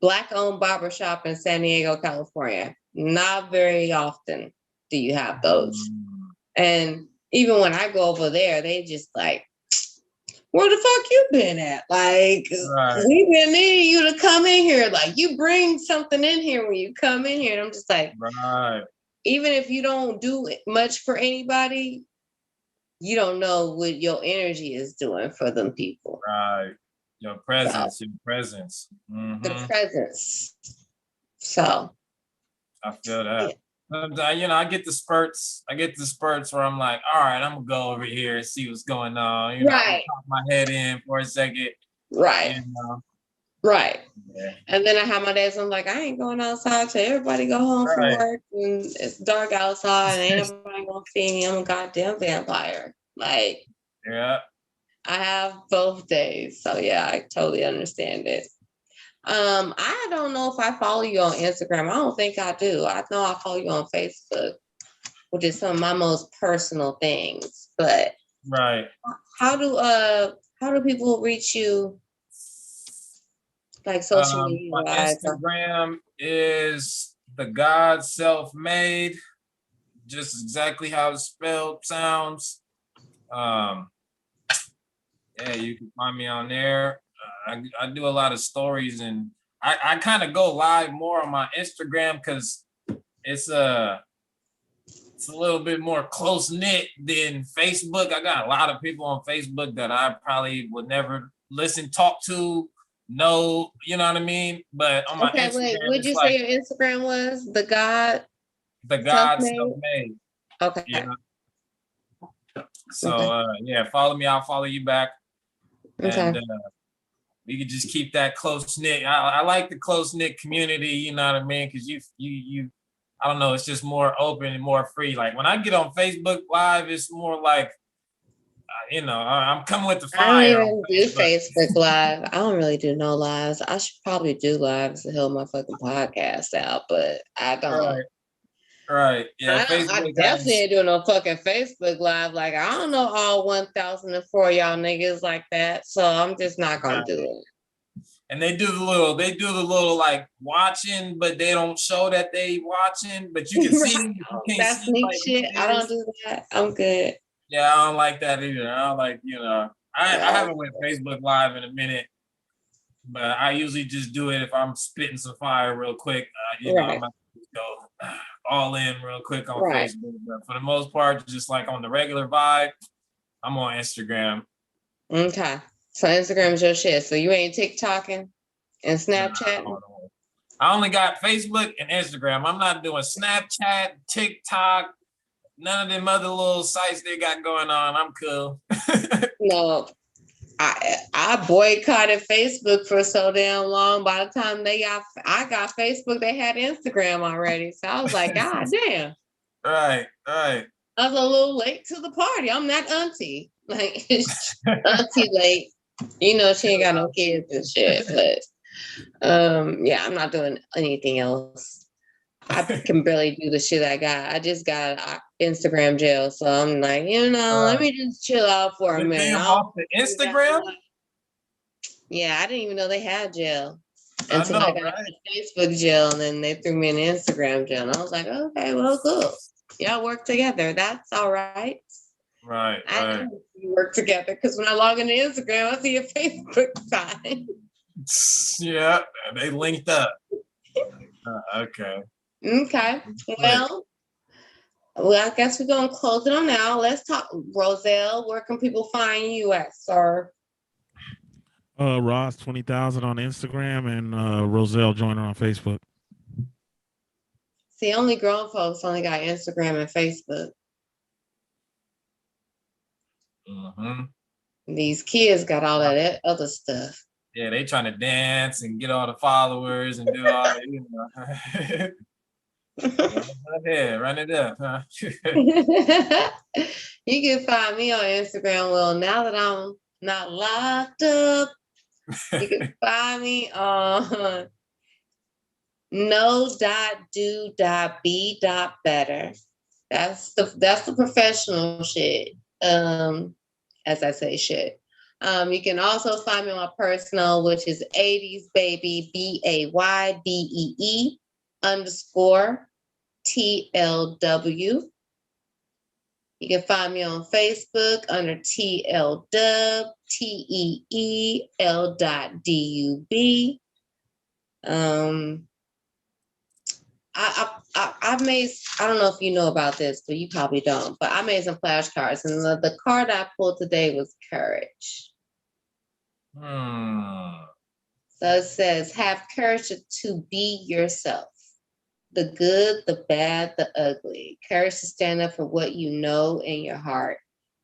Black-owned barbershop in San Diego, California. Not very often do you have those. And even when I go over there, they just like, where the fuck you been at? Like, we've been needing you to come in here. Like, you bring something in here when you come in here. And I'm just like, even if you don't do much for anybody, you don't know what your energy is doing for them people. Right. Your presence, Mm-hmm. The presence. So. I feel that. Yeah. I get the spurts. Where I'm like, all right, I'm gonna go over here and see what's going on. I'm gonna pop my head in for a second. Right. Right. Yeah. And then I have my days. I'm like, I ain't going outside till everybody go home from work and it's dark outside and ain't nobody gonna see me. I'm a goddamn vampire. Like, yeah. I have both days. So yeah, I totally understand it. I don't know if I follow you on Instagram. I don't think I do. I know I follow you on Facebook, which is some of my most personal things. But how do people reach you? Like social media. My Instagram is the God Self-Made, just exactly how it's spelled sounds. Yeah, you can find me on there. I do a lot of stories, and I kind of go live more on my Instagram because it's a little bit more close knit than Facebook. I got a lot of people on Facebook that I probably would never talk to, know, you know what I mean? But on my Okay, Instagram, wait. Would it's you like say your Instagram was the God the God self-made? self-made. Okay. You know? So Okay. yeah, follow me. I'll follow you back, and Okay. we could just keep that close knit. I like the close knit community. You know what I mean? Because you, I don't know. It's just more open and more free. Like when I get on Facebook Live, it's more like, you know, I'm coming with the I don't fire on even do Facebook. Facebook Live. I don't really do no lives. I should probably do lives to help my fucking podcast out, but I don't. Right. Yeah. I Facebook definitely has, ain't doing no fucking Facebook Live. Like, I don't know all 1,004 y'all niggas like that. So I'm just not gonna do it. and they do the little like watching, but they don't show that they watching, but you can see them, but you can't That see sneak like who shit. it I don't is. do that. I'm good. Yeah, I don't like that either. I don't like, you know, I Yeah. haven't went Facebook Live in a minute, but I usually just do it if I'm spitting some fire real quick. You know, I Right. might just go all in real quick on Right. Facebook. But for the most part, just like on the regular vibe, I'm on Instagram. Okay. So Instagram's your shit. So you ain't TikToking and Snapchatting? I only got Facebook and Instagram. I'm not doing Snapchat, TikTok, none of them other little sites they got going on. I'm cool. No. I boycotted Facebook for so damn long. By the time I got Facebook, they had Instagram already. So I was like, God damn. Right. I was a little late to the party. I'm not auntie. Like auntie late. You know, she ain't got no kids and shit. But yeah, I'm not doing anything else. I can barely do the shit I got. I just got Instagram jail. So I'm like, let me just chill out for a The minute. damn off the Instagram? Yeah, I didn't even know they had jail I until know, I got the Facebook jail, and then they threw me in the Instagram jail. And I was like, okay, well, cool. Y'all work together. That's all right. Right. I know we work together because when I log into Instagram, I see your Facebook sign. Yeah, they linked up. Okay. Okay. Well, I guess we're gonna close it on now. Let's talk, Roselle. Where can people find you at, sir? Ross 20,000 on Instagram and Roselle Joyner on Facebook. See, only grown folks only got Instagram and Facebook. These kids got all of that other stuff. Yeah, they trying to dance and get all the followers and do all the, you know. Yeah, run it up, huh? You can find me on Instagram. Well, now that I'm not locked up, you can find me on no.do.be.better. That's the professional shit. As I say shit. You can also find me on my personal, which is 80s baby BAYDEE _TLW. You can find me on Facebook under TLDub TEEL.DUB. I made, I don't know if you know about this, but you probably don't, but I made some flashcards, and the card I pulled today was courage. So it says, have courage to be yourself. The good, the bad, the ugly. Courage to stand up for what you know in your heart.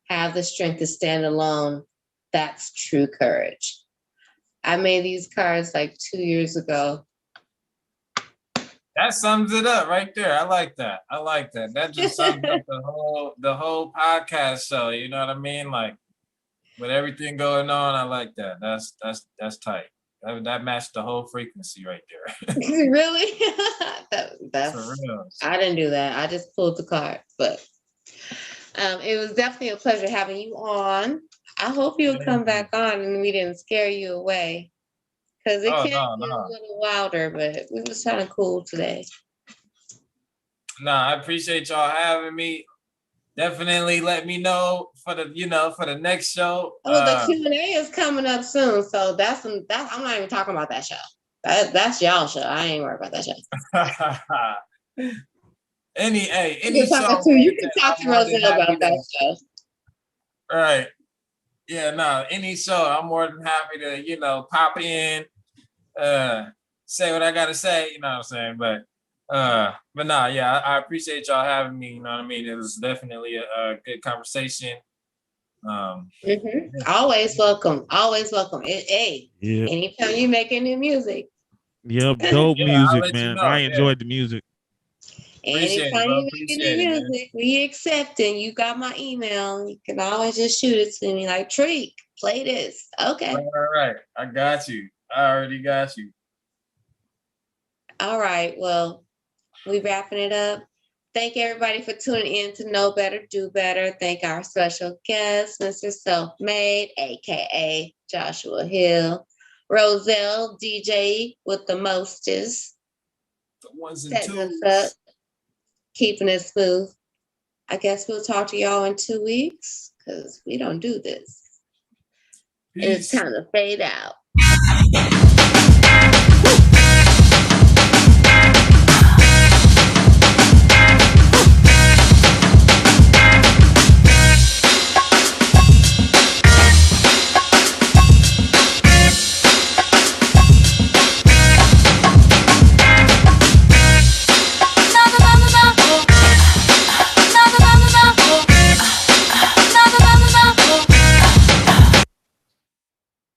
Have the strength to stand alone. That's true courage. I made these cards like 2 years ago. That sums it up right there. I like that. That just sums up the whole podcast show. You know what I mean? Like with everything going on, I like that. That's tight. That matched the whole frequency right there. Really? That's for real. I didn't do that. I just pulled the card, but it was definitely a pleasure having you on. I hope you'll come back on and we didn't scare you away. Because it can get a little wilder, but it was kind of cool today. I appreciate y'all having me. definitely let me know for the next show. Oh, the Q&A is coming up soon, so that's I'm not even talking about that show. That's y'all show. I ain't worried about that show. any You can talk to Roselle about that show. Right. Yeah, no, any show, I'm more than happy to, pop in, say what I gotta say, you know what I'm saying? But nah, yeah, I appreciate y'all having me, you know what I mean? It was definitely a good conversation. Always welcome. Always welcome. Anytime you make any music. Yep, dope music, man. know. I enjoyed the music. Anytime you make any music, we accept it. You got my email. You can always just shoot it to me like, Trek, play this. Okay. All right. I got you. I already got you. All right. Well, we wrapping it up. Thank everybody for tuning in to Know Better, Do Better. Thank our special guest, Mr. Self-Made, aka Joshua Hill. Roselle, DJ with the mostest. The ones and setting twos. us up, keeping it smooth. I guess we'll talk to y'all in 2 weeks because we don't do this. Peace. It's time to fade out.